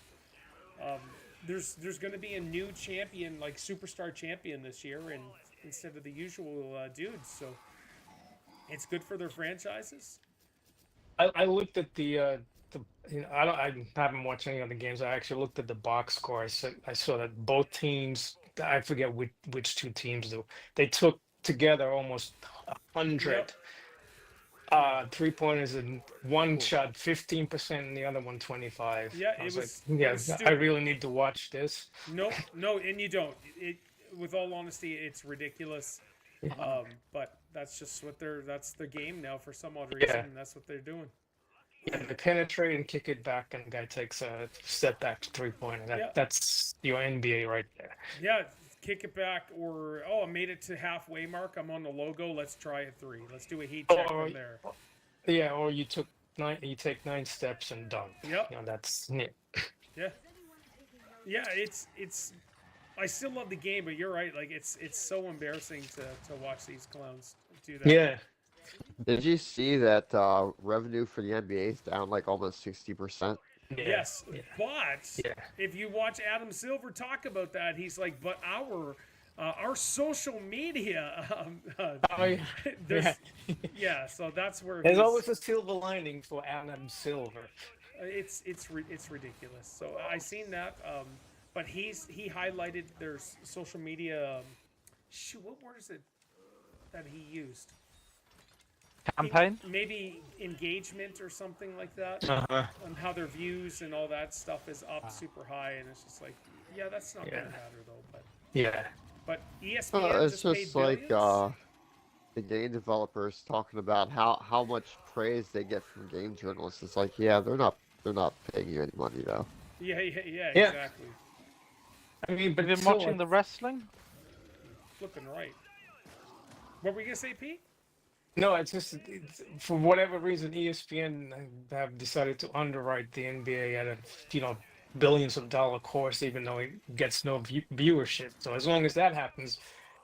There's going to be a new champion, like superstar champion this year, and instead of the usual dudes, so it's good for their franchises. I looked at the I haven't watched any of the games. I actually looked at the box score. I saw that both teams. I forget which two teams though. They took together almost 100 3-pointers, and one shot 15% and the other one 25. Yeah, I it was was- like, it yeah, was I stupid. really need to watch this. No, and you don't. With all honesty, it's ridiculous. But that's just that's the game now for some odd reason, Yeah. and that's what they're doing. Yeah, they penetrate and kick it back, and the guy takes a step back 3-pointer. Yeah. That's your NBA right there. Yeah, kick it back, or I made it to halfway mark. I'm on the logo. Let's try a three. Let's do a heat check from there. Yeah, or you take 9 steps and dunk. Yep. That's it. Yeah. Yeah, it's. I still love the game, but you're right. Like it's so embarrassing to watch these clowns do that. Yeah. Did you see that revenue for the NBA is down like almost 60%? Yes, but Yeah. if you watch Adam Silver talk about that, he's like, but our social media, Oh, yeah. there's, yeah, so that's where There's he's- always a silver lining for Adam Silver. it's ridiculous. So I seen that, but he highlighted their social media. Shoot, what word is it that he used? Campaign? Maybe engagement or something like that. Uh-huh. On how their views and all that stuff is up super high, and it's just like, yeah, that's not gonna Yeah. matter though. Yeah. But ESPN It's just just paid like billions. the game developers talking about how much praise they get from game journalists. It's like, yeah, they're not paying you any money though. Yeah, Yeah. exactly. I mean, but Have you been still, watching like, the wrestling? Flipping right. What were you gonna say, Pete? No, it's for whatever reason, ESPN have decided to underwrite the NBA at a billions of dollar course, even though it gets no viewership. So as long as that happens,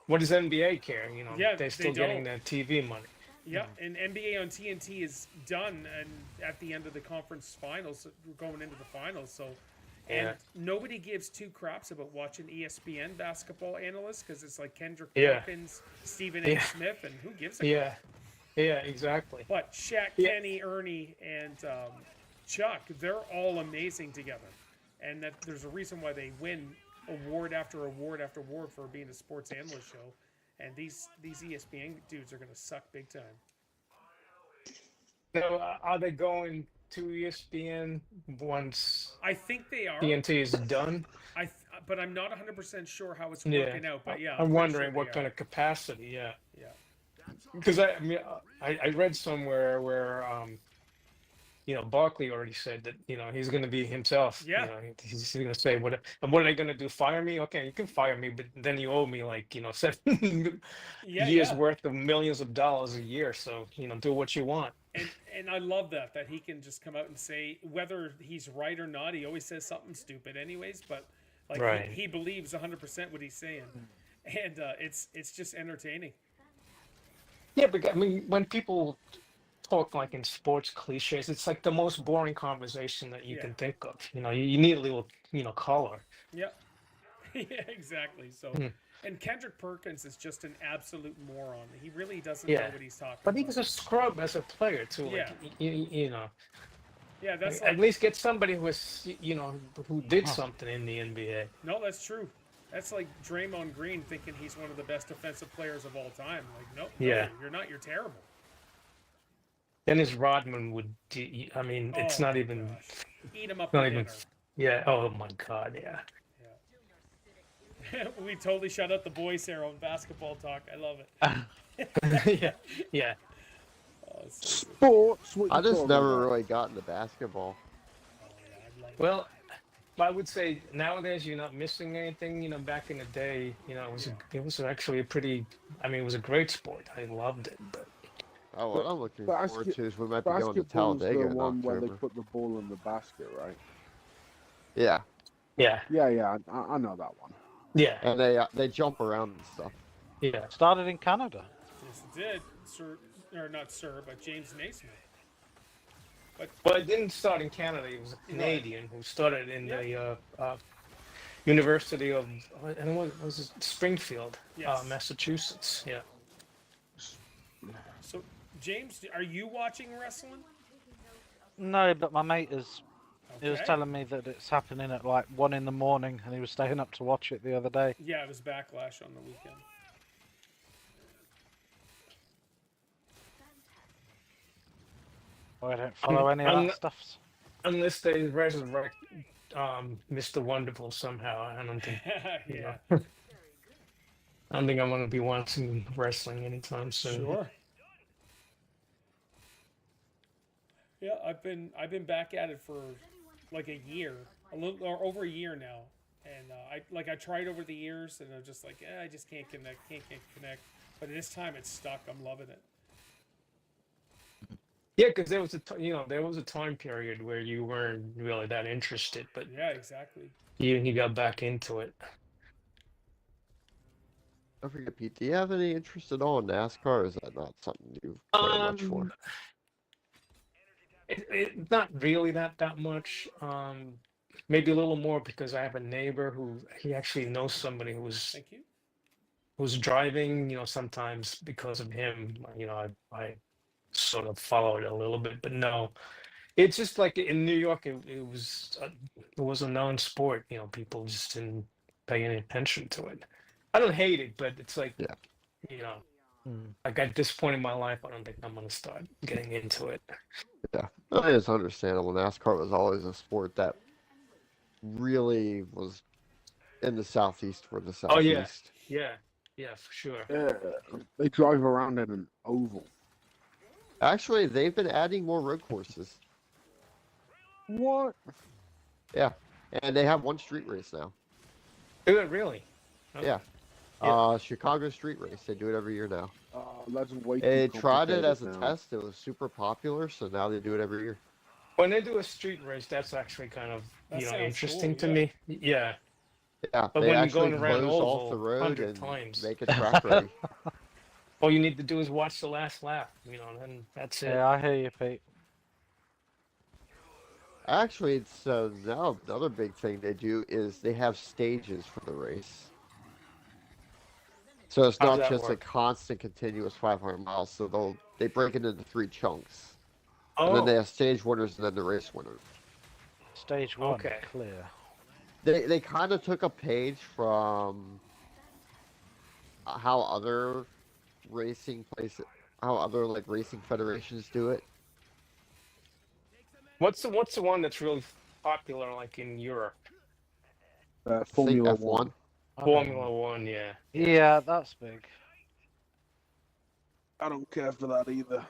what does NBA care? Yeah, they're they still getting don't. their TV money. Yeah, and NBA on TNT is done, and at the end of the conference finals, we're going into the finals. So, and Yeah. nobody gives two craps about watching ESPN basketball analysts because it's like Kendrick Yeah. Perkins, Stephen A. Yeah. Smith, and who gives a Yeah, yeah, exactly. But Shaq, Yeah. Kenny, Ernie, and Chuck, they're all amazing together. And that there's a reason why they win award after award after award for being a sports analyst show. And these ESPN dudes are going to suck big time. Now, are they going to ESPN once I think they are. TNT is done. But I'm not 100% sure how it's Yeah, working out. But yeah, I'm pretty wondering sure what they kind are. of capacity. Yeah, Yeah. because I mean, I read somewhere where Barkley already said that he's going to be himself. Yeah. He's going to say what are they going to do? Fire me? Okay, you can fire me, but then you owe me like 7 Yeah, years yeah. worth of millions of dollars a year. So do what you want. And I love that he can just come out and say whether he's right or not. He always says something stupid, anyways. But like Right. he believes 100% what he's saying, and it's just entertaining. Yeah, but I mean, when people talk like in sports cliches, it's like the most boring conversation that you Yeah. can think of. You need a little color. Yep. Yeah, exactly. So, and Kendrick Perkins is just an absolute moron. He really doesn't know what he's talking But about. he's a scrub as a player too. Yeah. Like, you know. Yeah, that's At least get somebody who was, who did something in the NBA. No, that's true. That's like Draymond Green thinking he's one of the best defensive players of all time. Like, nope, Yeah. no, you're not. You're terrible. Dennis Rodman would. I mean, it's not even. Gosh. Eat him up Not for even. dinner. Yeah. Oh my God. Yeah. We totally shut out the boys here on basketball talk. I love it. Yeah. Yeah. Oh, so good. Sports. What I you just talking never about? really got into basketball. Well, I would say nowadays you're not missing anything. Back in the day, it was actually a pretty. I mean, it was a great sport. I loved it, but. Oh, what I'm looking forward to is we might be going to Basketball's Talladega the in one where they October. put the ball in the basket, right? Yeah, Yeah. Yeah, I know that one. Yeah. and they jump around and stuff. Yeah. Started in Canada. Yes, it did, sir, or not sir, but James Naismith. Well, it didn't start in Canada. He was a Canadian who started in the University of, and what was it, Springfield, Yes. Massachusetts. Yeah. So, James, are you watching wrestling? No, but my mate is. He was Okay. telling me that it's happening at like 1 in the morning, and he was staying up to watch it the other day. Yeah, it was Backlash on the weekend. I don't follow any of that stuff. Unless they resurrect Mr. Wonderful somehow, I don't think. Yeah. I don't think I'm going to be watching wrestling anytime soon. Sure. Yeah, I've been back at it for like a year, a little or over a year now, and I tried over the years, and I'm just like, I just can't connect. But this time it's stuck. I'm loving it. Yeah, because there was there was a time period where you weren't really that interested, but Yeah, exactly. you got back into it. Don't forget, Pete. Do you have any interest at all in NASCAR? Or is that not something you care much for? Not really that much. Maybe a little more because I have a neighbor who he actually knows somebody Thank you. who's driving. Sometimes because of him, I sort of follow it a little bit, but no, it's just like in New York, it was a non-sport. People just didn't pay any attention to it. I don't hate it, but it's like, like at this point in my life, I don't think I'm gonna start getting into it. Yeah, I think it's understandable. NASCAR was always a sport that really was in the southeast for the southeast. Oh yeah, for sure. They drive around in an oval. Actually, they've been adding more road courses. What? Yeah, and they have one street race now. Do it really? Yeah. Yeah. Chicago street race. They do it every year now. That's way too They tried it as a complicated now. test. It was super popular, so now they do it every year. When they do a street race, that's actually kind of That sounds interesting cool, to me. Yeah. Yeah, But they when you're actually going around close off oval the road 100 and times. make a track ready. All you need to do is watch the last lap, and that's it. Yeah, I hear you, Pete. Actually, it's now another big thing they do is they have stages for the race. So it's How not does that just a work? constant, continuous 500 miles. So they break it into 3 chunks, and Oh, then they have stage winners and then the race winner. Stage 1, Okay. clear. They kind of took a page from how other racing places, how other like racing federations do it. What's the one that's really popular, like in Europe? I think Formula F1. One. Formula One, yeah. Yeah, that's big. I don't care for that either.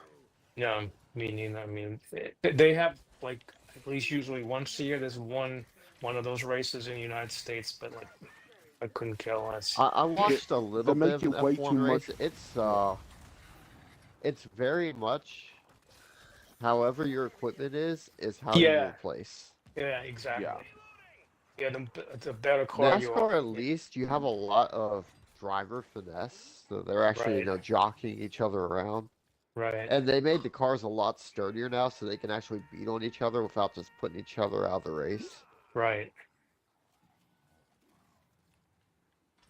No, me neither. I mean, they have like at least usually once a year. There's one of those races in the United States, but like I couldn't care less. I watched a little bit make of it an way F1 too race. much. It's very much however your equipment is how Yeah. you replace. Yeah, exactly. Yeah. Yeah, the better car you NASCAR, are. at least, you have a lot of driver finesse, so they're actually, Right. jockeying each other around. Right. And they made the cars a lot sturdier now, so they can actually beat on each other without just putting each other out of the race. Right.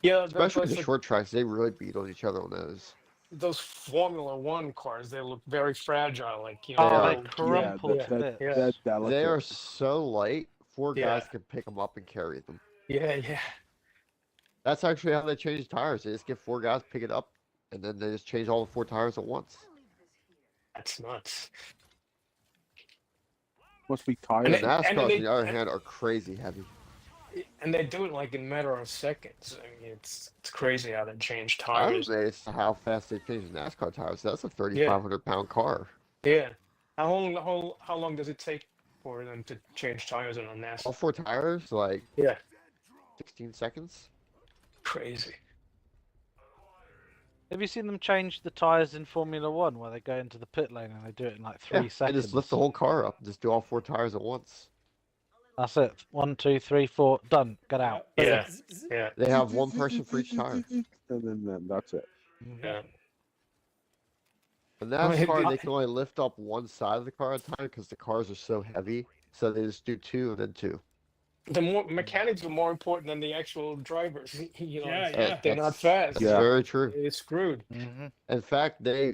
Yeah, Especially the like short tracks, they really beat on each other on those. those Formula One cars, they look very fragile. Like, you They Oh, know, are. they crumple yeah, to bits. yeah. They're delicate. They are so light, four Yeah. guys can pick them up and carry them. Yeah. That's actually how they change tires. They just get four guys, pick it up, and then they just change all the four tires at once. That's nuts. Must be And tired. And NASCARs, on they- the other hand, are crazy heavy. And they do it like in a matter of seconds. I mean, it's crazy how they change I tires. was amazed how fast they changed the NASCAR tires. That's a 3,500-pound car. Yeah. How long does it take for them to change tires on a All NASCAR? four tires, like Yeah. 16 seconds. Crazy. Have you seen them change the tyres in Formula One where they go into the pit lane and they do it in like 3 Yeah, they seconds? just lift the whole car up and just do all four tires at once. That's it. 1, 2, 3, 4, done. Get out. Yeah. Yeah. They have one person for each tire. And then that's it. Yeah. In Oh, hey, NASCAR, did- they can only lift up one side of the car at a time because the cars are so heavy. So they just do two and then two. The more mechanics are more important than the actual drivers. You know, Yeah, it's- yeah. they're not fast. That's Yeah. very true. It's screwed. Mm-hmm. In fact, they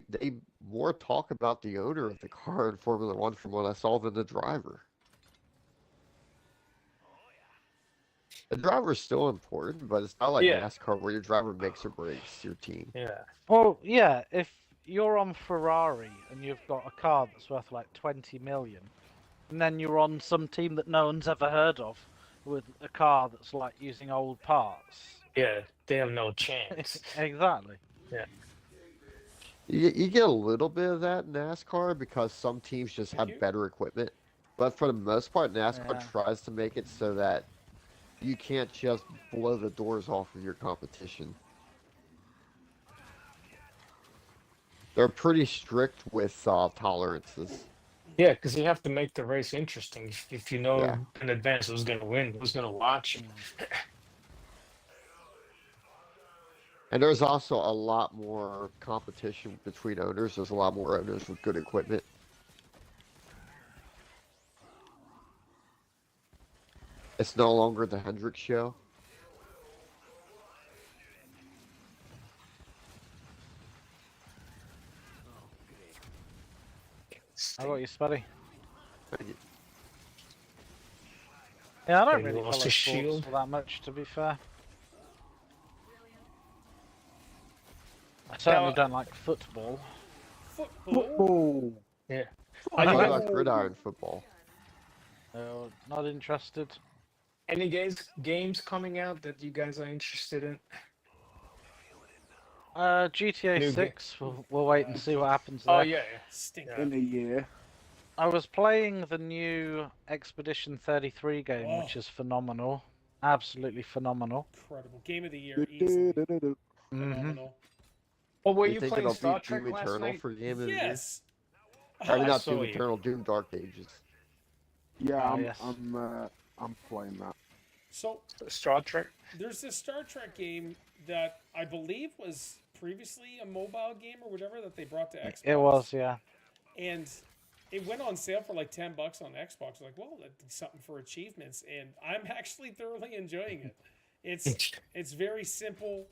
more talk about the owner of the car in Formula One from what I saw than the driver. The driver's still important, but it's not like Yeah. NASCAR where your driver makes or breaks your team. Yeah. Well, yeah, if you're on Ferrari and you've got a car that's worth like 20 million, and then you're on some team that no one's ever heard of with a car that's like using old parts. Yeah. They have no chance. Exactly. You get a little bit of that in NASCAR because some teams just have you. better equipment. But for the most part, NASCAR Yeah. tries to make it so that you can't just blow the doors off of your competition. They're pretty strict with tolerances. Yeah, because you have to make the race interesting. If you know Yeah. in advance who's going to win, who's going to watch. And there's also a lot more competition between owners. There's a lot more owners with good equipment. It's no longer the Hendrix show. How about you, Spuddy? Yeah, I don't Maybe really lost follow his sports shield. all that much, to be fair. I certainly don't like football. Football. Oh, I Are you like gridiron football. Not interested. Any games coming out that you guys are interested in? GTA New 6, we'll wait and see what happens Oh there. yeah. Stink. Yeah. in a year. I was playing the new Expedition 33 game, Oh. which is phenomenal. Absolutely phenomenal. Incredible. Game of the year, easily. Mm-hmm. Phenomenal. Well, were You you think playing it'll Star beat Trek Doom last Eternal night? for Game of the Year? Yes. I mean, I not saw Doom you. Eternal, Doom Dark Ages. Yeah, Oh, I'm, yes. I'm playing that. So Star Trek. there's this Star Trek game that I believe was previously a mobile game or whatever that they brought to Xbox. It was, yeah. And it went on sale for like $10 on Xbox. Like, well, that'd be something for achievements, and I'm actually thoroughly enjoying it. It's very simple.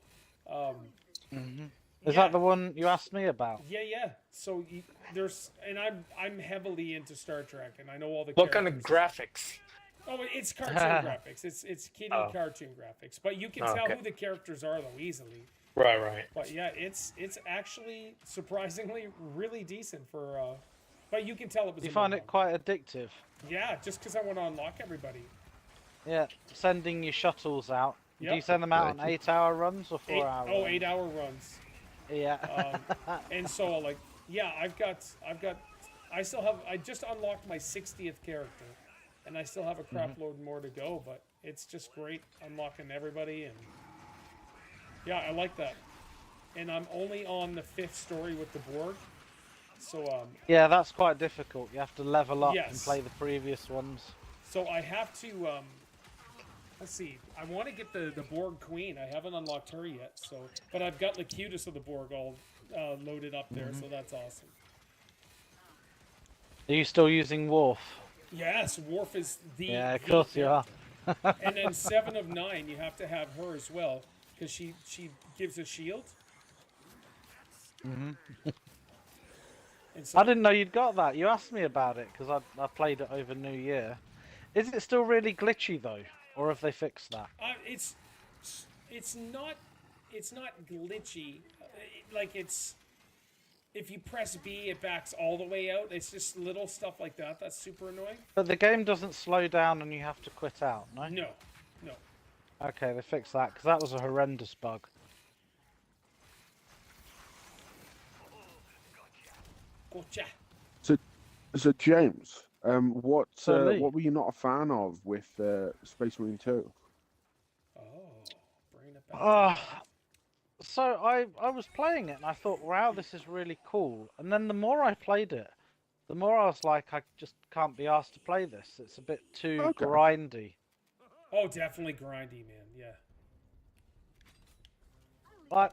Is Yeah. that the one you asked me about? Yeah. So there's, and I'm heavily into Star Trek, and I know all the. What kind of characters. graphics? Oh, it's cartoon graphics. It's kiddie Oh. cartoon graphics, but you can Oh, tell okay. who the characters are though easily. Right. But yeah, it's actually surprisingly really decent for But you can tell it was. You a find mod. it quite addictive. Yeah, just because I want to unlock everybody. Yeah, sending your shuttles out. Do Yep. you send them out on Thank you. 8-hour runs or 4-hour? Oh, runs? 8-hour runs. Yeah. And so like, yeah, I still have. I just unlocked my 60th character, and I still have a crap load more to go. But it's just great unlocking everybody, and yeah, I like that. And I'm only on the 5th story with the Borg, so Yeah, that's quite difficult. You have to level up and Yes. play the previous ones. so I have to. Let's see. I want to get the Borg Queen. I haven't unlocked her yet. So, but I've got Locutus of the Borg all loaded up there, so that's awesome. Are you still using Worf? Yes, Worf is the. Yeah, of the course you are. character. And then 7 of 9, you have to have her as well, because she gives a shield. And so, I didn't know you'd got that. You asked me about it because I played it over New Year. Is it still really glitchy though, or have they fixed that? it's not glitchy. Like it's. If you press B, it backs all the way out. It's just little stuff like that. That's super annoying. But the game doesn't slow down and you have to quit out, no? No. Okay, they fixed that because that was a horrendous bug. Gotcha. So James, what Lee. what were you not a fan of with Space Marine 2? Oh, bring it back. So I was playing it and I thought, wow, this is really cool. And then the more I played it, the more I was like, I just can't be asked to play this. It's a bit too Okay. grindy. Oh, definitely grindy, man. Yeah. Like,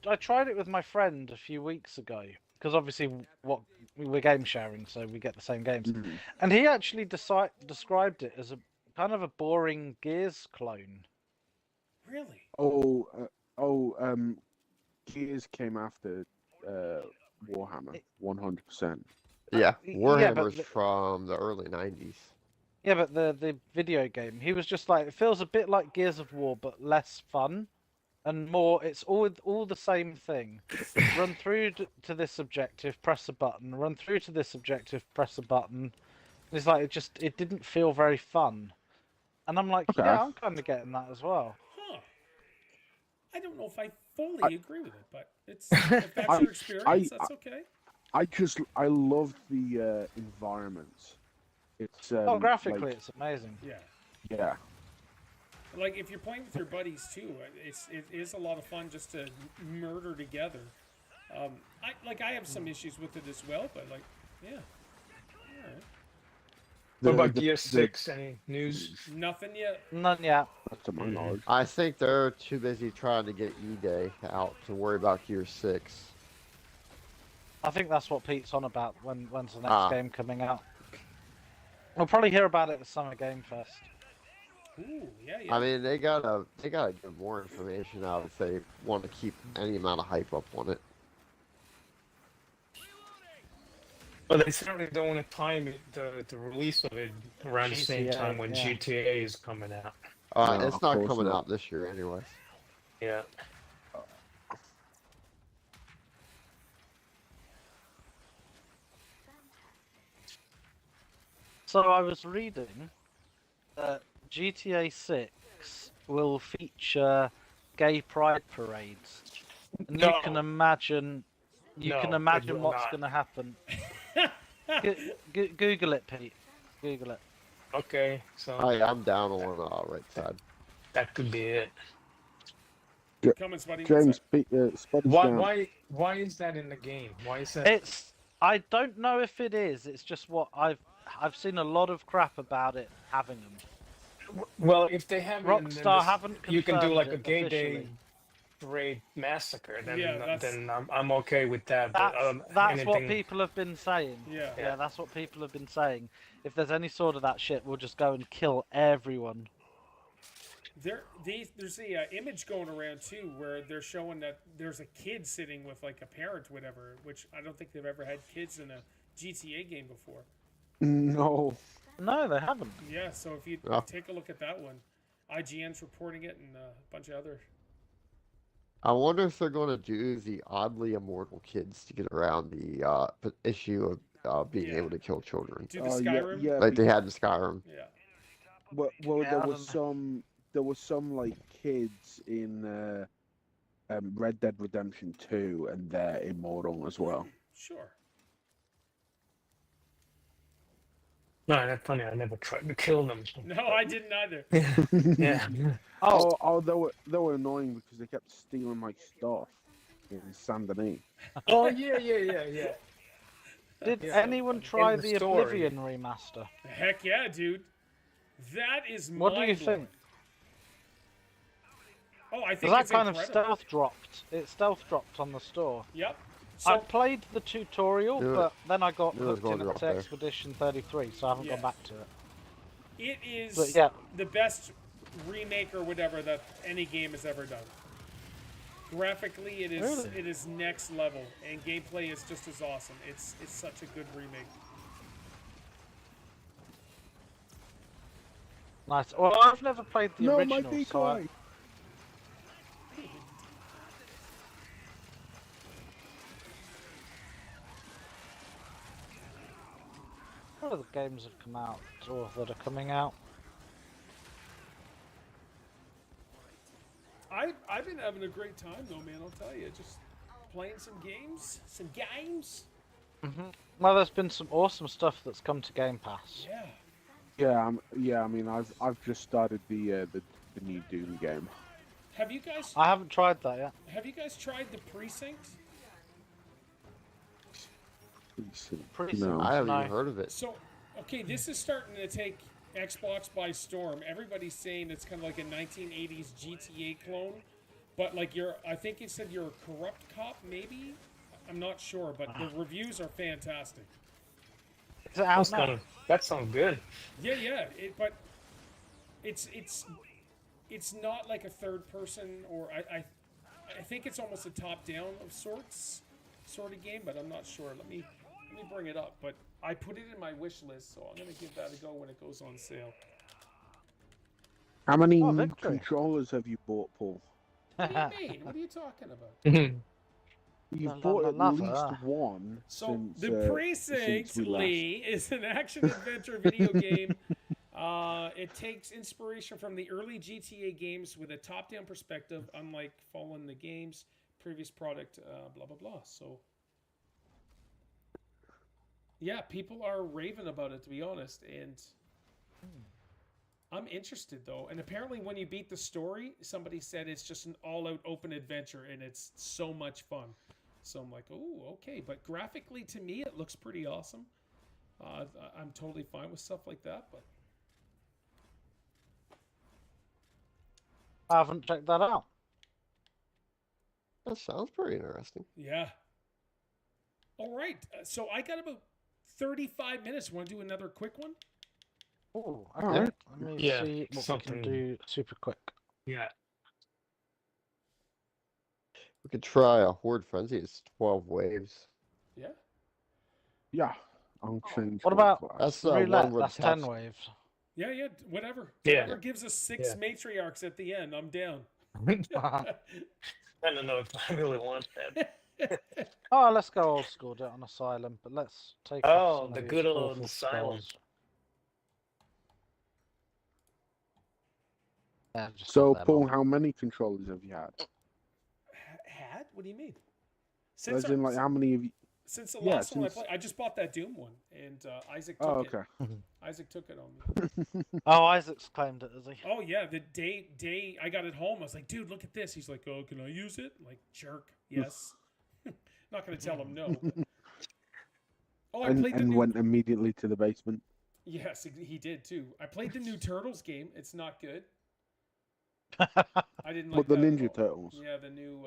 I tried it with my friend a few weeks ago because obviously we're game sharing, so we get the same games. And he actually described it as a kind of a boring Gears clone. Really? Gears came after Warhammer, 100%. Yeah, yeah, Warhammer's but from the early 90s. Yeah, but the video game, he was just like, it feels a bit like Gears of War, but less fun and more. It's all the same thing. Run through to this objective, press a button. Run through to this objective, press a button. It's like it didn't feel very fun. And I'm like, Okay. yeah, I'm kind of getting that as well. Huh. I don't know if I fully agree with it, but it's if that's your experience, that's okay. I love the environments. It's Oh, graphically, like, it's amazing. Yeah. yeah. Like if you're playing with your buddies too, it is a lot of fun just to murder together. I have some issues with it as well, but like, yeah. All right. What about Gear 6? Any news? Nothing yet. None yet. To my knowledge. I think they're too busy trying to get E-Day out to worry about Gear 6. I think that's what Pete's on about. When's the next Ah. game coming out? We'll probably hear about it at Summer Game Fest. Ooh, yeah. I mean, they gotta get more information out if they want to keep any amount of hype up on it. Well, they certainly don't want to time it, the release of it around the same GTA, time when yeah. GTA is coming out. No, It's of not course coming not. out this year anyways. Yeah. So I was reading that GTA 6 will feature gay pride parades. And you can No. imagine No, it will what's not. going to happen. Google it, Pete. Google it. Okay, so I'm down on the right side. that could be it. Coming, Spuddy. James, Spuddy's down. Why is that in the game? Why is that? I don't know if it is. It's just what I've seen a lot of crap about it having them. Well, if they have it in Rockstar this- haven't you can do confirmed like a it gay day officially. parade massacre. Then, Yeah, that's- then I'm okay with that. But That's what anything- people have been saying. Yeah. Yeah, that's what people have been saying. If there's any sort of that shit, we'll just go and kill everyone. There's the image going around too where they're showing that there's a kid sitting with like a parent, whatever, which I don't think they've ever had kids in a GTA game before. No. No, they haven't. Yeah, so if you Oh. take a look at that one, IGN's reporting it and a bunch of other. I wonder if they're going to do the oddly immortal kids to get around the issue of being Yeah. able to kill children, Do the Yeah, Skyrim? yeah. like they had in Skyrim. Yeah. Well, Yeah, there I was some like kids in Red Dead Redemption 2, and they're immortal as well. Sure. No, that's funny. I never tried to kill them. No, I didn't either. Yeah. Oh, they were annoying because they kept stealing my stuff in Saint Denis. Oh yeah. Did Yeah. anyone try the the story. Oblivion remaster? Heck yeah, dude. That is What do you mind-blowing. think? Oh, I think Because that it's kind of incredible. stealth dropped. It stealth dropped on the store. Yep. I So, played the tutorial, Knew it. but then I got Knew it was hooked in gonna at drop there. Expedition 33, so I haven't Yeah. gone back to it. it is But yeah. the best remake or whatever that any game has ever done. Graphically, Really? it is next level, and gameplay is just as awesome. It's such a good remake. Nice. Well, I've never played the No, my original, so I, decoy. what other games have come out or that are coming out? I've been having a great time though, man. I'll tell you, just playing some games. Well, there's been some awesome stuff that's come to Game Pass. Yeah. Yeah, I mean, I've just started the new Doom game. Have you guys I haven't tried that yet. tried the Precinct? Precinct. No. I haven't No. even heard of it. So, okay, this is starting to take Xbox by storm. Everybody's saying it's kind of like a 1980s GTA clone, but like I think it said you're a corrupt cop, maybe? I'm not sure, but the reviews are fantastic. Is it out That's now? that sounds good. Yeah, but it's not like a third person, or I think it's almost a top down of sorts sort of game, but I'm not sure. Let me bring it up. But I put it in my wish list, so I'm gonna give that a go when it goes on sale. How many Oh, victory. controllers have you bought, Paul? What do you mean? What are you talking about? You've La, bought la, at la, least la. one So since the Precinct, since we last- Lee, is an action adventure video game. It takes inspiration from the early GTA games with a top-down perspective, unlike Fallen the game's previous product. Blah blah blah. So yeah, people are raving about it, to be honest, and I'm interested though. And apparently, when you beat the story, somebody said it's just an all-out open adventure, and it's so much fun. So I'm like, oh, okay. But graphically, to me, it looks pretty awesome. I'm totally fine with stuff like that. But I haven't checked that out. That sounds pretty interesting. yeah. All right. So I got about 35 minutes. Want to do another quick one? Oh, All okay. right. Let me Yeah, see what something- we can do super quick. Yeah. We could try a Horde Frenzy. It's 12 waves. Yeah. Yeah, I'll change. What my about- class. That's the Roulette, one where that's the 10 text- waves. Yeah. Whatever. Yeah. Whatever gives us 6 Yeah. matriarchs at the end. I'm down. I don't know if I really want that. Oh, let's go old school, do it on Asylum, but let's take off Oh, some the of good these old awful Asylum. spells. Yeah, just So, leave them Paul, on. how many controllers have you had? Had? What do you mean? As in, like, how many have you? Since the yeah, last one I since- played, I just bought that Doom one, and Isaac took Oh, it. okay. Isaac took it on me. Oh, Isaac's claimed it, has he? Oh yeah, the day I got it home, I was like, dude, look at this. He's like, oh, can I use it? I'm like, jerk, yes. Not gonna tell him no. but- Oh, I played the And new. went immediately to the basement. Yes, he did too. I played the new Turtles game. It's not good. I didn't like But the that at Ninja all. Turtles. Yeah, the new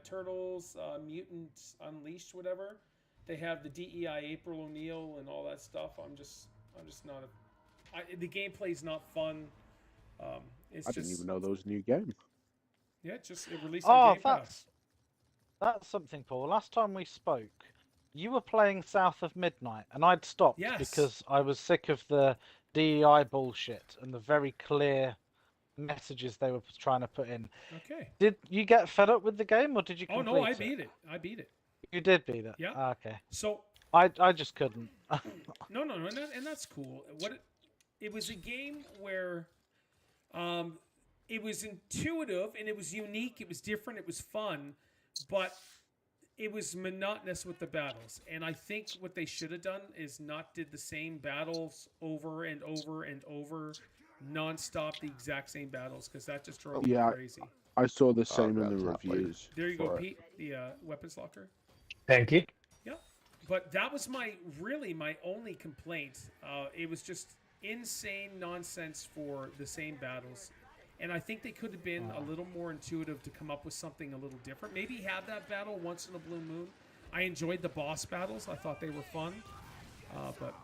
Turtles, Mutants Unleashed, whatever. They have the DEI April O'Neil and all that stuff. I'm just not the gameplay's not fun. It's I just didn't even know there was a new game. yeah, it released Oh, on Game Pass. That's something, Paul. Last time we spoke, you were playing South of Midnight, and I'd stopped Yes. because I was sick of the DEI bullshit and the very clear messages they were trying to put in. Okay. Did you get fed up with the game, or did you Oh complete no, I it? beat it. I beat it. You did beat it? Yeah. Ah, okay. So I just couldn't. no, and that's cool. It was a game where, it was intuitive and it was unique. It was different. It was fun, but it was monotonous with the battles. And I think what they should have done is not did the same battles over and over and over, nonstop, the exact same battles, because that just drove me crazy. I saw the same in God, the top lane. reviews. There you go, for it. Pete. The weapons locker. Thank you. Yeah, but that was my only complaint. It was just insane nonsense for the same battles, and I think they could have been a little more intuitive to come up with something a little different. Maybe have that battle once in a blue moon. I enjoyed the boss battles. I thought they were fun, but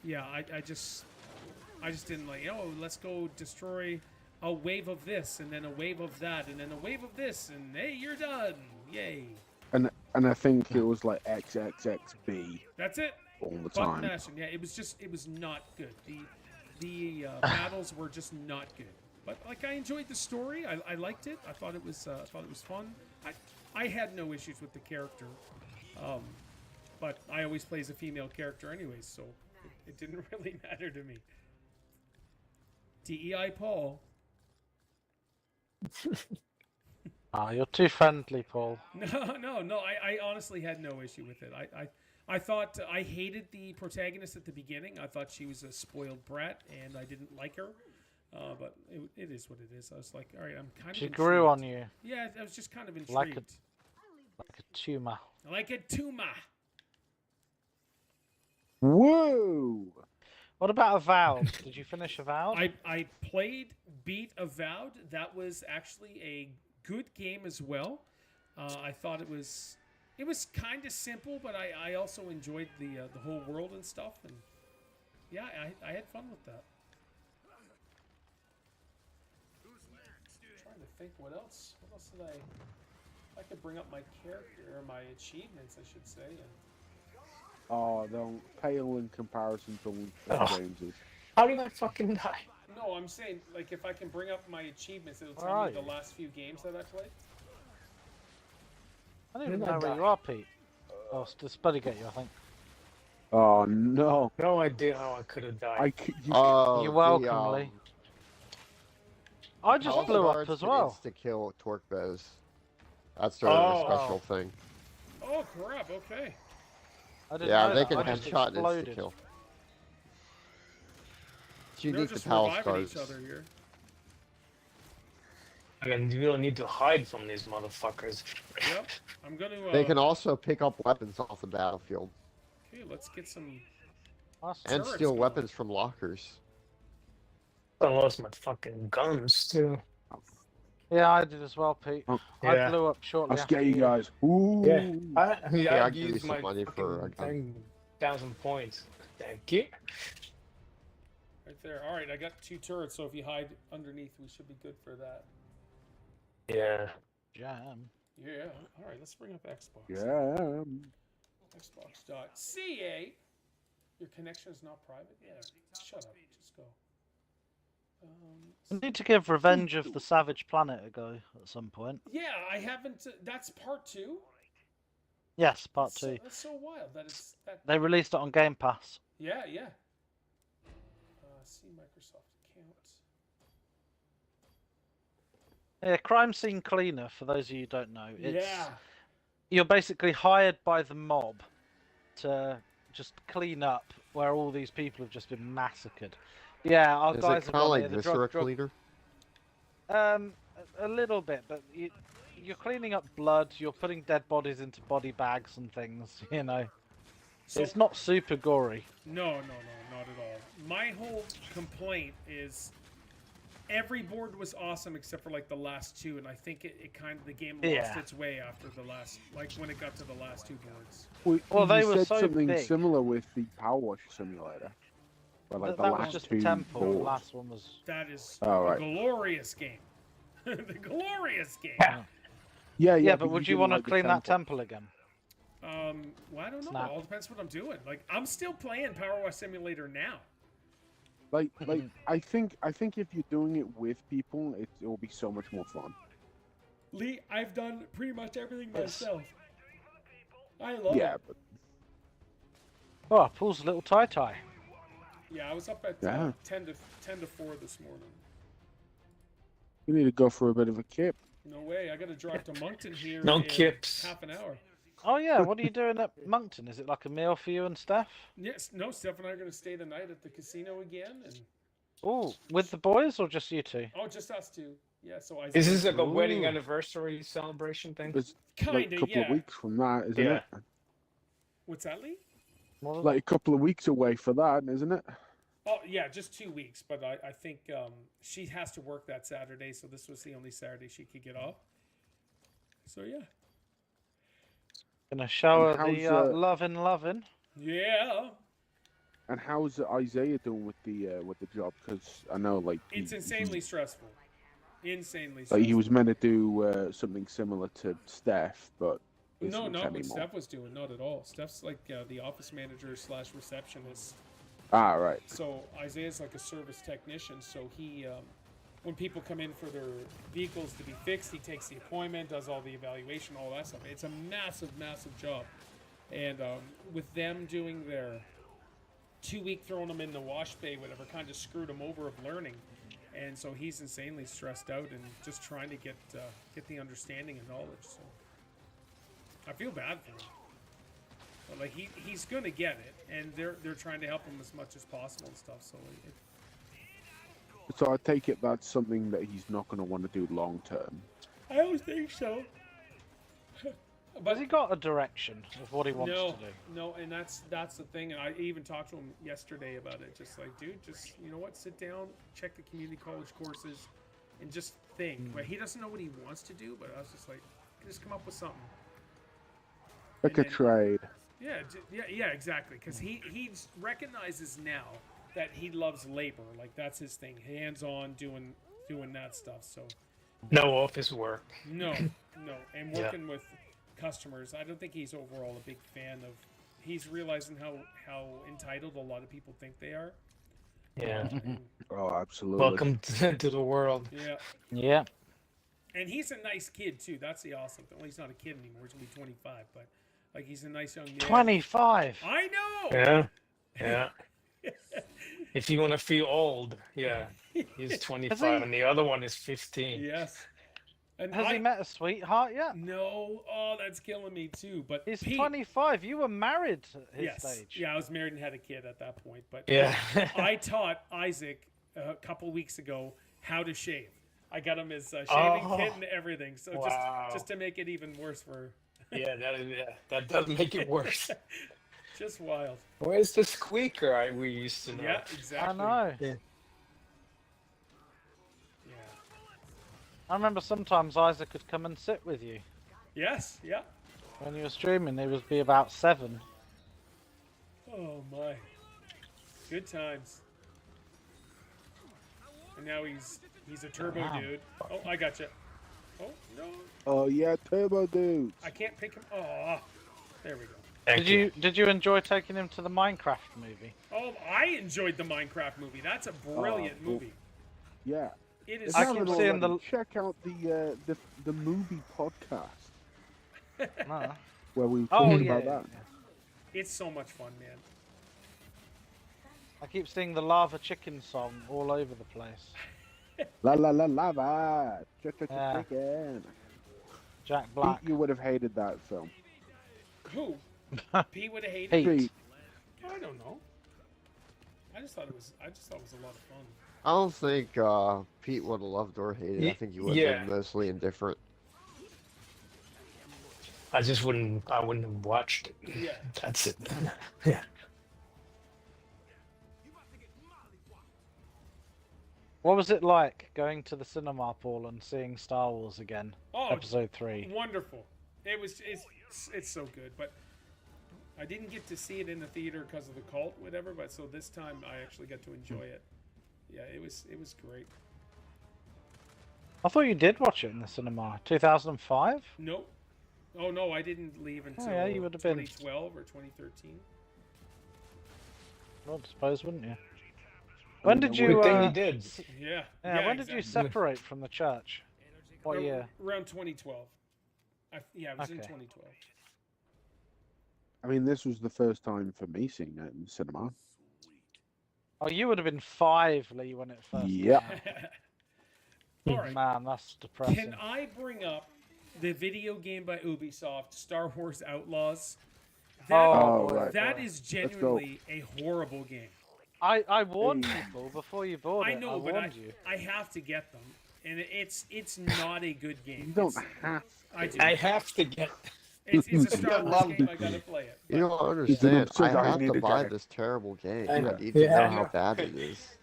yeah, I just didn't like. Oh, let's go destroy a wave of this, and then a wave of that, and then a wave of this, and hey, you're done. Yay. And I think it was like XXXB That's it. all the Button time. mashing. Yeah, it was not good. The battles were just not good. But like, I enjoyed the story. I liked it. I thought it was fun. I had no issues with the character, but I always play as a female character anyways, so it didn't really matter to me. DEI Paul. Ah, you're too friendly, Paul. No. I honestly had no issue with it. I thought I hated the protagonist at the beginning. I thought she was a spoiled brat, and I didn't like her. But it is what it is. I was like, all right, I'm kind of. She intrigued. grew on you Yeah, I was just kind of intrigued. like a tumor. Like a tumor. Whoa! What about Avowed? Did you finish Avowed? I beat Avowed. That was actually a good game as well. I thought it was kind of simple, but I also enjoyed the whole world and stuff, and yeah, I had fun with that. Trying to think what else did I could bring up my character or my achievements, I should say. And Oh, they're pale in comparison to James's. How did I fucking die? no, I'm saying, like, if I can bring up my achievements, it'll Where tell are me the you? last few games that I played. I don't even Did I know where die? you are, Pete. Oh, it's to Spuddy get you, I think. Oh no! No idea how I could have died. Oh, You're welcome, Lee. I just House blew up Guards as can well. insta-kill torque bows. That's their special thing. Oh crap! Okay. I didn't Yeah, know they that. can I just headshot and exploded. insta-kill. It's They're unique to just Palace reviving Guards. each other here. Again, you really need to hide from these motherfuckers. Yep. I'm gonna. They can also pick up weapons off the battlefield Okay, let's get some. Awesome. and Turrets steal going. weapons from lockers. I lost my fucking guns too. Yeah, I did as well, Pete. Oh, I yeah. blew up shortly I'll after scare you guys. Ooh. Yeah, Yeah, I I'll give you used some my money for a fucking gun. 10,000 points. Thank you. Right there. All right, I got 2 turrets, so if you hide underneath, we should be good for that. Yeah. Jam. Yeah. All right, let's bring up Xbox. Yeah. Xbox.ca. Your connection is not private. Yeah. Shut up. Just go. We need to give Revenge of the Savage Planet a go at some point. Yeah, I haven't. That's part 2. Yes, part That's 2. That's so wild. That is that. They released it on Game Pass. Yeah. See Microsoft account. Yeah, Crime Scene Cleaner, for those of you who don't know. It's, Yeah. You're basically hired by the mob to just clean up where all these people have just been massacred. Yeah, our Is guys it have kind of gone like here, the Viscera drug- Cleaner? A little bit, but you're cleaning up blood, you're putting dead bodies into body bags and things, you know. So It's not super gory. No, not at all. My whole complaint is every board was awesome except for like the last 2, and I think it kind of the game lost Yeah. its way after the last, like when it got to the last 2 boards. Well, they you were said so something big. similar with the Power Wash Simulator. But like That the was last just 2 Temple. The boards. last one was. That is Oh, a right. glorious game. The glorious game. Yeah, But would you didn't want to like the clean that temple again? Well, I don't know. Snap. It all depends what I'm doing. Like, I'm still playing Power Wash Simulator now. Like I think if you're doing it with people, it will be so much more fun. Lee, I've done pretty much everything Yes. myself. I love Yeah, it. but Oh, Paul's a little tie. Yeah, I was up at Yeah. 10 to 4 this morning. you need to go for a bit of a kip. No way, I gotta drive to Moncton here No in kips. half an hour. Oh yeah, what are you doing at Moncton? Is it like a meal for you and Steph? Yes, no, Steph and I are gonna stay the night at the casino again, and Oh, with the boys or just you two? just us two. Yeah, so I. Is this like a wedding Ooh. anniversary celebration thing? It's like Kinda, a couple yeah. of weeks from that, isn't Yeah. it? What's that, Lee? What was Like a couple of weeks away for that, isn't it? Oh yeah, just 2 weeks. But I think she has to work that Saturday, so this was the only Saturday she could get off. So yeah. Gonna show And her the how's, lovin'. Yeah. And how's Isaiah doing with the job? Because I know like It's insanely stressful. Insanely like stressful. he was meant to do something similar to Steph, but No, isn't not what anymore. Steph was doing. Not at all. Steph's like the office manager / receptionist. Ah, right. So Isaiah's like a service technician. So he, when people come in for their vehicles to be fixed, he takes the appointment, does all the evaluation, all that stuff. It's a massive, massive job. And with them doing their 2 week throwing them in the wash bay, whatever, kind of screwed him over of learning. And so he's insanely stressed out and just trying to get the understanding and knowledge. So I feel bad for him. But like he's gonna get it, and they're trying to help him as much as possible and stuff. So So I take it that's something that he's not going to want to do long term. I don't think so. Has he got a direction of what he wants No, to do? no, and that's the thing. And I even talked to him yesterday about it. Just like, dude, just you know what, sit down, check the community college courses, and just think. But he doesn't know what he wants to do. But I was just like, just come up with something. Like a then- trade. Yeah, exactly. Because he recognizes now that he loves labor. Like that's his thing, hands-on, doing that stuff. So No office work. no, and working with customers, I don't think he's overall a big fan of. He's realizing how entitled a lot of people think they are. Yeah. Oh, absolutely. Welcome to the world. Yeah, Yeah. and he's a nice kid too. That's the awesome thing. Well, he's not a kid anymore. He's gonna be 25, but like he's a nice young man. 25. I know. Yeah. If you want to feel old, yeah, he's 25, and the other one is 15. Yes. And Has he met a sweetheart yet? No. Oh, that's killing me too. But He's Pete, 25. You were married at his yes. stage. Yeah, I was married and had a kid at that point. But Yeah. I taught Isaac a couple weeks ago how to shave. I got him his shaving kit and everything. So Wow. just to make it even worse for. Yeah, that does make it worse. Just wild. Where's the squeaker we used to know? Yeah, exactly. I know. Yeah. Yeah. I remember sometimes Isaac could come and sit with you. Yes. Yeah. When you were streaming, he would be about 7. Oh my. Good times. And now he's a turbo Wow. dude. Oh, I gotcha. Oh no, Oh yeah, Turbo Dudes. I can't pick him. Oh, there we go. Thank you. Did you enjoy taking him to the Minecraft movie? Oh, I enjoyed the Minecraft movie. That's a brilliant cool. movie. Yeah. It If is. you I so haven't keep seeing already, the- check out the movie podcast No. where we Oh, talked yeah, about that. It's so much fun, man. I keep seeing the Lava Chicken song all over the place. La la la lava, Yeah. chicken. Jack Black. Pete, you would have hated that film. Who? Pete would have hated Pete. it. Pete, I don't know. I just thought it was a lot of fun. I don't think Pete would have loved or hated. I think he would have Yeah. been mostly indifferent. I wouldn't have watched it. Yeah. That's it. Yeah. What was it like going to the cinema, Paul, and seeing Star Wars again? Oh, Episode 3. wonderful. It's so good, but I didn't get to see it in the theater because of the cult, whatever. But so this time I actually got to enjoy it. Yeah, it was great. I thought you did watch it in the cinema. 2005? Nope. Oh no, I didn't leave until yeah, you would have been. 2012 or 2013. Well, I suppose, wouldn't you? When did you? Good thing you did. Yeah. Yeah. When did you exactly. separate from the church? What year? Around 2012. Yeah, it was in Okay. 2012. I mean, this was the first time for me seeing it in the cinema. Oh, you would have been 5, Lee, when it first Yep. came All out. right. Man, that's depressing. Can I bring up the video game by Ubisoft, Star Wars Outlaws? That, Oh, right. that is genuinely a horrible game. I warned people before you bought it. I know, I but warned you. I have to get them, and it's not a good game. You don't It's- have. I do. I have to get. It's a Star I Wars love game. I gotta play it. You but- don't understand. says I I have need to to buy get it. this terrible game. I I know. need to Yeah. know how bad it is.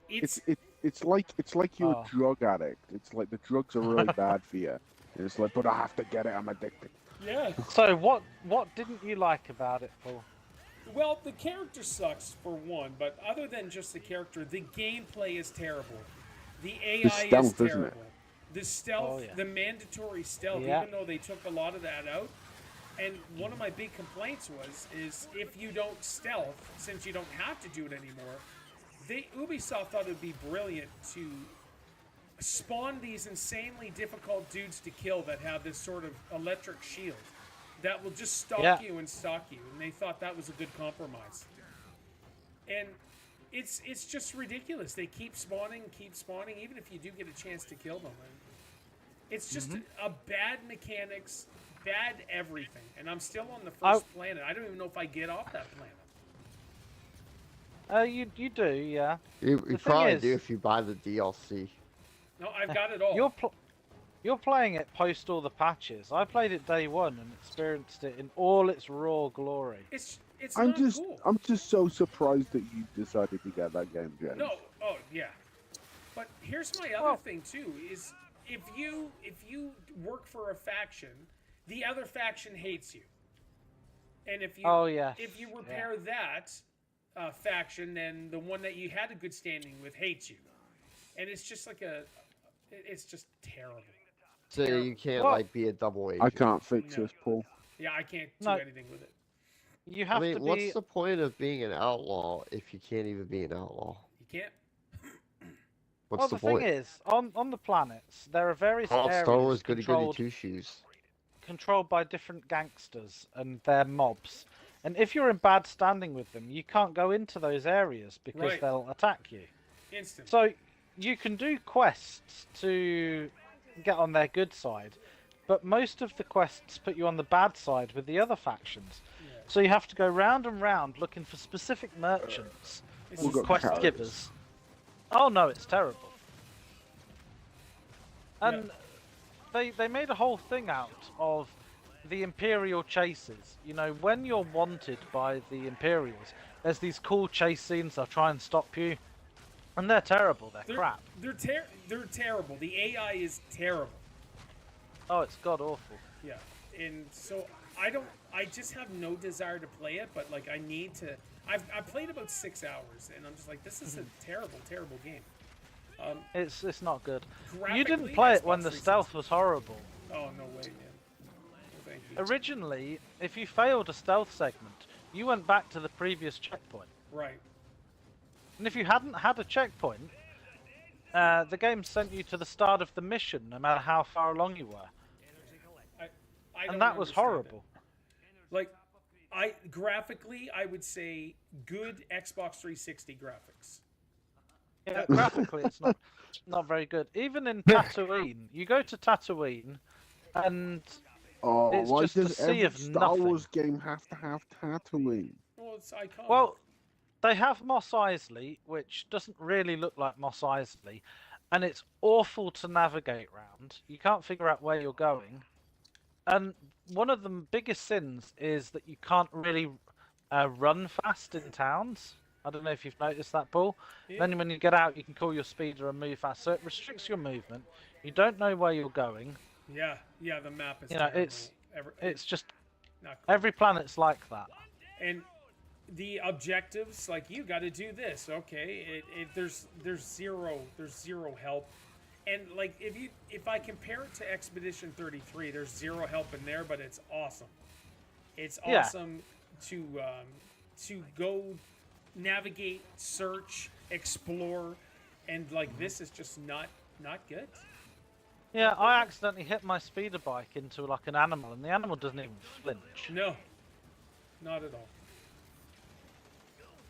It's It's like you're Oh. a drug addict. It's like the drugs are really bad for you. And it's like, but I have to get it. I'm addicted. yeah. So what didn't you like about it, Paul? Well, the character sucks for one, but other than just the character, the gameplay is terrible. The AI stealth, is isn't it? terrible. The stealth, Oh, yeah. the mandatory stealth, Yeah. even though they took a lot of that out. And one of my big complaints is if you don't stealth, since you don't have to do it anymore, Ubisoft thought it would be brilliant to spawn these insanely difficult dudes to kill that have this sort of electric shield that will just stalk Yeah. you and stalk you, and they thought that was a good compromise. And it's just ridiculous. They keep spawning, even if you do get a chance to kill them. And it's just a bad mechanics, bad everything. And I'm still on the first planet. I don't even know if I get off that planet. You do, yeah. You thing probably is- do if you buy the DLC. No, I've got it all. You're playing it post all the patches. I played it day one and experienced it in all its raw glory. It's I'm not just cool. I'm just so surprised that you decided to get that game, James. No, oh yeah. But here's my other thing too: is if you work for a faction, the other faction hates you, and if you Oh, yes, if you repair that faction, then the one that you had a good standing with hates you, and it's just like it's just terrible. So you can't Well, like be a double agent. I can't fix No. this, Paul. Yeah, I can't do No. anything with it. You I have mean, to be. what's the point of being an outlaw if you can't even be an outlaw? You can't. What's Well, the the point? thing is, on the planets, there are various Oh, areas Star Wars goody goody controlled, two shoes. controlled by different gangsters and their mobs. And if you're in bad standing with them, you can't go into those areas because Right. they'll attack you. Instant. So you can do quests to get on their good side, but most of the quests put you on the bad side with the other factions. So you have to go round and round looking for specific merchants, It's We've just got quest carrots. givers. Oh no, it's terrible. And they made a whole thing out of the Imperial chases. You know, when you're wanted by the Imperials, there's these cool chase scenes that try and stop you. And they're terrible, they're crap. They're terrible. The AI is terrible. Oh, it's god awful. Yeah, and so I just have no desire to play it, but like I need to. I've played about 6 hours, and I'm just like, this is a terrible game. It's not good. You Graphically, didn't play it when Xbox the 360. stealth was horrible. Oh no way, man. No, thank you. Originally, if you failed a stealth segment, you went back to the previous checkpoint. Right. And if you hadn't had a checkpoint, the game sent you to the start of the mission, no matter how far along you were. I don't And that was understand horrible. it. Like, graphically, I would say good Xbox 360 graphics. Yeah, graphically, it's not very good. Even in Tatooine, you go to Tatooine, and Oh, It's why just a does sea every of Star nothing. Wars game have to have Tatooine? Well, it's iconic. well, they have Mos Eisley, which doesn't really look like Mos Eisley, and it's awful to navigate round. You can't figure out where you're going, and one of the biggest sins is that you can't really run fast in towns. I don't know if you've noticed that, Paul. Yeah. Then when you get out, you can call your speeder and move fast, so it restricts your movement. You don't know where you're going. yeah, the map is. You know, terrible. it's just not cool. every planet's like that. And the objectives, like you got to do this, okay? There's zero help, and like if I compare it to Expedition 33, there's zero help in there, but it's awesome. It's Yeah. awesome to go navigate, search, explore, and like this is just not good. Yeah, I accidentally hit my speeder bike into like an animal, and the animal doesn't even flinch. No, not at all.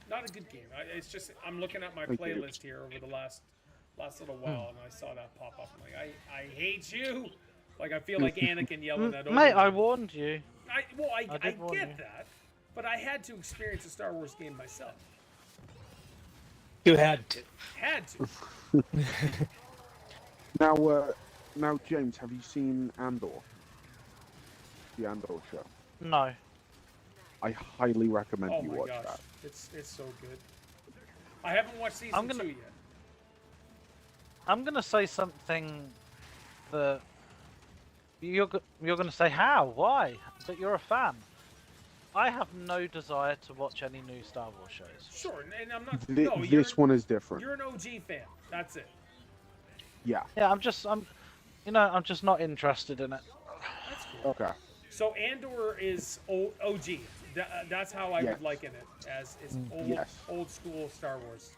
Not a good game. It's just I'm looking at my playlist here over the last little while, and I saw that pop up. I'm like, I hate you. Like I feel like Anakin yelling at Obi-Wan. Mate, I warned you. I did warn get you. that, but I had to experience a Star Wars game myself. You had to. Had to. Now, James, have you seen Andor? The Andor show. No. I highly recommend Oh you my watch gosh, that. it's so good. I haven't watched season 2 yet. I'm gonna say something that you're gonna say how, why? But you're a fan. I have no desire to watch any new Star Wars shows. Sure, and I'm not. This one is different. You're an OG fan. That's it. Yeah. Yeah, I'm just not interested in it. That's cool. Okay. So Andor is OG. That's how I Yes. would liken it, as is Yes. old school Star Wars.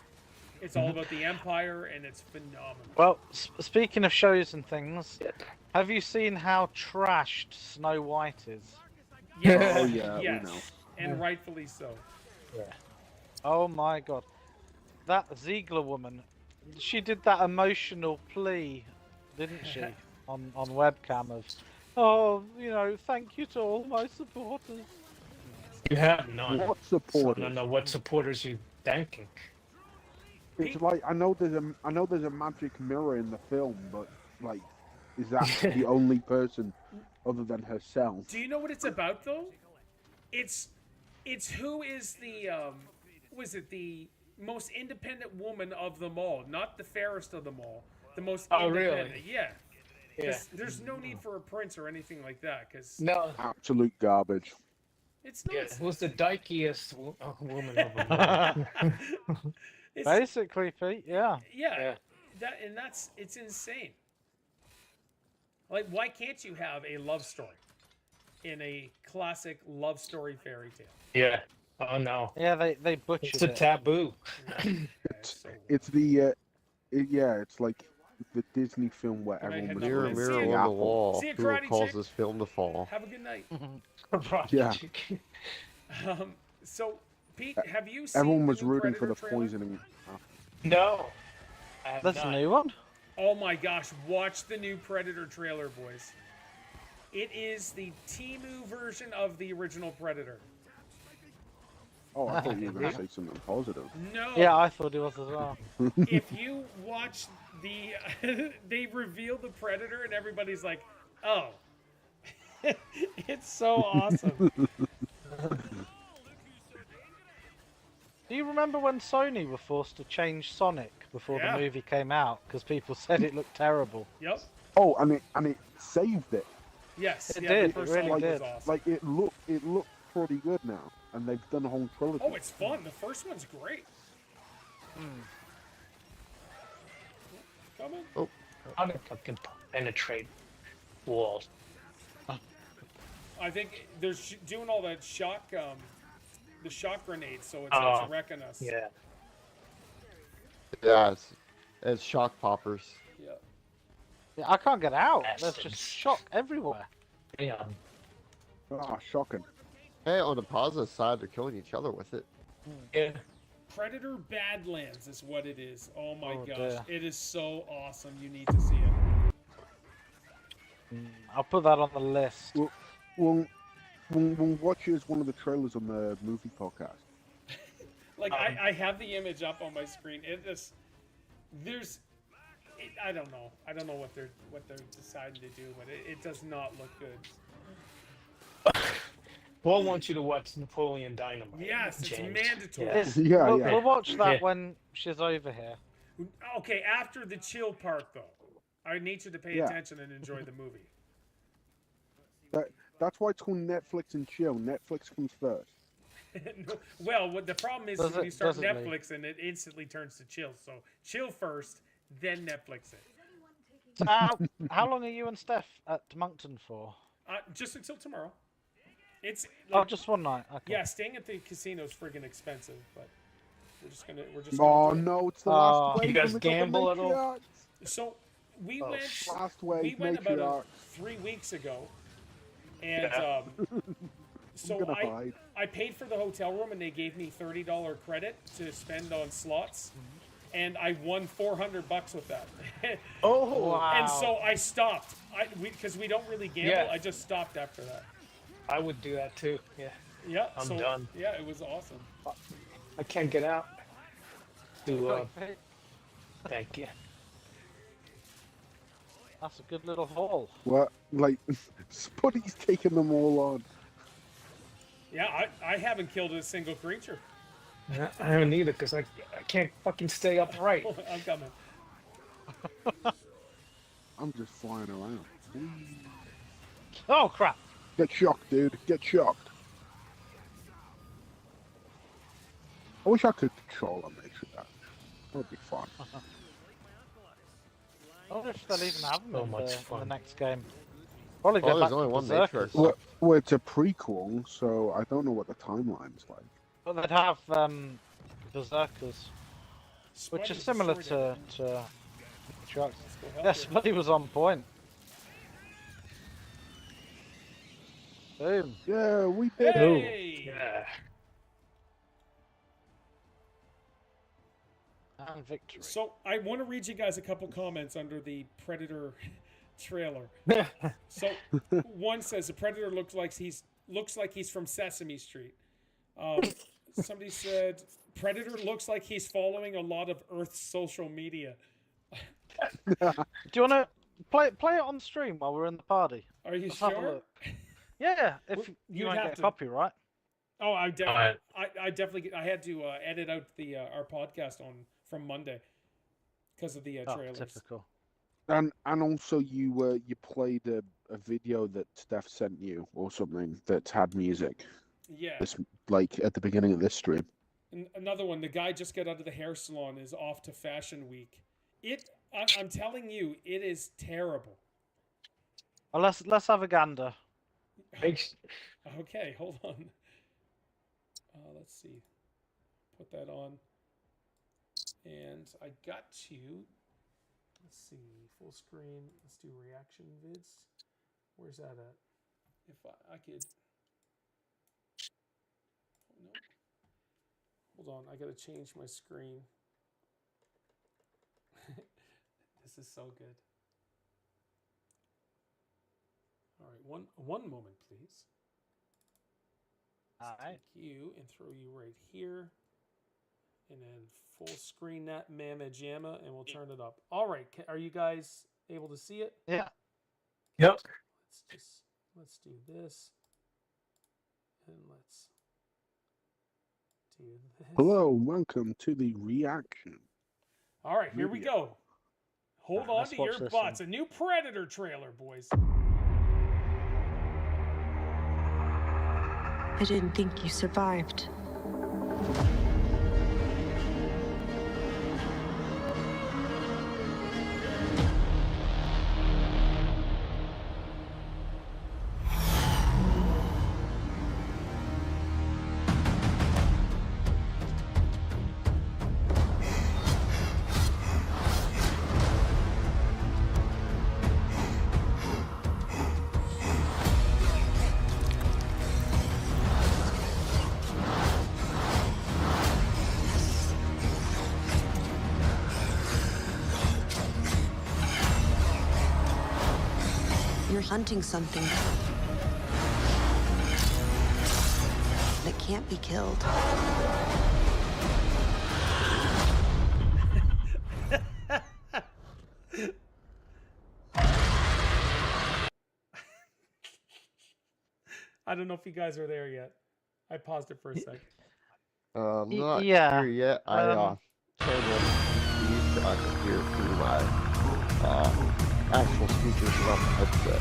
It's all about the Empire, and it's phenomenal. Well, speaking of shows and things, have you seen how trashed Snow White is? Yes. Oh yeah, yes. we know. And rightfully so. Yeah. Oh my god. That Ziegler woman, she did that emotional plea, didn't she? on webcam of, oh, thank you to all my supporters. You have none. What So I supporters? don't know what supporters you thanking. It's like I know there's a magic mirror in the film, but like, is that the only person other than herself? Do you know what it's about though? It's who is the was it the most independent woman of them all, not the fairest of them all, the most independent. Really? Yeah. Yeah. There's no need for a prince or anything like that, because No. Absolute garbage. it's Yeah. not. Who's the dykiest woman of them all? It's, Basically, Pete, yeah. yeah, it's insane. Like, why can't you have a love story in a classic love story fairy tale? Yeah. Oh no. Yeah, they butchered It's a it. taboo. It's the it's like the Disney film where But I everyone had was not Mirror, read raised it. mirror See the on the apple. wall. See ya, Who karate calls chick. this film to fall? Have a good night. Yeah. So, Pete, have you seen Everyone the was new rooting for Predator the trailer? poisoning. No. I have That's not. a new one. Oh my gosh, watch the new Predator trailer, boys. It is the Temu version of the original Predator. Oh, I thought you were going to say something positive. No. Yeah, I thought it was as well. If you watch the, they reveal the Predator and everybody's like, oh, it's so awesome. Do you remember when Sony were forced to change Sonic before Yeah. the movie came out because people said it looked terrible? Yep. Oh, and it saved it. Yes. It yeah, did, The first it really Sonic did. was awesome. Like it looked pretty good now, and they've done a whole trilogy. Oh, it's fun. The first one's great. Coming. Oh, How to fucking penetrate walls? I think they're doing all that shock, the shock grenades, so it's Oh, wrecking us. Yeah. yeah, it's shock poppers. Yeah. Yeah, I can't get out. There's Bastards. just shock everywhere. Yeah. Ah, shocking. Hey, on the positive side, they're killing each other with it. Yeah. Predator Badlands is what it is. Oh my Oh, gosh. dear. It is so awesome. You need to see it. I'll put that on the list. We'll watch it as one of the trailers on the movie podcast. Like, I have the image up on my screen. It just, I don't know. I don't know what they're deciding to do, but it does not look good. Paul wants you to watch Napoleon Dynamite. Yes, it's James. mandatory. Yeah. Yeah, we'll, yeah. we'll watch that Yeah. when she's over here. Okay, after the chill part though, I need you to pay Yeah. attention and enjoy the movie. That's why it's called Netflix and chill. Netflix comes first. Well, what the problem is Does when it- you start does it, Lee? Netflix and it instantly turns to chill. So chill first, then Netflix it. So how long are you and Steph at Moncton for? Just until tomorrow. It's Oh, like, just one night. Okay. yeah, staying at the casino is friggin' expensive, but We're just Oh gonna do it. no, it's the last wave. You guys and we got the gamble at all? matriarchs. So we Oh, went. shit. Last wave, We went about matriarchs. 3 weeks ago, and Yeah. so I'm gonna hide. I paid for the hotel room, and they gave me $30 credit to spend on slots, and I won $400 with that. Oh, Wow. And so I stopped. Because we don't really gamble. Yeah. I just stopped after that. I would do that too. Yeah, Yeah, I'm so, done. Yeah, it was awesome. I can't get out. Okay, Thank you. that's a good little haul. What? Like, Spuddy's taking them all on. Yeah, I haven't killed a single creature. I haven't either because I can't fucking stay upright. I'm coming. I'm just flying around. Oh crap! Get shocked, dude. Get shocked. I wish I could control a matriarch. That would be fun. I wonder if they'll even have them So in, much the fun. next game. Probably Well, go there's back only to one Berserkers. matriarch. Well, well, it's a prequel, so I don't know what the timeline's like. But they'd have Berserkers, which is Spuddy's similar destroyed to it. Trucks. Let's go help Yeah, you. Spuddy was on point. Boom. Yeah, we did it. Hey! Yeah. And victory. So I want to read you guys a couple comments under the Predator trailer. So one says the Predator looks like he's from Sesame Street. Somebody said Predator looks like he's following a lot of Earth's social media. Do you want to play it on stream while we're in the party? Are you Let's have a sure? look. Yeah, if Well, you you'd don't have get to- copyright. Oh, I definitely, Alright. I definitely, I had to edit out the our podcast from Monday because of the Oh, trailers. typical. And also you played a video that Steph sent you or something that had music. Yeah. This like at the beginning of this stream. Another one. The guy just got out of the hair salon is off to Fashion Week. I'm telling you, it is terrible. Well, let's have a gander. Thanks. Okay, hold on. Let's see. Put that on. And I got to. Let's see. Full screen. Let's do reaction vids. Where's that at? If I could. Oh, no. Hold on. I got to change my screen. This is so good. All right. One moment, please. All right. Take you and throw you right here. And then full screen that mamma jamma, and we'll turn it up. All right. Are you guys able to see it? Yeah. Yep. Let's do this. And let's do this. Hello, welcome to the reaction. All right, here we go. Hold on Let's to watch your this butts. A new Predator trailer, boys. I didn't think you survived. You're hunting something that can't be killed. I don't know if you guys are there yet. I paused it for a sec. Not yeah, here yet. I turned the speed tracker here through my actual speakers on the headset.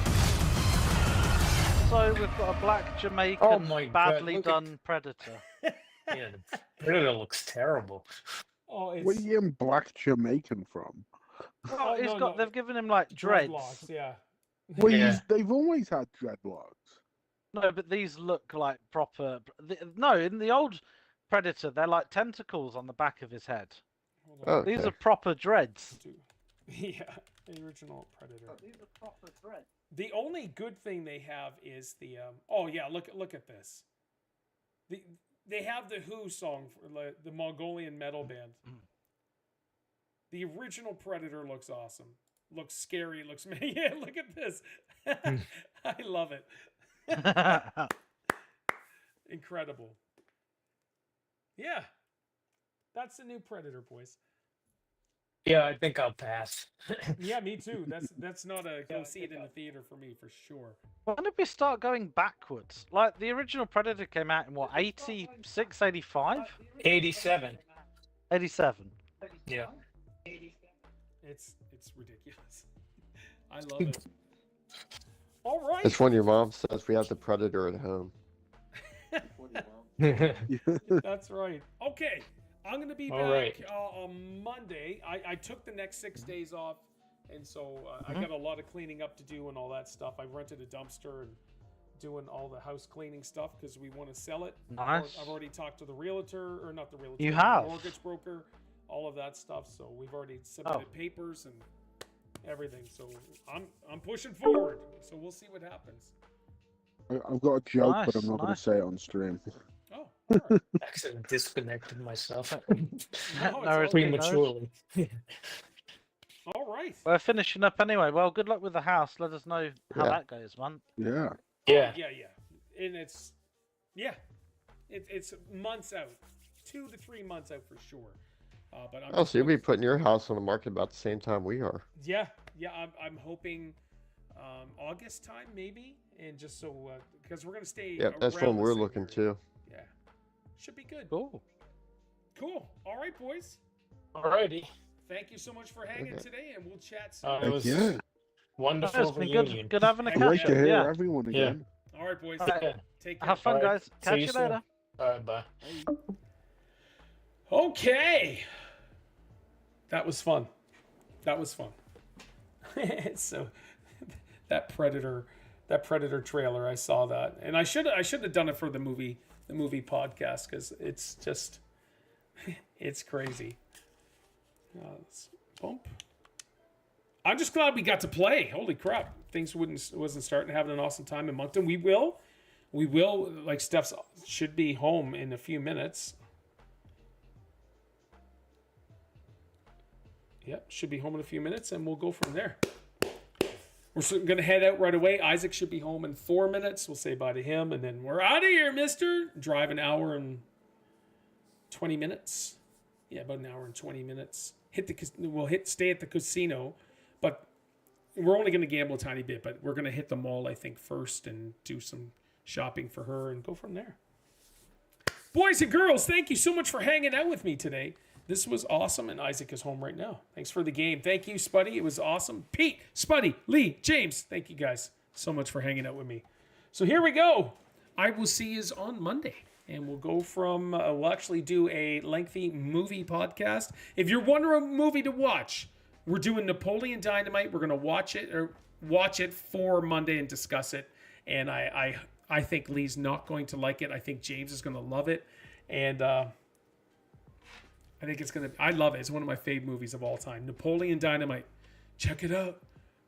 So we've got a black Jamaican, Oh my God, badly look at- done predator. Yeah, the Predator looks terrible. Oh, it's Where are you getting black Jamaican from? Oh, he's no, got. no. They've given him like dreads. dreadlocks, yeah. Well, Yeah. they've always had dreadlocks. No, but these look like proper. No, in the old predator. They're like tentacles on the back of his head. Hold on. Okay. These are proper dreads. Yeah, the original Predator. These are proper dreads. The only good thing they have is the oh yeah, look at this. They have the Who song for the Mongolian metal band. The original Predator looks awesome. Looks scary. Looks yeah. Look at this. I love it. Incredible. Yeah, that's the new Predator, boys. Yeah, I think I'll pass. Yeah, me too. That's not a go see it in the theater for me for sure. When did we start going backwards? Like, the original Predator came out in what, 86, 85? 87. 87. Yeah. It's ridiculous. I love it. All right. It's when your mom says we have the Predator at home. That's right. Okay. I'm going to be All back right. on Monday. I took the next 6 days off, and so I got a lot of cleaning up to do and all that stuff. I rented a dumpster and doing all the house cleaning stuff because we want to sell it. Nice. I've already talked to the realtor, or not the realtor. You the have? mortgage broker, all of that stuff. So we've already submitted papers and everything. So I'm pushing forward. So we'll see what happens. I've got a joke, but I'm Nice, not going to nice. say it on stream. Oh, all right. Accidentally disconnected myself No, it's all No, it's good. prematurely. All right. We're finishing up anyway. Well, good luck with the house. Let us know how Yeah. that goes, man. Yeah. Yeah. Yeah. And it's months out, 2 to 3 months out for sure. But I'm Oh, so you'll be putting your house on the market about the same time we are. yeah. I'm hoping August time maybe, and just so because we're gonna stay. Yep, that's around when the we're same looking area. too. Yeah, should be good. Cool. Cool. All right, boys. Alrighty. Thank you so much for hanging Okay. today, and we'll chat soon. It was Yeah. wonderful It's been good, reunion. good having a Great catch to up. hear Yeah. everyone Yeah. again. All right, boys. All right. Yeah. Take care. Have fun, All right. guys. See Catch you you soon. later. Alright, bye. Okay. That was fun. So that Predator trailer, I saw that, and I should have done it for the movie podcast because it's just it's crazy. Let's bump. I'm just glad we got to play. Holy crap! Things wasn't starting, having an awesome time in Moncton. We will. Like Steph's should be home in a few minutes. Yep, should be home in a few minutes, and we'll go from there. We're going to head out right away. Isaac should be home in 4 minutes. We'll say bye to him, and then we're out of here, mister. Drive an hour and 20 minutes. Yeah, about an hour and 20 minutes. Stay at the casino, but we're only going to gamble a tiny bit, but we're going to hit the mall, I think, first and do some shopping for her and go from there. Boys and girls, thank you so much for hanging out with me today. This was awesome, and Isaac is home right now. Thanks for the game. Thank you, Spuddy. It was awesome. Pete, Spuddy, Lee, James, thank you guys so much for hanging out with me. So here we go. I will see you on Monday, and we'll go from, we'll actually do a lengthy movie podcast. If you're wondering a movie to watch, we're doing Napoleon Dynamite. We're going to watch it for Monday and discuss it. And I think Lee's not going to like it. I think James is going to love it. And, I think I love it. It's one of my fave movies of all time. Napoleon Dynamite. Check it out.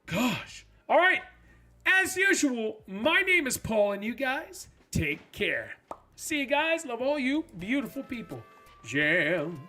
Gosh. All right. As usual, my name is Paul, and you guys take care. See you guys. Love all you beautiful people. Jam.